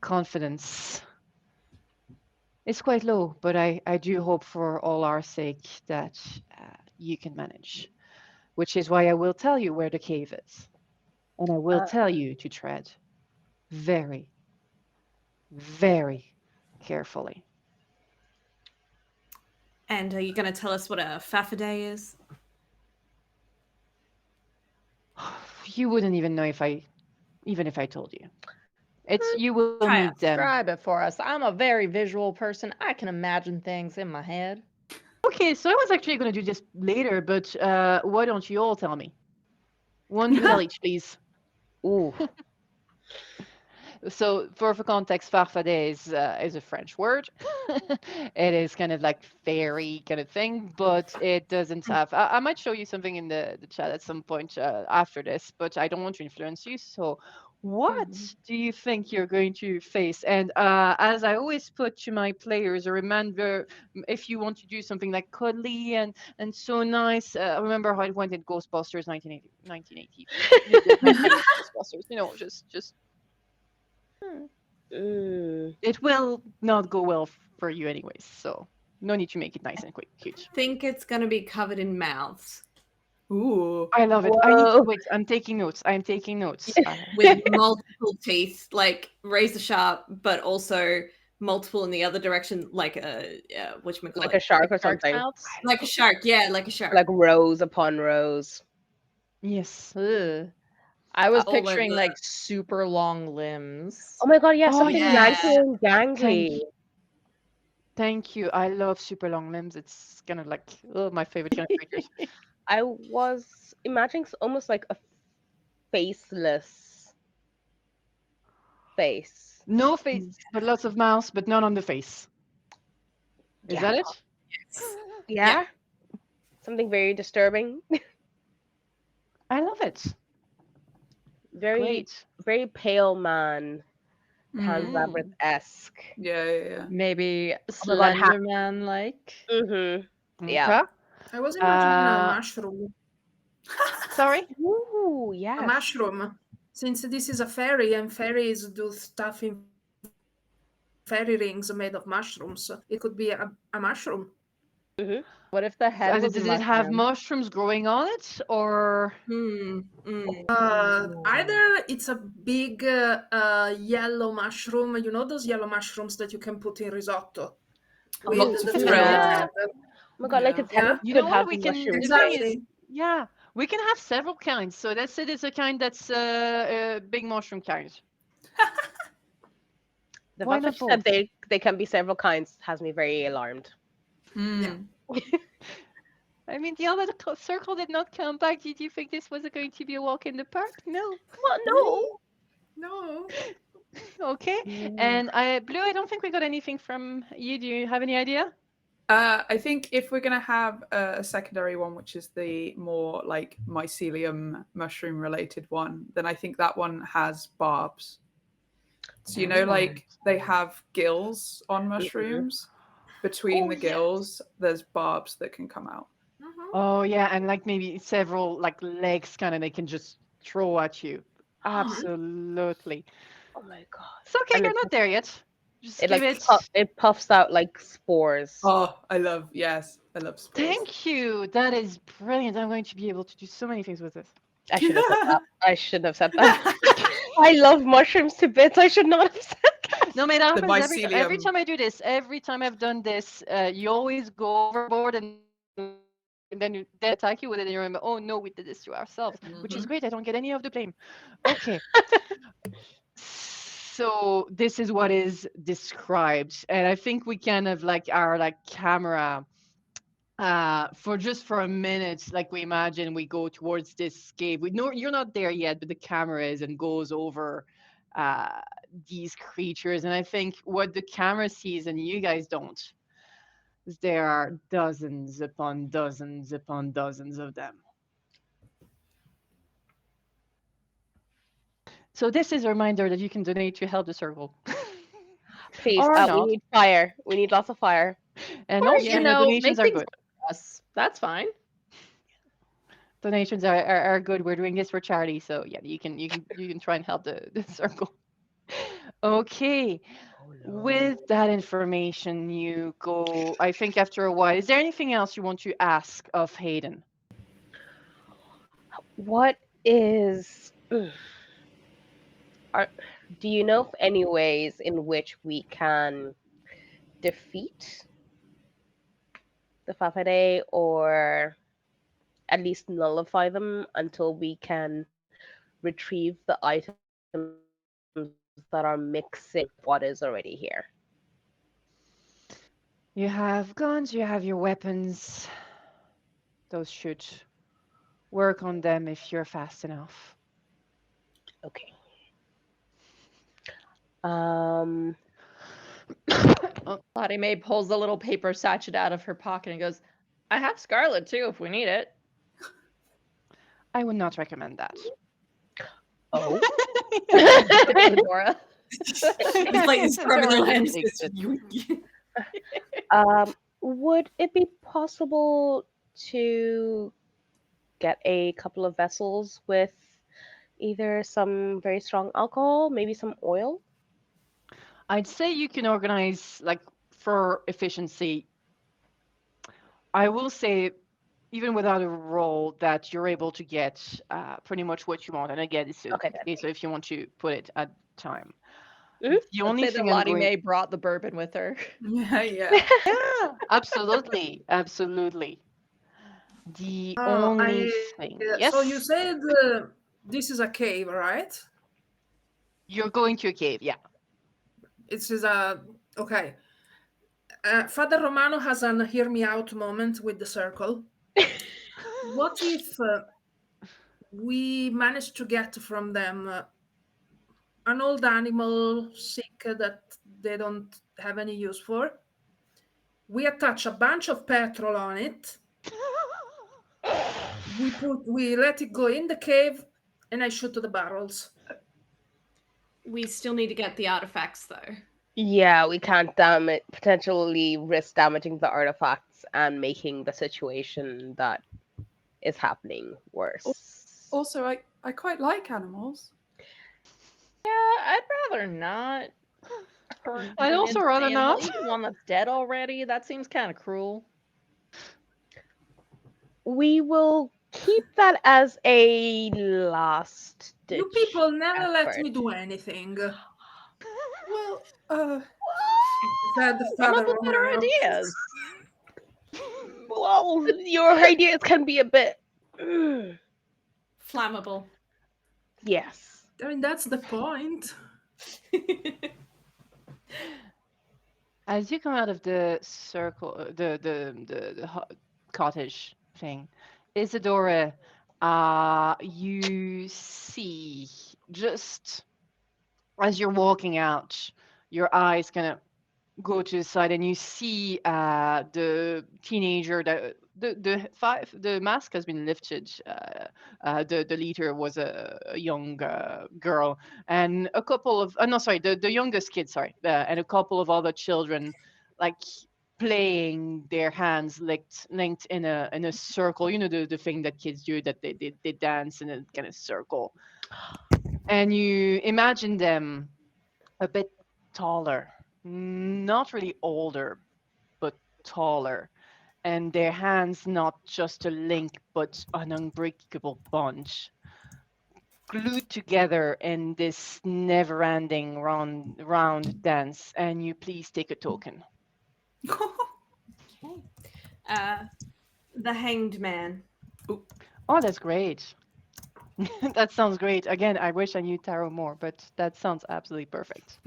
confidence is quite low, but I do hope for all our sake that you can manage, which is why I will tell you where the cave is. And I will tell you to tread very, very carefully. And are you going to tell us what a Fafaday is? You wouldn't even know even if I told you. You will Try meet and them. describe it for us. I'm a very visual person. I can imagine things in my head. Okay, so I was actually going to do this later, but why don't you all tell me? One detail each, please. Ooh. So, for context, farfadet is a French word. It is kind of like fairy kind of thing, but it doesn't have. I might show you something in the chat at some point after this, but I don't want to influence you. So, what do you think you're going to face? And as I always put to my players, a reminder: if you want to do something like cuddly and so nice, remember how it went in Ghostbusters 1980. Ghostbusters, just. It will not go well for you anyways, so no need to make it nice and quick, huge. Think it's going to be covered in mouths. Ooh. I love it. I need to wait. I'm taking notes. With multiple teeth, like razor sharp, but also multiple in the other direction, like a whatchamacallit? Like a shark or something. Like a shark, yeah, like a shark. Like rows upon rows. Yes. Ugh. I was All picturing over. like super long limbs. Oh my god, yeah, something yeah. lanky and gangly. Thank you. I love super long limbs. It's kind of like my favorite kind of creatures. I was imagining almost like a faceless face. No face, but lots of mouths, but none on the face. Is that it? Yeah. Something very disturbing. I love it. Very pale man. Pan's Labyrinth-esque. Yeah. Maybe Oh my God, Slenderman like. Yeah. I was imagining a mushroom. Sorry? Ooh, yes. A mushroom. Since this is a fairy and fairies do stuff in fairy rings made of mushrooms, it could be a mushroom. What if the head was Does it have mushrooms growing on it, or? Either it's a big yellow mushroom. You know those yellow mushrooms that you can put in risotto? With the thread. Oh my god, like its head You could know have what we can? mushrooms. The thing is, yeah, we can have several kinds. So let's say there's a kind that's a big mushroom kind. The Why fact not that both? they can be several kinds has me very alarmed. Yeah. I mean, the other circle did not come back. Did you think this was going to be a walk in the park? No. Well, no. Okay. And Blue, I don't think we got anything from you. Do you have any idea? I think if we're going to have a secondary one, which is the more like mycelium mushroom related one, then I think that one has barbs. So, like they have gills on mushrooms. Between the gills, there's barbs that can come out. Oh, yeah. And like maybe several like legs kind of they can just throw at you. Absolutely. Oh my god. It's okay. And You're not there yet. Just It give like it. it puffs out like spores. Oh, I love spores. Thank you. That is brilliant. I'm going to be able to do so many things with this. I should have said that. I shouldn't have said that. I love mushrooms to bits. I should not have said that. No, mate, that happens every time I do this. Every time I've done this, you always go overboard and then they attack you with it and you remember, oh no, we did this to ourselves, which is great. I don't get any of the blame. Okay. So this is what is described. And I think we kind of like our like camera for a minute, like we imagine we go towards this cave. We know you're not there yet, but the camera is and goes over these creatures. And I think what the camera sees and you guys don't is there are dozens upon dozens upon dozens of them. So this is a reminder that you can donate to help the circle. Please, Or we not. need fire. We need lots of fire. And Or, also, donations make are things good. for us. That's fine. Donations are good. We're doing this for charity, so yeah, you can try and help the circle. Okay. With that information, you go. I think after a while, is there anything else you want to ask of Hayden? What is. Do you know of any ways in which we can defeat the Fafade or at least nullify them until we can retrieve the items that are mixing what is already here? You have guns, you have your weapons. Those should work on them if you're fast enough. Okay. Um, Lottie Mae pulls a little paper sachet out of her pocket and goes, I have Scarlet too if we need it. I would not recommend that. Oh. Dora. It's like it's probably would it be possible to get a couple of vessels with either some very strong alcohol, maybe some oil? I'd say you can organize, like, for efficiency. I will say, even without a roll, that you're able to get pretty much what you want. And again, it's okay, so if you want to put it at time. The only Let's say that thing I'm Lottie going... Mae brought the bourbon with her. Yeah. Yeah, absolutely. Absolutely. The only thing... Yes? So you said this is a cave, right? You're going to a cave, yeah. It is a... Okay. Father Romano has an hear me out moment with the circle. What if we manage to get from them an old animal sick that they don't have any use for? We attach a bunch of petrol on it. We let it go in the cave, and I shoot the barrels. We still need to get the artifacts, though. Yeah, we can't potentially risk damaging the artifacts and making the situation that is happening worse. Also, I quite like animals. Yeah, I'd rather not. I'd also rather not. Even one that's dead already. That seems kind of cruel. We will keep that as a last ditch. You people never let effort. me do anything. Well, said Come up Father with better Romano. ideas. Well, your ideas can be a bit flammable. Yes. I mean, that's the point. As you come out of the circle, the cottage thing, Isadora, you see, just as you're walking out, your eyes kind of go to the side, and you see the teenager that the mask has been lifted. The leader was a young girl, and a couple of the youngest kid, and a couple of other children, like playing their hands linked in a circle. You know, the thing that kids do, that they dance in a kind of circle, and you imagine them a bit taller, not really older, but taller, and their hands not just a link, but an unbreakable bond, glued together in this never-ending round dance. And you please take a token. The Hanged Man. Oh, that's great. That sounds great. Again, I wish I knew tarot more, but that sounds absolutely perfect.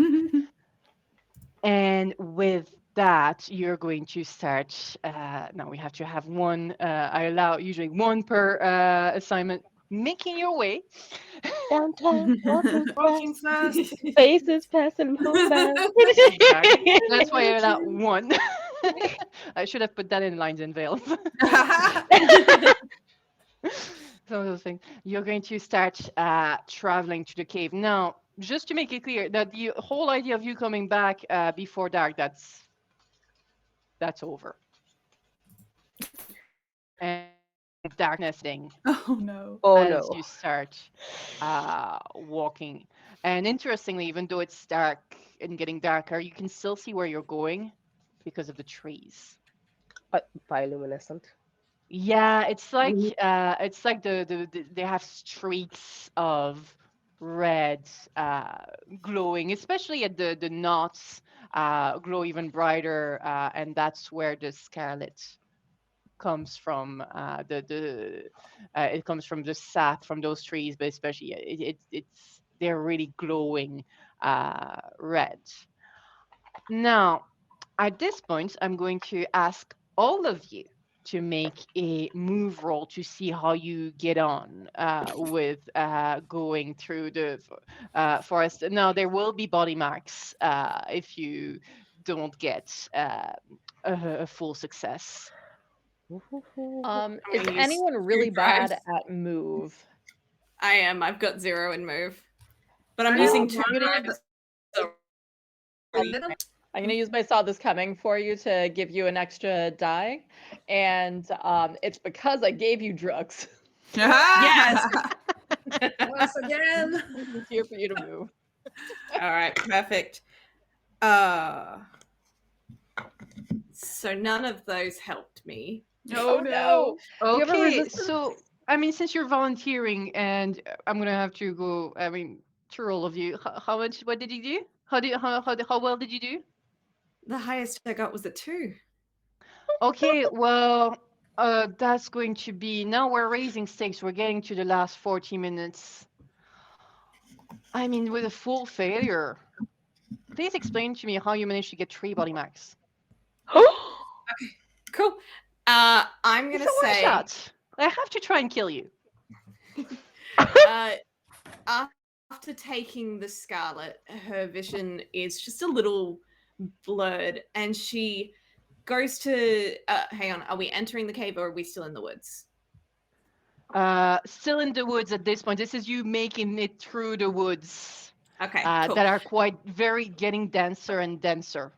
And with that, you're going to start. Now we have to have one. I allow usually one per assignment. Making your way downtown, walking fast, faces passing by. That's why I allow one. I should have put that in lines and veils. Some of those things. You're going to start traveling to the cave now. Just to make it clear that the whole idea of you coming back before dark, that's over. And darkness thing. Oh no. As you start walking. And interestingly, even though it's dark and getting darker, you can still see where you're going because of the trees. Bioluminescent. Yeah, it's like they have streaks of red glowing, especially at the knots, glow even brighter, and that's where the scarlet comes from. It comes from the sap from those trees, but especially it's they're really glowing red. Now, at this point, I'm going to ask all of you to make a move roll to see how you get on with going through the forest. Now, there will be body marks if you don't get a full success. Is anyone really bad at move? I am. I've got 0 in move, but I'm Oh, using I'm 2 gonna drives. So I'm gonna use my saw this coming for you to give you an extra die, and it's because I gave you drugs. Yes. Once again. It's here for you to move. All right, perfect. So none of those helped me. Oh, no. Do you have a Okay, resistance? so I mean, since you're volunteering, and I'm gonna have to go. I mean, through all of you, how much? What did you do? How well did you do? The highest I got was a 2. Okay, well, that's going to be now we're raising stakes. We're getting to the last 40 minutes. I mean, with a full failure. Please explain to me how you managed to get 3 body marks. Okay, cool. I'm gonna It's a one say shot. I have to try and kill you. After taking the scarlet, her vision is just a little blurred, and she goes to. Hang on, are we entering the cave or are we still in the woods? Still in the woods at this point. This is you making it through the woods. Okay, cool. That are quite very getting denser and denser.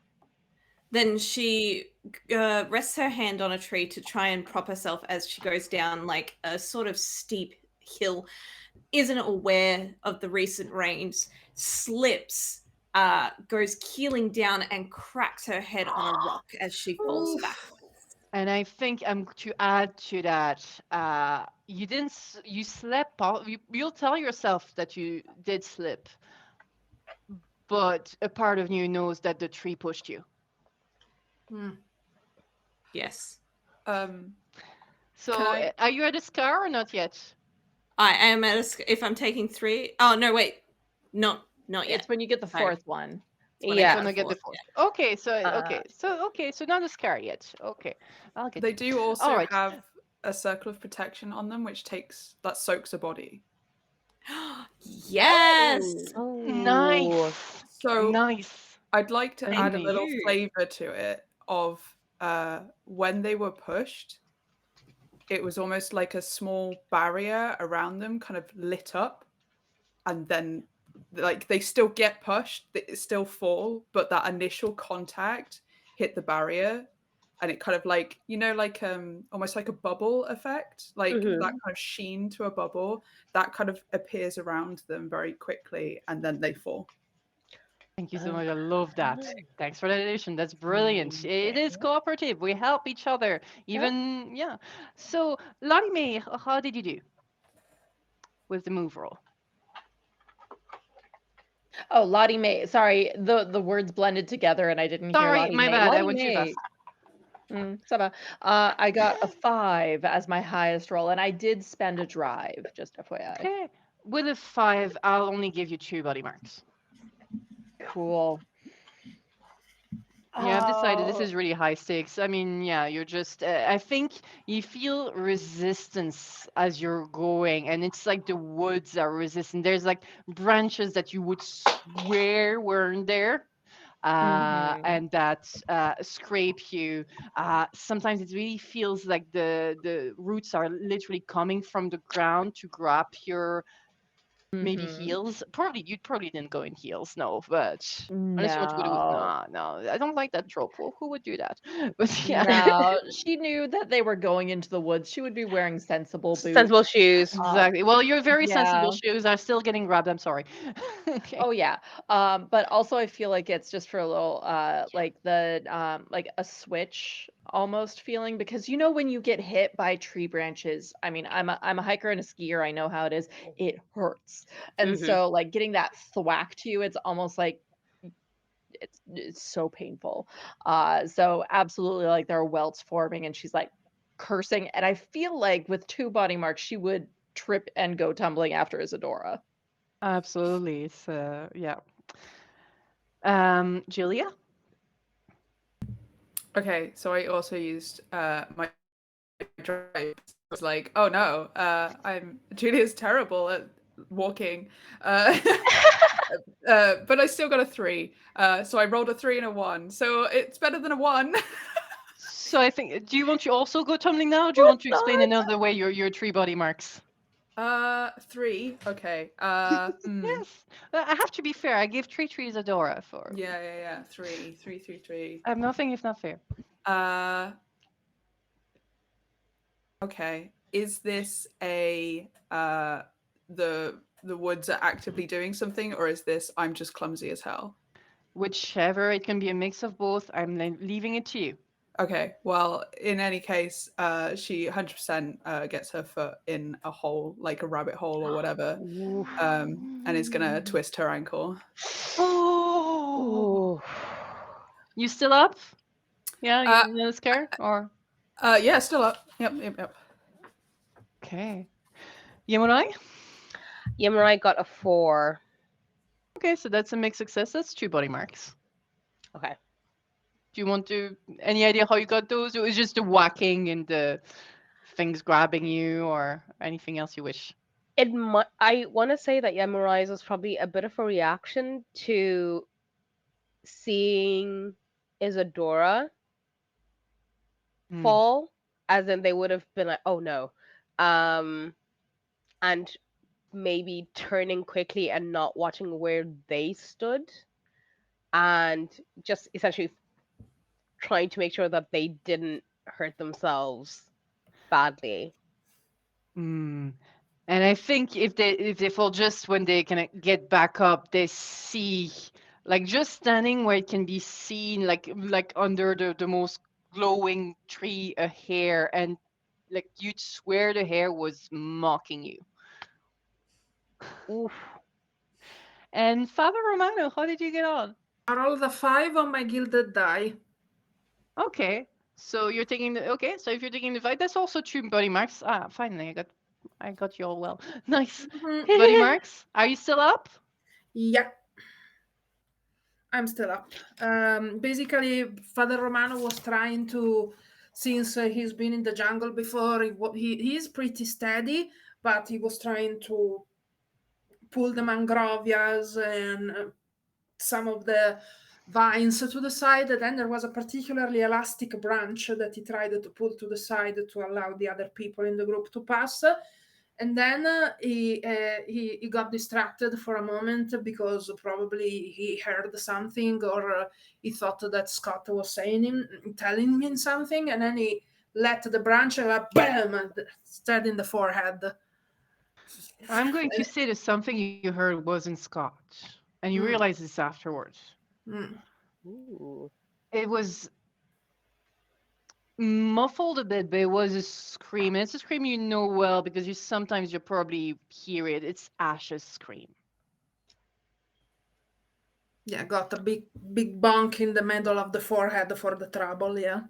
Then she rests her hand on a tree to try and prop herself as she goes down like a sort of steep hill. Isn't aware of the recent rains, slips, goes keeling down and cracks her head on a rock as she falls backwards. And I think I'm to add to that. You slept. You'll tell yourself that you did slip, but a part of you knows that the tree pushed you. Yes. So, are you at a scar or not yet? I am at a. If I'm taking 3. Oh no, wait, not yet. It's when you get the 4th one. Yeah, when I get the 4th. Okay, so not a scar yet. Okay, I'll get. They do also right. have a circle of protection on them, which soaks a body. Yes. Nice. So nice. I'd like to add a little Indeed. flavor to it of when they were pushed. It was almost like a small barrier around them, kind of lit up, and then like they still get pushed, they still fall, but that initial contact hit the barrier, and it kind of like almost like a bubble effect, like that kind of sheen to a bubble that kind of appears around them very quickly, and then they fall. Thank you so much. I love that. Thanks for that addition. That's brilliant. It is cooperative. We help each other. Even yeah. So Lottie May, how did you do with the move roll? Oh, Lottie May. Sorry, the words blended together and I didn't hear Sorry, Lottie my May. bad. Lottie I went too May. fast. Ça va. I got a 5 as my highest roll, and I did spend a drive, just FYI. Okay. With a 5, I'll only give you 2 body marks. Cool. Yeah, I've decided this is really high stakes. I mean, yeah, you're just, I think you feel resistance as you're going, and it's like the woods are resistant. There's like branches that you would swear weren't there. And that scrape you. Sometimes it really feels like the roots are literally coming from the ground to grab your Maybe Mhm. heels. You probably didn't go in heels, no. But unless you want to go to No. no, I don't like that trope. Who would do that? But yeah, No, she knew that they were going into the woods. She would be wearing sensible Sensible boots. shoes. exactly. Well, your very sensible Yeah. shoes are still getting grabbed. I'm sorry. Okay. Oh yeah. But also I feel like it's just for a little like like a switch almost feeling, because you know when you get hit by tree branches, I mean, I'm a hiker and a skier, I know how it is. It hurts. And Mhm. so like getting that thwack to you, it's almost like it's so painful. So absolutely, like there are welts forming and she's like cursing, and I feel like with 2 body marks she would trip and go tumbling after Isadora. Absolutely. It's yeah. Julia? Okay, so I also used my drive. I was like, oh no, Julia's terrible at walking. But I still got a 3. So I rolled a 3 and a 1. So it's better than a 1. So I think, do you want to also go tumbling now, or do you want to explain another way your 3 body marks? 3. Okay. Yes. I have to be fair. I gave 3 Isadora for. Yeah. 3. 3, 3, 3. I'm nothing if not fair. Okay. Is this a the woods are actively doing something, or is this I'm just clumsy as hell? Whichever, it can be a mix of both. I'm leaving it to you. Okay, well, in any case, she 100% gets her foot in a hole, like a rabbit hole or whatever, and is gonna twist her ankle. Oh. You still up? Yeah, you're not scared? Or? Yeah, still up. Yep. Okay. Yamurai? Yamurai got a 4. Okay, so that's a mixed success. That's 2 body marks. Okay. Do you want to, any idea how you got those? It was just the whacking and the things grabbing you, or anything else you wish? I want to say that Yamurai's was probably a bit of a reaction to seeing Isadora fall, as in they would have been like, oh no. And maybe turning quickly and not watching where they stood, and just essentially trying to make sure that they didn't hurt themselves badly. And I think if they fall, just when they can get back up, they see, like, just standing where it can be seen, like under the most glowing tree, a hair, and like you'd swear the hair was mocking you. Oof. And Father Romano, how did you get on? I rolled a 5 on my gilded die. Okay, so you're taking okay. So if you're taking the fight, that's also 2 body marks. Ah, finally, I got you all well. Nice. Body marks. Are you still up? Yeah. I'm still up. Basically, Father Romano was trying to, since he's been in the jungle before, he's pretty steady, but he was trying to pull the mangrovias and some of the vines to the side. And then there was a particularly elastic branch that he tried to pull to the side to allow the other people in the group to pass. And then he got distracted for a moment because probably he heard something, or he thought that Scott was telling him something, and then he let the branch bam, instead in the forehead. I'm going to say that something you heard wasn't Scotch, and you realize this afterwards. Ooh. It was muffled a bit, but it was a scream. And it's a scream you know well because sometimes you probably hear it. It's Ash's scream. Yeah, got a big bonk in the middle of the forehead for the trouble. Yeah.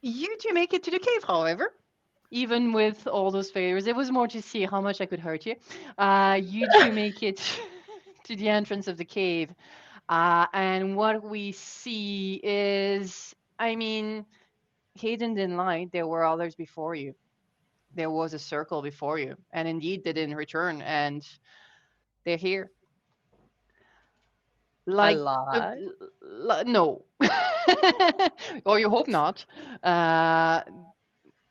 You two make it to the cave, however. Even with all those failures, it was more to see how much I could hurt you. You two make it to the entrance of the cave. And what we see is, I mean, Hayden didn't lie. There were others before you. There was a circle before you. And indeed, they didn't return. And they're here. Like, lot? No. Or you hope not.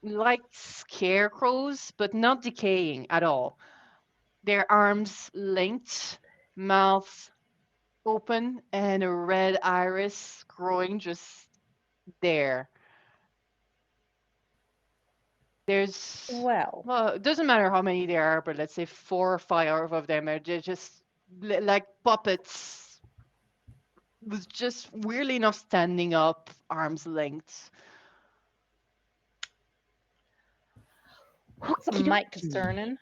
like scarecrows, but not decaying at all. Their arms linked, mouth open, and a red iris growing just there. There's Well, it doesn't matter how many there are, but let's say 4 or 5 of them are just like puppets, with just weirdly enough standing up, arms length. some might concerning.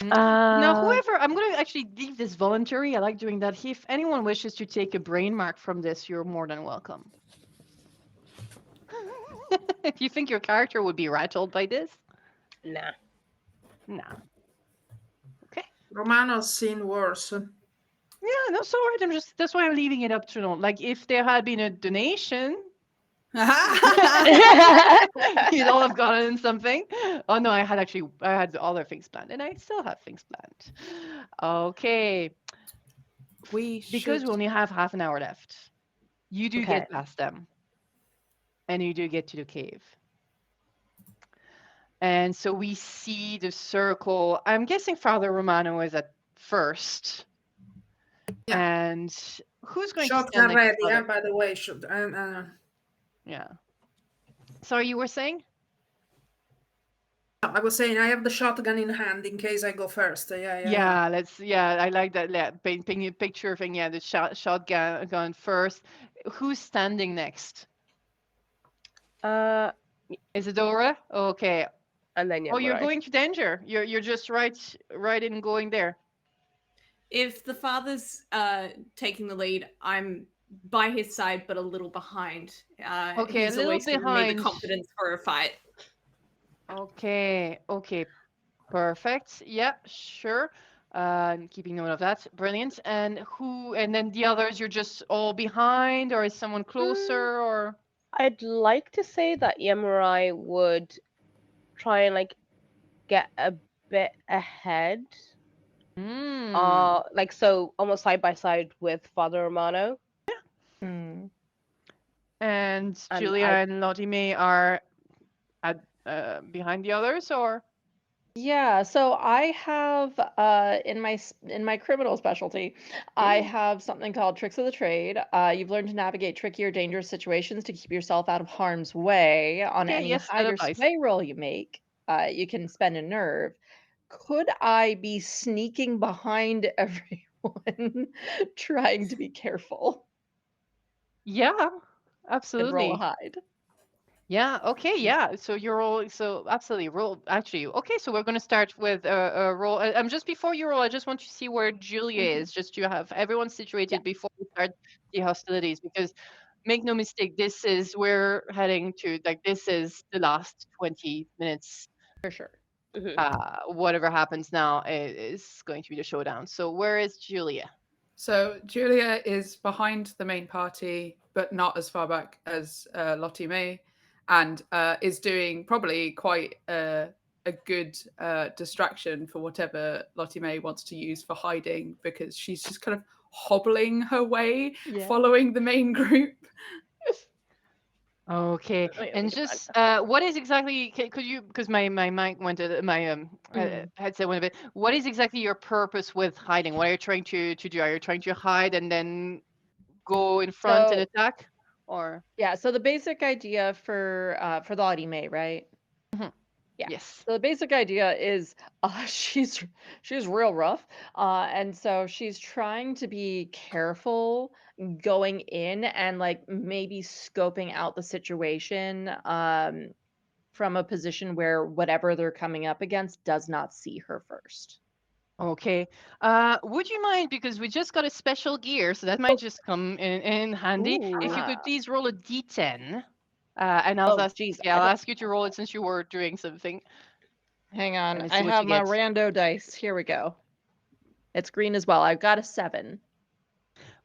Now, whoever, I'm going to actually leave this voluntary. I like doing that. If anyone wishes to take a brain mark from this, you're more than welcome. If you think your character would be rattled by this, Nah. nah. Romano's seen worse. Yeah, that's all right. That's why I'm leaving it up to them. Like, if there had been a donation, you'd all have gotten something. Oh no, I had other things planned, and I still have things planned. Okay, because we only have half an hour left. You do Okay. get past them, and you do get to the cave. And so we see the circle. I'm guessing Father Romano is at first. Yeah. And who's going to Shots stand are next ready, to Father? by the way. Yeah. Sorry, you were saying? I was saying I have the shotgun in hand in case I go first. Yeah, I like that. Yeah, painting a picture thing. Yeah, the shotgun first. Who's standing next? Isadora? Okay. And then you're Yamurai. going to danger. You're just right in going there. If the father's taking the lead, I'm by his side but a little behind. Okay, he's a little always given me behind. the confidence for a fight. Okay, perfect. Yeah, sure. I'm keeping note of that. Brilliant. And then the others, you're just all behind, or is someone closer, or? I'd like to say that Yamurai would try and get a bit ahead. Like so almost side by side with Father Romano. And Julia and Lottie May are at behind the others, or? Yeah, so I have in my criminal specialty, I have something called Tricks of the Trade. You've learned to navigate tricky or dangerous situations to keep yourself out of harm's way. On Okay, any yes, that hide or applies. sway roll you make, you can spend a nerve. Could I be sneaking behind everyone, trying to be careful? Yeah, And roll a absolutely. hide. Yeah, okay, yeah. So you're all absolutely roll actually. Okay, so we're going to start with a roll. Just before you roll, I just want to see where Julia is, just to have everyone situated before we start the hostilities, because make no mistake, we're heading to, like, this is the last 20 minutes. For sure. Whatever happens now is going to be the showdown. So where is Julia? So Julia is behind the main party, but not as far back as Lottie May, and is doing probably quite a good distraction for whatever Lottie May wants to use for hiding, because she's just kind of hobbling her way, following the main group. Okay, and just what is exactly? Could you? Because my mic went. My headset went a bit. What is exactly your purpose with hiding? What are you trying to do? Are you trying to hide and then go in front and attack, or? Yeah, so the basic idea for the Lottie May, right? Yeah. Yes. So the basic idea is she's real rough, and so she's trying to be careful going in and maybe scoping out the situation from a position where whatever they're coming up against does not see her first. Okay. Would you mind, because we just got a special gear, so that might just come in handy. If you could please roll a d10, and I'll ask you to roll it since you were doing something. Hang on, Let's I see what have you my get. rando dice. Here we go. It's green as well. I've got a 7.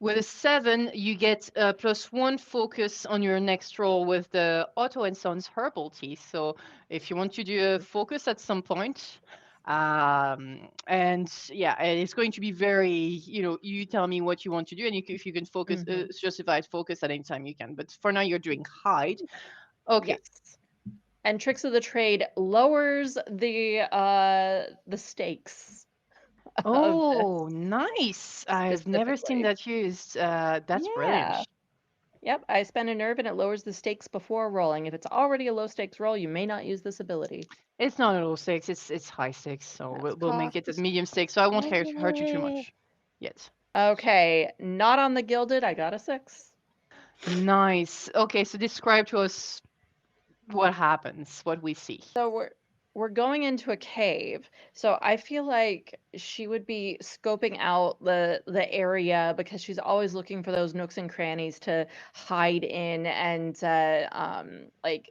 With a 7, you get +1 focus on your next roll with the Otto and Sons herbal tea. So if you want to do a focus at some point, and yeah, it's going to be very, you tell me what you want to do, and if you can focus, justified focus at any time you can. But for now, you're doing hide. Okay. Yes. And Tricks of the Trade lowers the stakes of Oh, nice. I've never seen specifically. that used. That's brilliant. Yeah. Yep, I spend a nerve and it lowers the stakes before rolling. If it's already a low stakes roll, you may not use this ability. It's not a low stakes, it's high stakes, so That's we'll make it a cost. medium stakes, so I won't hurt you too much yet. Okay, not on the Gilded, I got a 6. Nice. Okay, so describe to us what happens, what we see. So we're going into a cave. So I feel like she would be scoping out the area because she's always looking for those nooks and crannies to hide in and like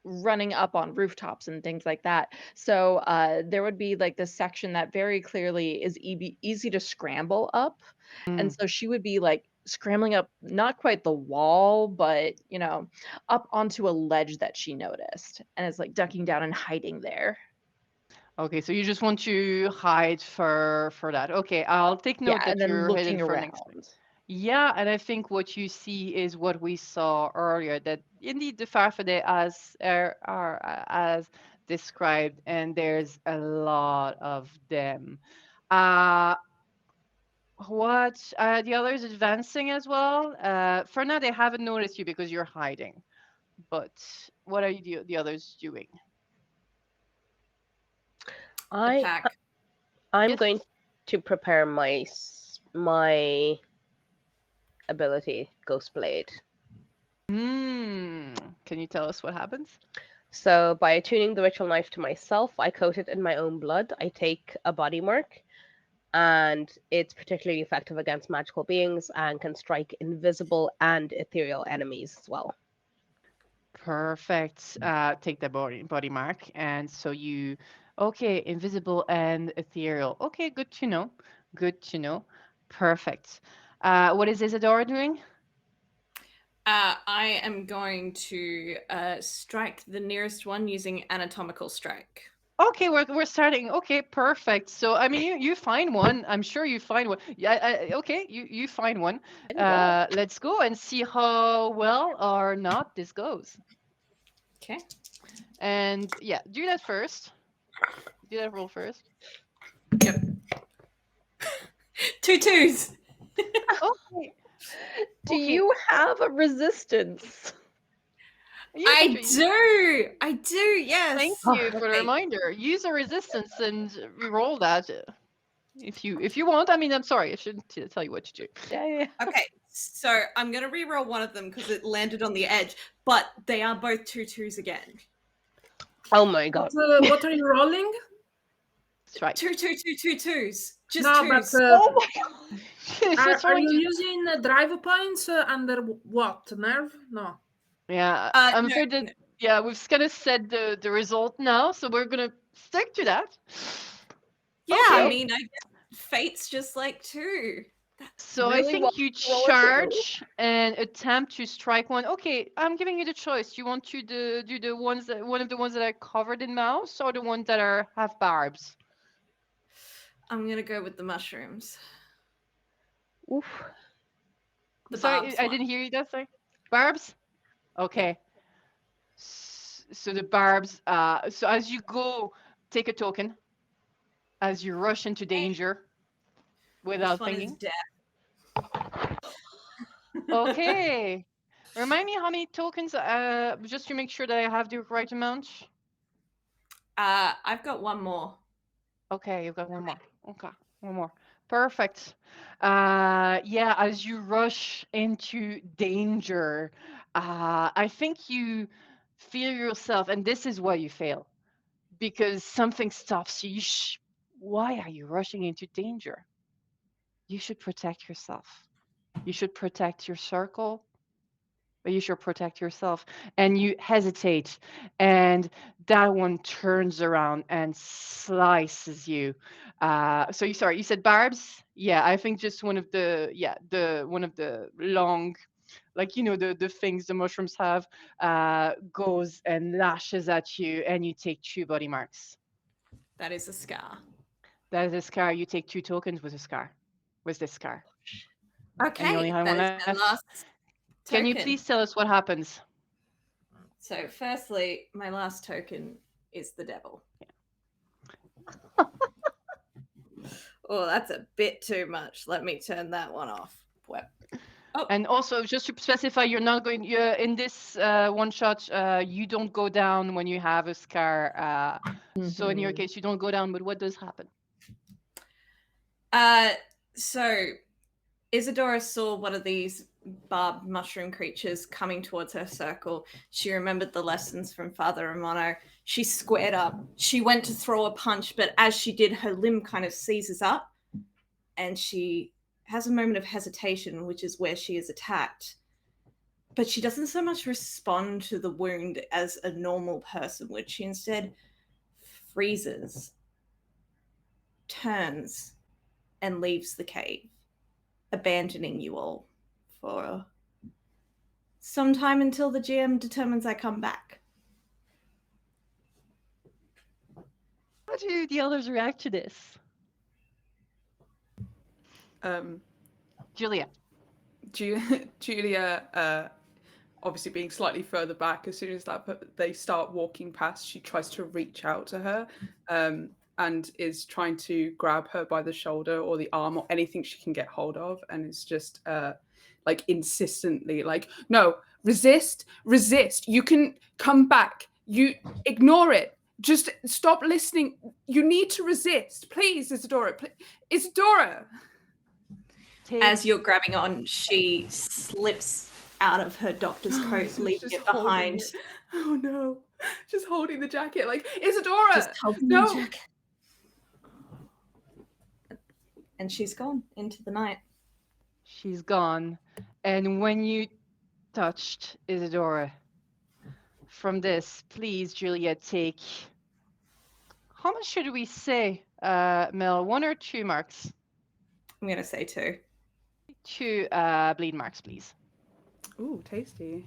running up on rooftops and things like that. So there would be like this section that very clearly is easy to scramble up. And so she would be like scrambling up, not quite the wall, but up onto a ledge that she noticed. And it's like ducking down and hiding there. Okay, so you just want to hide for that. Okay, I'll take note Yeah, that and then you're hidden looking for around. next. Yeah, and I think what you see is what we saw earlier, that indeed the Farfadet are as described, and there's a lot of them. What the others advancing as well? For now, they haven't noticed you because you're hiding. But what are the others doing? I'm Yes. going to prepare my ability, Ghost Blade. Can you tell us what happens? So by attuning the ritual knife to myself, I coat it in my own blood. I take a body mark, and it's particularly effective against magical beings and can strike invisible and ethereal enemies as well. Perfect. Take the body mark, and so you, okay, invisible and ethereal. Okay, good to know. Good to know. Perfect. What is Isadora doing? I am going to strike the nearest one using anatomical strike. Okay, we're starting. Okay, perfect. So I mean, you find one. I'm sure you find one. Yeah. Okay, you find one. Let's go and see how well or not this goes. Okay. And yeah, do that first. Do that roll first. Yep. 2 2s. Okay. Do you have a resistance? I do, yes. Thank you for the reminder. Use a resistance and re-roll that if you want. I mean, I'm sorry, I shouldn't tell you what to do. Yeah. Okay, so I'm gonna re-roll one of them because it landed on the edge, but they are both 2 2s again. Oh my god! What are you rolling? That's right. 2 2 2 2 2s. Just No, 2s. but oh my god! are you using drive points under what? Nerve? No. Yeah, I'm afraid that yeah, we've kind of said the result now, so we're gonna stick to that. Yeah, Okay. I mean, I guess fate's just like 2. So really I think well you rolled. charge and attempt to strike one. Okay, I'm giving you the choice. You want to do the ones that one of the ones that are covered in mouse or the ones that have barbs? I'm gonna go with the mushrooms. Oof. Sorry, I didn't hear you. That sorry. Barbs. Okay. So the barbs. So as you go, take a token. As you rush into danger, without This one thinking. is death. Okay. Remind me how many tokens, just to make sure that I have the right amount. I've got one more. Okay, you've got one more. Okay, one more. Perfect. Yeah, as you rush into danger, I think you feel yourself, and this is why you fail, because something stops you. Why are you rushing into danger? You should protect yourself. You should protect your circle, but you should protect yourself. And you hesitate, and that one turns around and slices you. So you said barbs? Yeah, I think just one of the long, like the things the mushrooms have, goes and lashes at you, and you take 2 body marks. That is a scar. That is a scar. You take 2 tokens with a scar. With this scar. Okay, And you only have that one is left. my last Can you token. please tell us what happens? So, firstly, my last token is the devil. Oh, that's a bit too much. Let me turn that one off. And also, just to specify, you're not going. You're in this one shot. You don't go down when you have a scar. So in your case, you don't go down. But what does happen? So Isadora saw one of these barbed mushroom creatures coming towards her circle. She remembered the lessons from Father Romano. She squared up. She went to throw a punch, but as she did, her limb kind of seizes up, and she has a moment of hesitation, which is where she is attacked. But she doesn't so much respond to the wound as a normal person would. She instead freezes, turns, and leaves the cave, abandoning you all for some time until the GM determines I come back. How do the others react to this? Julia. Julia, obviously being slightly further back, as soon as they start walking past, she tries to reach out to her and is trying to grab her by the shoulder or the arm or anything she can get hold of, and it's just like insistently like, no, resist, you can come back, you ignore it, just stop listening, you need to resist, please, Isadora, Isadora. As you're grabbing on, she slips out of her doctor's coat, leaving it behind. It. Oh no, just holding the jacket like, Isadora, just holding no. the jacket. And she's gone into the night. She's gone. And when you touched Isadora, from this, please, Julia, take... How much should we say, Mel? 1 or 2 marks? I'm going to say 2. 2 bleed marks, please. Ooh, tasty.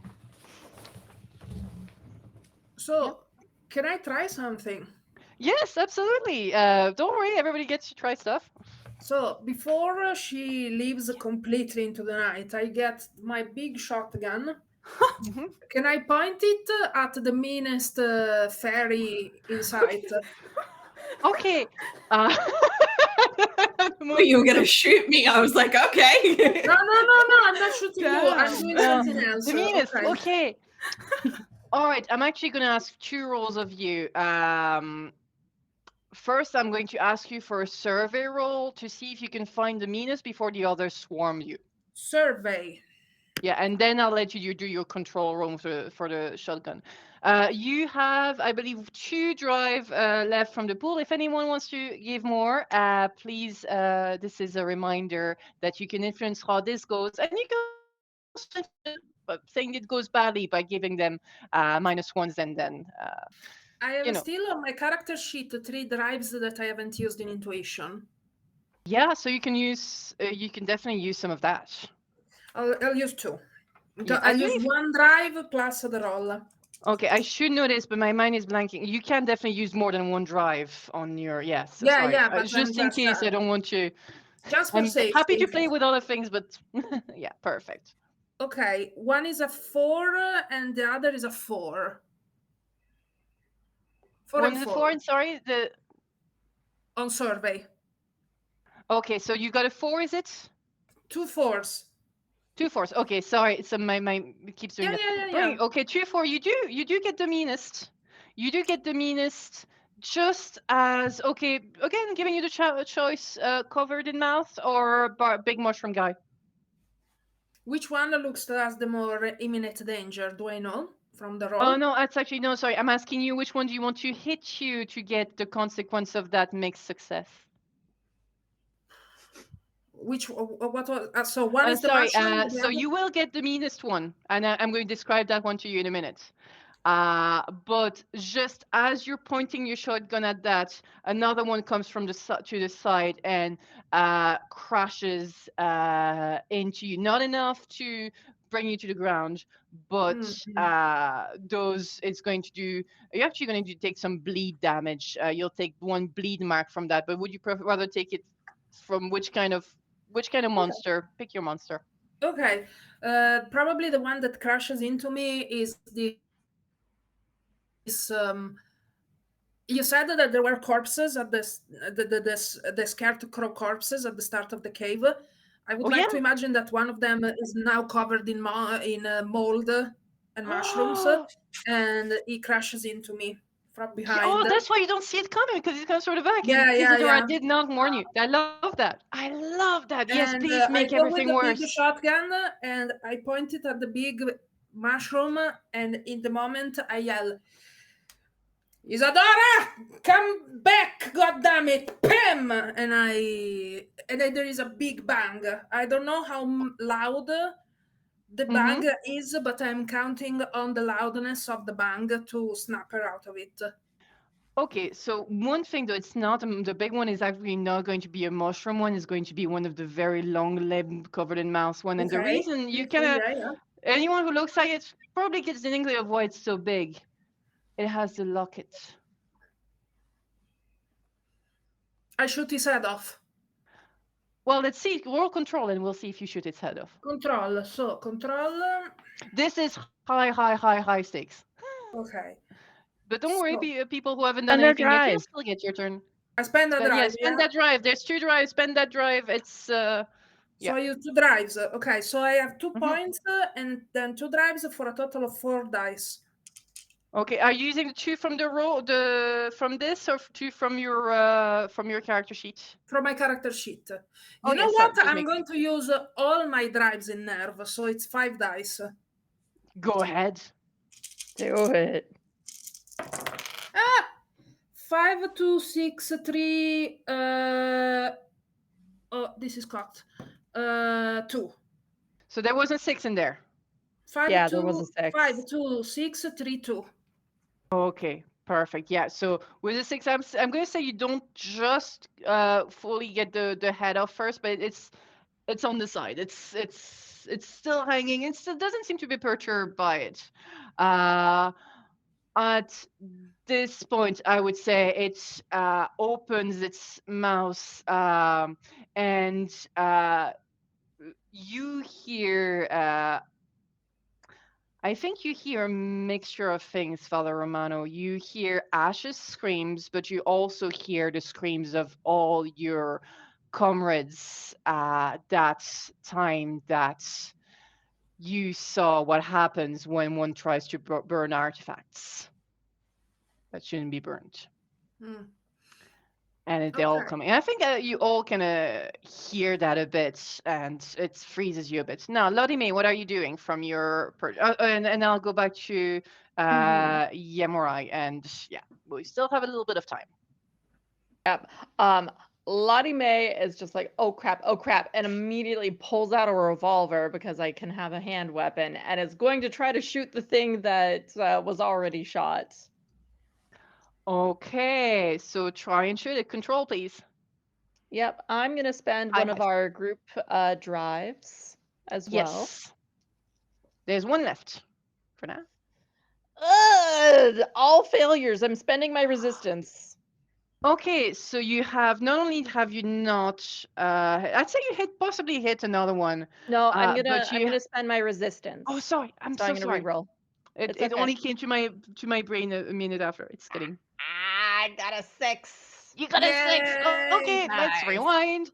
So, can I try something? Yes, absolutely. Don't worry, everybody gets to try stuff. So, before she leaves completely into the night, I get my big shotgun. Can I point it at the meanest fairy in sight? Okay. You were going to shoot me. I was like, okay. No, I'm not shooting you. I'm doing something else. The meanest, okay. All right, I'm actually going to ask 2 rolls of you. First, I'm going to ask you for a survey roll to see if you can find the meanest before the others swarm you. Survey. Yeah, and then I'll let you do your control room for the shotgun. You have, I believe, 2 drive left from the pool. If anyone wants to give more, please, this is a reminder that you can influence how this goes. And you can also saying it goes badly by giving them -1s and then... I have still on my character sheet 3 drives that I haven't used in intuition. Yeah, so you can use, you can definitely use some of that. I'll use 2. Yeah, I'll use 1 drive plus the roll. Okay, I should know this, but my mind is blanking. You can definitely use more than 1 drive on your, yes. Yeah, sorry. yeah, but just in case I don't want to. Just for I'm safety. happy to play with other things, but yeah, perfect. Okay, one is a 4 and the other is a 4. 4 One and is a 4. 4, and sorry, the... On survey. Okay, so you got a 4, is it? 2 4s. 2 4s. Okay, sorry. So my it keeps doing that. Yeah. Okay, 2 4. You do get the meanest. You do get the meanest. Just as again, giving you the choice: covered in mouth or big mushroom guy. Which one looks as the more imminent danger? Do I know from the roll? Oh no, that's actually no. Sorry, I'm asking you which one do you want to hit you to get the consequence of that mixed success. Which what was so one is the sorry. mushroom, So you will get the meanest one, and I'm going to describe that one to you in a minute. But just as you're pointing your shotgun at that, another one comes from to the side and crashes into you. Not enough to bring you to the ground, but it's going to do. You're actually going to take some bleed damage. You'll take 1 bleed mark from that. But would you rather take it from which kind of monster? Pick your monster. Okay, probably the one that crashes into me is the You said that there were corpses at the scarecrow corpses at the start of the cave. I would like to imagine that one of them is now covered in mold and mushrooms, and he crashes into me from behind. Oh, that's why you don't see it coming, because it's going sort of back. Yeah, and yeah, Isadora yeah. did not warn you. I love that. I love that. Yes, And please make I go everything with the worse. big shotgun and I point it at the big mushroom, and in the moment I yell, Isadora, come back, goddammit, Pam! And then there is a big bang. I don't know how loud the bang is, but I'm counting on the loudness of the bang to snap her out of it. Okay, so one thing though, it's not the big one is actually not going to be a mushroom one. It's going to be one of the very long limb covered in mouse one. And the Okay. reason you kind of anyone who looks like it probably gets an inkling of why it's so big. It has the locket. I shoot his head off. Well, let's see. Roll control, and we'll see if you shoot its head off. Control. So control. This is high stakes. Okay. But don't worry, people who haven't done Spend their anything yet, you'll drive. still get your turn. I spend that drive. Yeah, spend that drive. There's 2 drives. Spend that drive. It's So I use 2 drives. Okay, so I have 2 points and then 2 drives for a total of 4 dice. Okay, are you using the 2 from from this or 2 from your character sheet? From my character sheet. Oh, You know yes, what? sorry, I'm going to use all my drives in nerve, so it's 5 dice. Go ahead. Do it. 5, 2, 6, 3. Oh, this is cocked. 2. So there was a 6 in there. 5, Yeah, 2, there was a 6. 5, 2, 6, 3, 2. Okay, perfect. Yeah, so with the 6, I'm going to say you don't just fully get the head off first, but it's on the side. It's still hanging. It still doesn't seem to be perturbed by it. At this point, I would say it opens its mouth and you hear. I think you hear a mixture of things, Father Romano. You hear Ash's screams, but you also hear the screams of all your comrades that time that you saw what happens when one tries to burn artifacts that shouldn't be burned. And they all come in. I think you all kind of hear that a bit, and it freezes you a bit. Now, Lottie May, what are you doing from your... and I'll go back to Yemurai, and yeah, we still have a little bit of time. Yep. Lottie May is just like, oh crap, and immediately pulls out a revolver because I can have a hand weapon, and is going to try to shoot the thing that was already shot. Okay, so try and shoot it. Control, please. Yep, I'm going to spend one of our group drives as well. Yes. There's 1 left for now. All failures. I'm spending my resistance. Okay, so you have not only have you not I'd say you possibly hit another one. No, I'm gonna spend my resistance. Oh, sorry. I'm so gonna sorry. reroll. It okay. only came to my brain a minute after. It's kidding. I got a 6. You got a 6. Okay, Nice. let's rewind.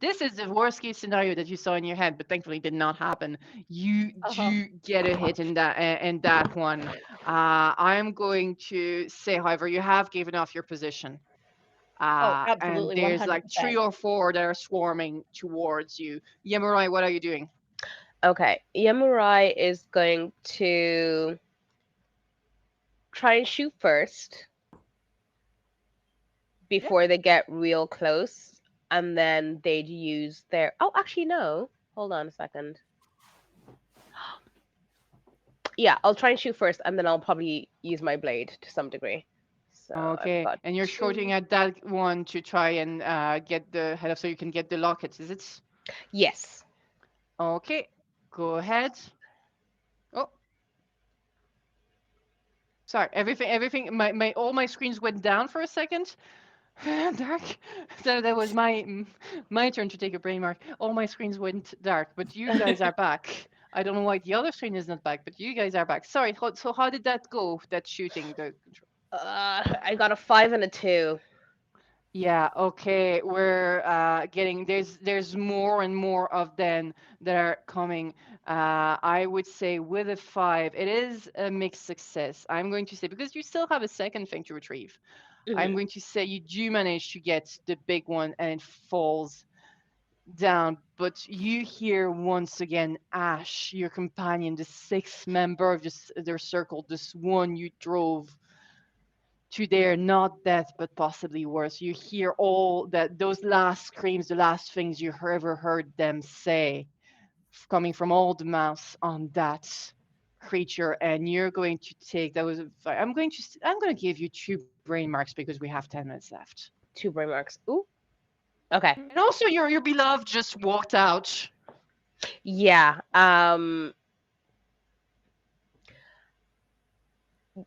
This is the worst case scenario that you saw in your head, but thankfully did not happen. You do get a hit in that one. I'm going to say, however, you have given off your position. Absolutely. And there's 100%. like 3 or 4 that are swarming towards you. Yemurai, what are you doing? Okay, Yemurai is going to try and shoot first before they get real close, and then they'd use their... Oh, actually, no. Hold on a second. Yeah, I'll try and shoot first, and then I'll probably use my blade to some degree. So Okay, and you're shooting at that one to try and get the head off so you can get the lockets, is it? Yes. Okay, go ahead. Oh. Sorry, everything, all my screens went down for a second. Dark. So that was my turn to take a brain mark. All my screens went dark, but you guys are back. I don't know why the other screen is not back, but you guys are back. Sorry. So how did that go? That shooting? I got a 5 and a 2. Yeah, okay. We're getting there's more and more of them that are coming. I would say with a 5, it is a mixed success. I'm going to say because you still have a second thing to retrieve. I'm going to say you do manage to get the big one and it falls down, but you hear once again Ash, your companion, the sixth member of their circle, this one you drove to their not death but possibly worse. You hear all that those last screams, the last things you ever heard them say, coming from all the mouths on that creature, and you're going to take that was. I'm going to give you 2 brain marks because we have 10 minutes left. 2 brain marks. Ooh. Okay. And also, your beloved just walked out. Yeah.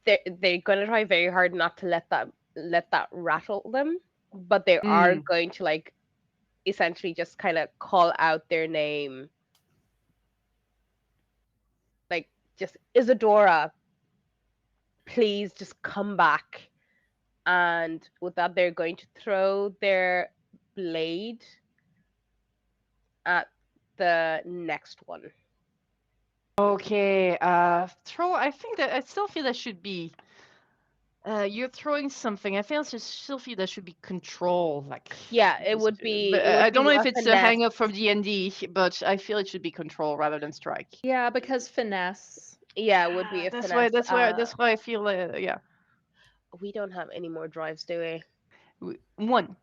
They're gonna try very hard not to let that rattle them, but they are going to like essentially just kind of call out their name, like just Isadora, please just come back. And with that, they're going to throw their blade at the next one. Okay, throw. I think that I still feel that should be. You're throwing something. I still feel that should be control. Like Yeah, it would be. But, It would I don't be know if a it's a finesse. hang up from D&D, but I feel it should be control rather than strike. Yeah, because finesse. Yeah, it would be a That's finesse. That's why I feel. Yeah. We don't have any more drives, do we? One.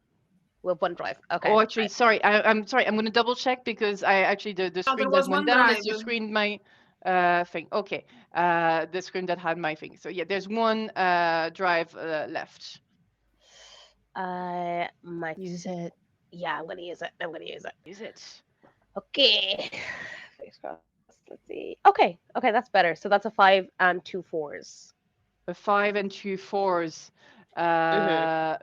We have 1 drive. Okay. Oh, actually, sorry. I'm sorry. I'm going to double check because I actually the screen there that was went 1 down drive. is the screen my thing. Okay. The screen that had my thing. So yeah, there's 1 drive left. Might use it. Yeah, I'm gonna use it. Use it. Okay. Let's see. Okay, that's better. So that's a 5 and 2 4s. A 5 and 2 4s.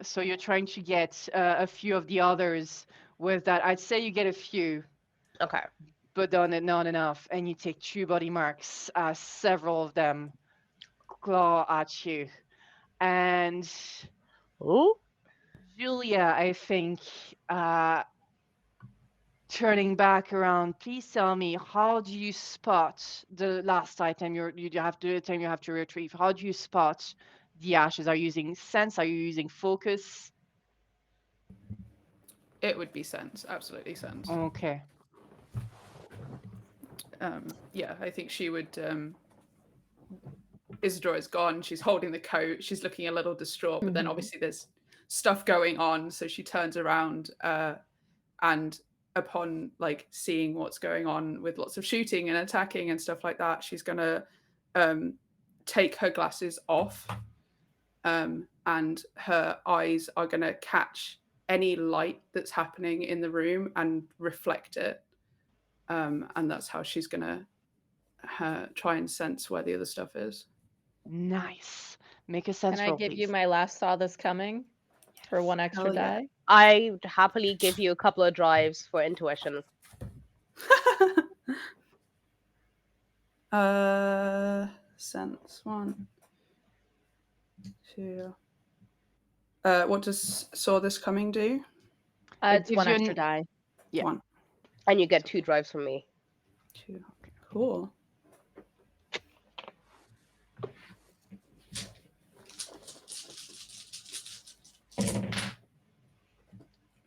So you're trying to get a few of the others with that. I'd say you get a few. Okay. But not enough, and you take 2 body marks. Several of them claw at you, and Julia, I think, turning back around. Please tell me, how do you spot the last item you have to retrieve? How do you spot the ashes? Are you using sense? Are you using focus? It would be sense, absolutely sense. Okay. Yeah, I think she would. Isadora's gone. She's holding the coat. She's looking a little distraught, but then obviously there's stuff going on. So she turns around and upon like seeing what's going on with lots of shooting and attacking and stuff like that, she's gonna take her glasses off, and her eyes are gonna catch any light that's happening in the room and reflect it. And that's how she's gonna try and sense where the other stuff is. Nice. Make a sense Can I roll, give please. you my last saw this coming for 1 extra die? I'd happily give you a couple of drives for intuition. Sense 1, 2. What does saw this coming do? It's 1 extra die. Yeah. 1. And you get 2 drives from me. 2. Okay, cool.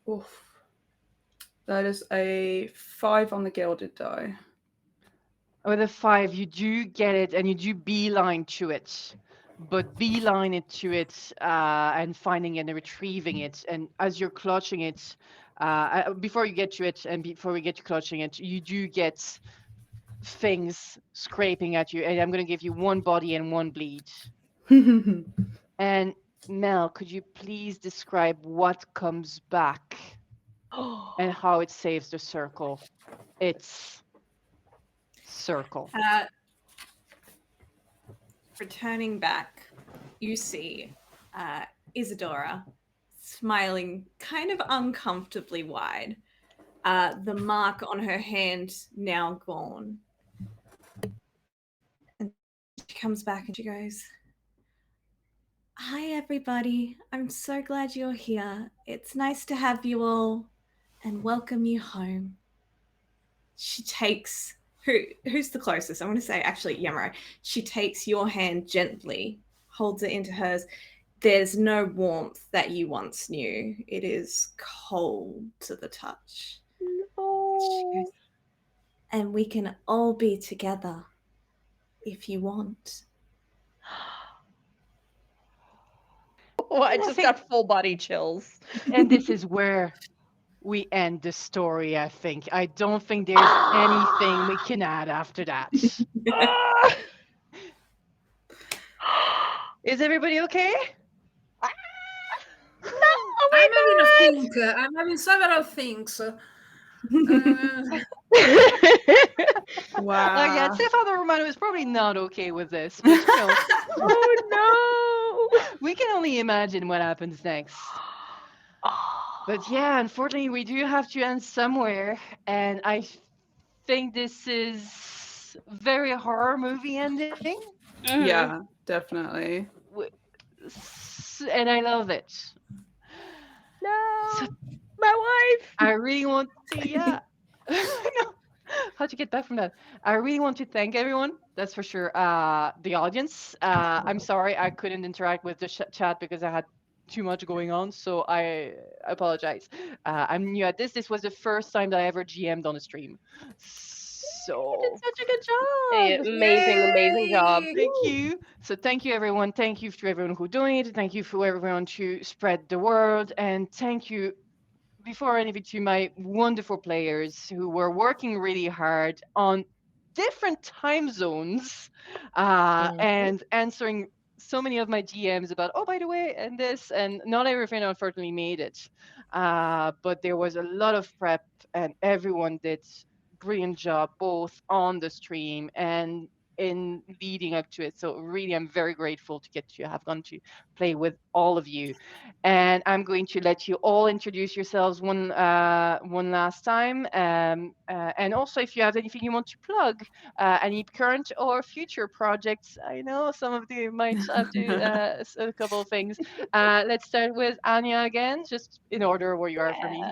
Oof. That is a 5 on the gilded die. With a 5, you do get it, and you do beeline to it. But beeline it to it and finding it and retrieving it. And as you're clutching it, before you get to it and before we get to clutching it, you do get things scraping at you. And I'm going to give you 1 body and 1 bleed. And Mel, could you please describe what comes back and how it saves the circle? It's circle. Returning back, you see Isadora smiling kind of uncomfortably wide. The mark on her hand now gone. comes back and she goes, "Hi, everybody. I'm so glad you're here. It's nice to have you all and welcome you home." She takes who's the closest? I want to say actually Yamaro. She takes your hand gently, holds it into hers. There's no warmth that you once knew. It is cold to the touch. She goes, "And we can all be together if you want." Oh, I just got full body chills. And this is where we end the story, I think. I don't think there's anything we can add after that. Is everybody okay? No, oh I'm my having a god! think. I'm having several things. Wow. Yeah, Stefano Romano is probably not okay with this, but you know. Oh no! We can only imagine what happens next. But yeah, unfortunately, we do have to end somewhere, and I think this is very horror movie ending. Yeah, definitely. And I love it. No, my wife. I really want to, yeah. No. How'd you get back from that? I really want to thank everyone. That's for sure. The audience. I'm sorry I couldn't interact with the chat because I had too much going on, so I apologize. I'm new at this. This was the first time that I ever GM'd on a stream. So You did such a good job. Hey, amazing job. Thank you. So thank you, everyone. Thank you to everyone who donated. Thank you for everyone to spread the word, and thank you before anything to my wonderful players who were working really hard on different time zones and answering so many of my GMs about, oh, by the way, and this, and not everything unfortunately made it. But there was a lot of prep and everyone did brilliant job both on the stream and in leading up to it. So really, I'm very grateful to get to have gone to play with all of you. And I'm going to let you all introduce yourselves one last time. And also, if you have anything you want to plug, any current or future projects, I know some of you might have to a couple of things. Let's start with Anya again, just in order where you are for me.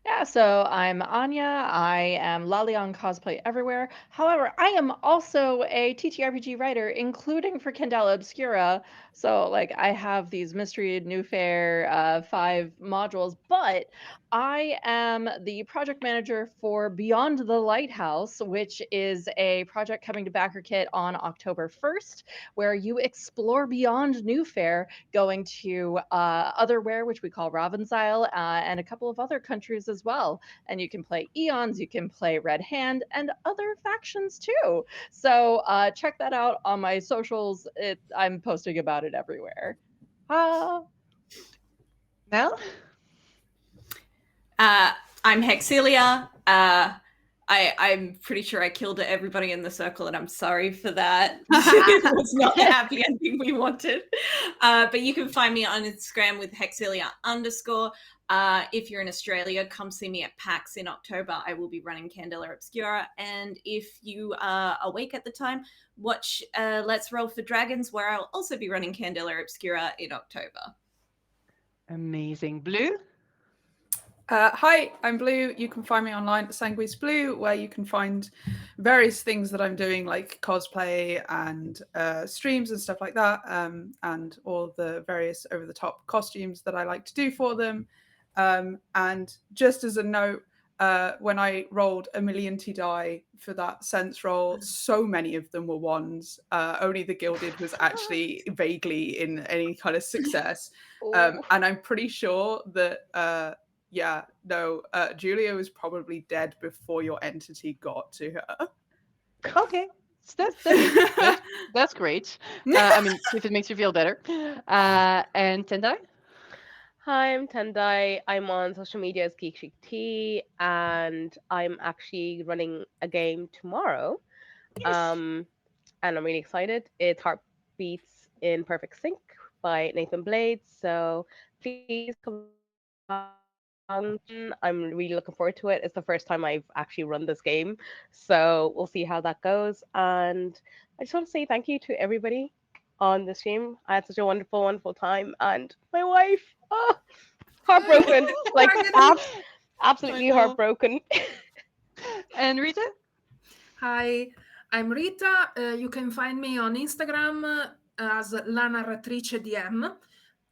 Yeah, so I'm Anya. I am Lali on Cosplay Everywhere. However, I am also a TTRPG writer, including for Candela Obscura. So, like, I have these Mystery New Fair 5 modules, but I am the project manager for Beyond the Lighthouse, which is a project coming to Backer Kit on October 1st, where you explore beyond New Fair, going to Otherwhere, which we call Ravensisle, and a couple of other countries as well. And you can play Eons, you can play Red Hand, and other factions too. So check that out on my socials. I'm posting about it everywhere. Mel? I'm Hexilia. I'm pretty sure I killed everybody in the circle, and I'm sorry for that. It was not the happy ending we wanted. But you can find me on Instagram with Hexilia_. If you're in Australia, come see me at PAX in October. I will be running Candela Obscura. And if you are awake at the time, watch Let's Roll for Dragons, where I'll also be running Candela Obscura in October. Amazing. Blue? Hi, I'm Blue. You can find me online at Sanguis Blue, where you can find various things that I'm doing, like cosplay and streams and stuff like that, and all the various over-the-top costumes that I like to do for them. And just as a note, when I rolled a million-ty die for that sense roll, so many of them were ones. Only the Gilded was actually vaguely in any kind of success. And I'm pretty sure that... Julia was probably dead before your entity got to her. Okay. That's great. I mean, if it makes you feel better. And Tendai? Hi, I'm Tendai. I'm on social media as GeekShikT, and I'm actually running a game tomorrow. And I'm really excited. It's Heartbeats in Perfect Sync by Nathan Blades. So please come I'm really looking forward to it. It's the first time I've actually run this game, so we'll see how that goes. And I just want to say thank you to everybody on the stream. I had such a wonderful, wonderful time, and my wife, oh, heartbroken, like absolutely heartbroken. And Rita? Hi, I'm Rita. You can find me on Instagram as La Narratrice DM.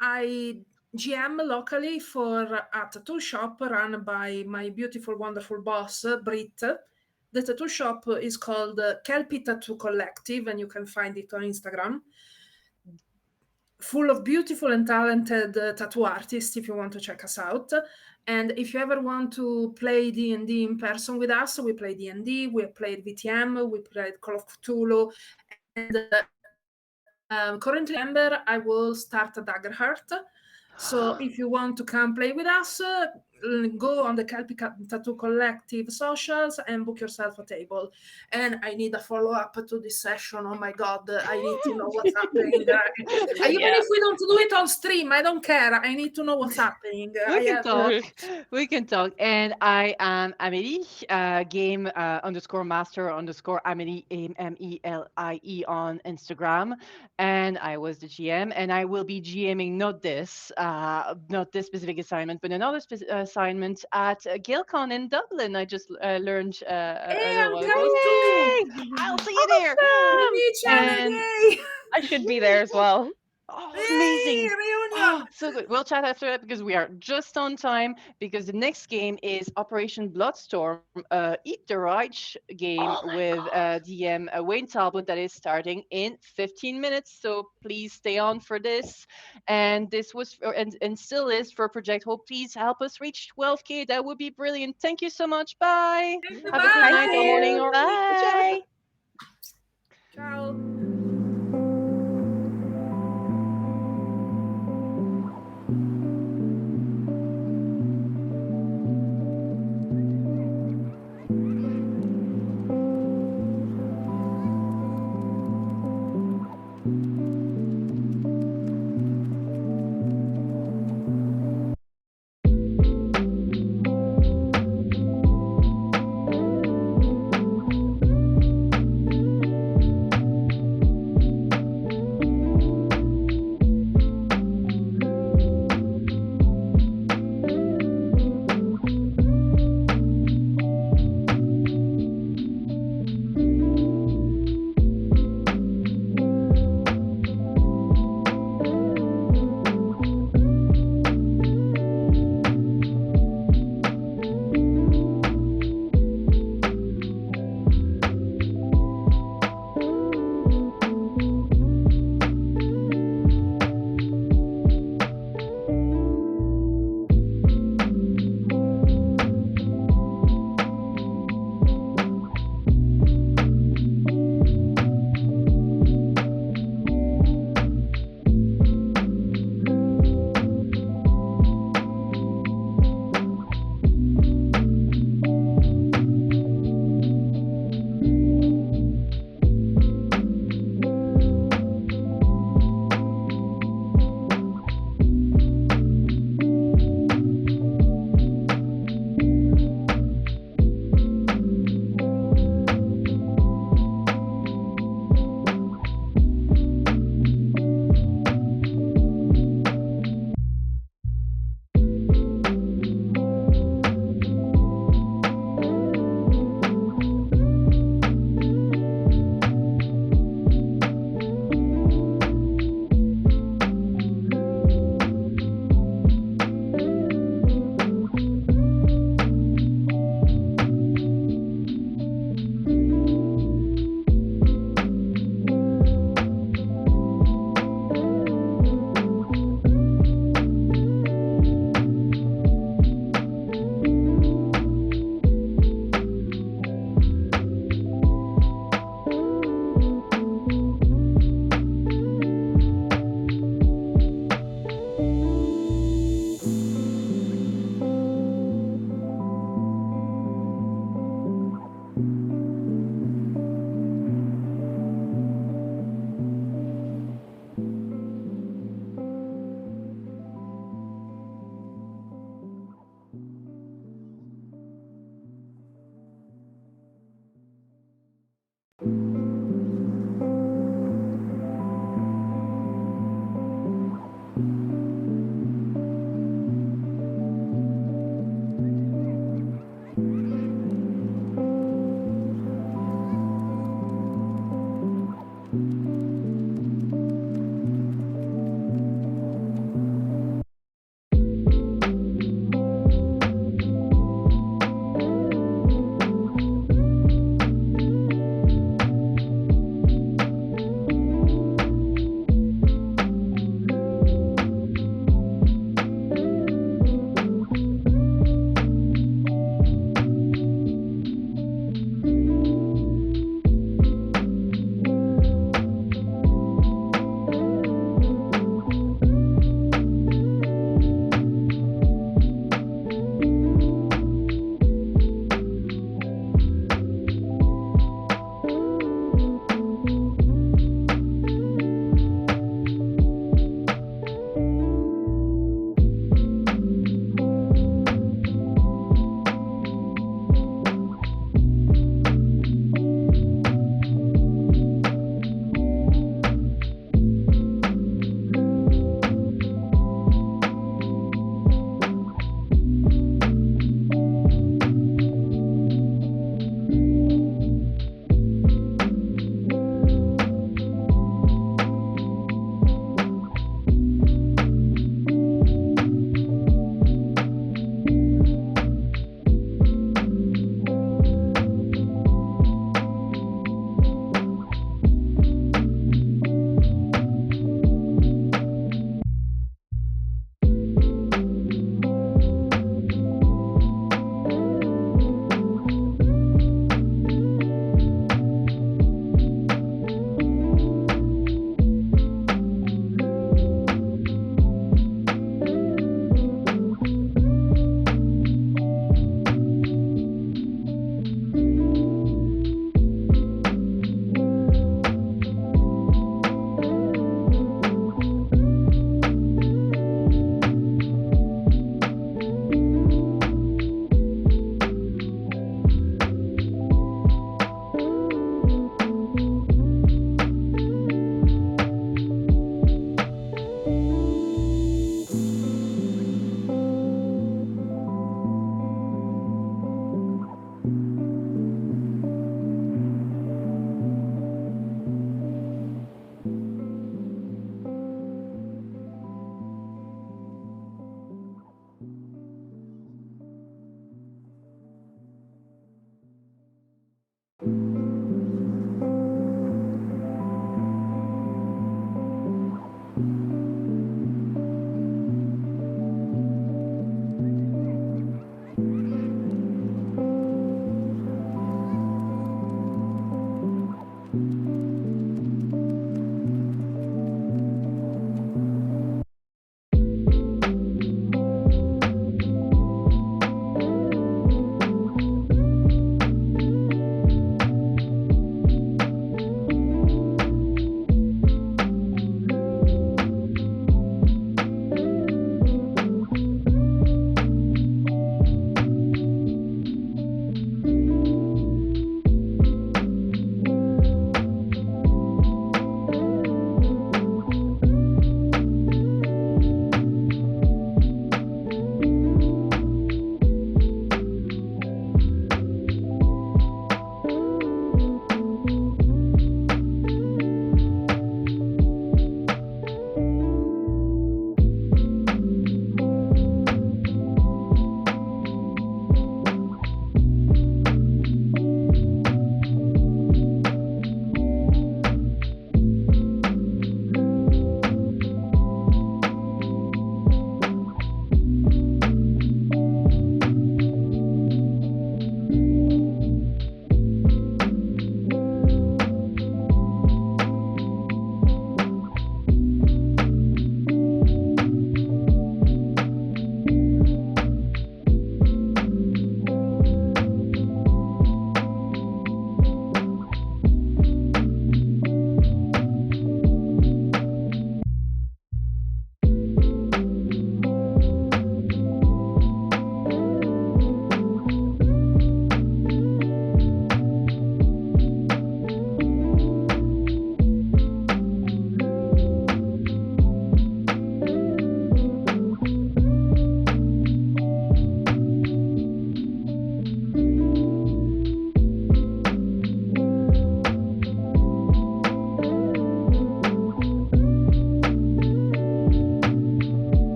I GM locally for a tattoo shop run by my beautiful, wonderful boss, Brit. The tattoo shop is called Kelpie Tattoo Collective, and you can find it on Instagram. Full of beautiful and talented tattoo artists if you want to check us out. And if you ever want to play D&D in person with us, we play D&D, we played VTM, we played Call of Cthulhu, and currently December I will start a Daggerheart. So if you want to come play with us, go on the Kelpie Tattoo Collective socials and book yourself a table. And I need a follow-up to this session. Oh my God, I need to know what's happening. Even if we don't do it on stream, I don't care. I need to know what's happening. We can talk. And I am Amélie, game _master _Amélie, AMELIE on Instagram. And I was the GM, and I will be GMing not this specific assignment, but another assignment at GailCon in Dublin. I just learned a little while ago. I'll see you there. And I should be there as well. Oh, amazing. Oh, so good. We'll chat after that because we are just on time, because the next game is Operation Bloodstorm, Eat the Reich game with DM Wayne Talbot that is starting in 15 minutes. So please stay on for this. And this was and still is for Project Hope. Please help us reach 12K. That would be brilliant. Thank you so much. Bye. Have a good night or morning or Bye. Ciao.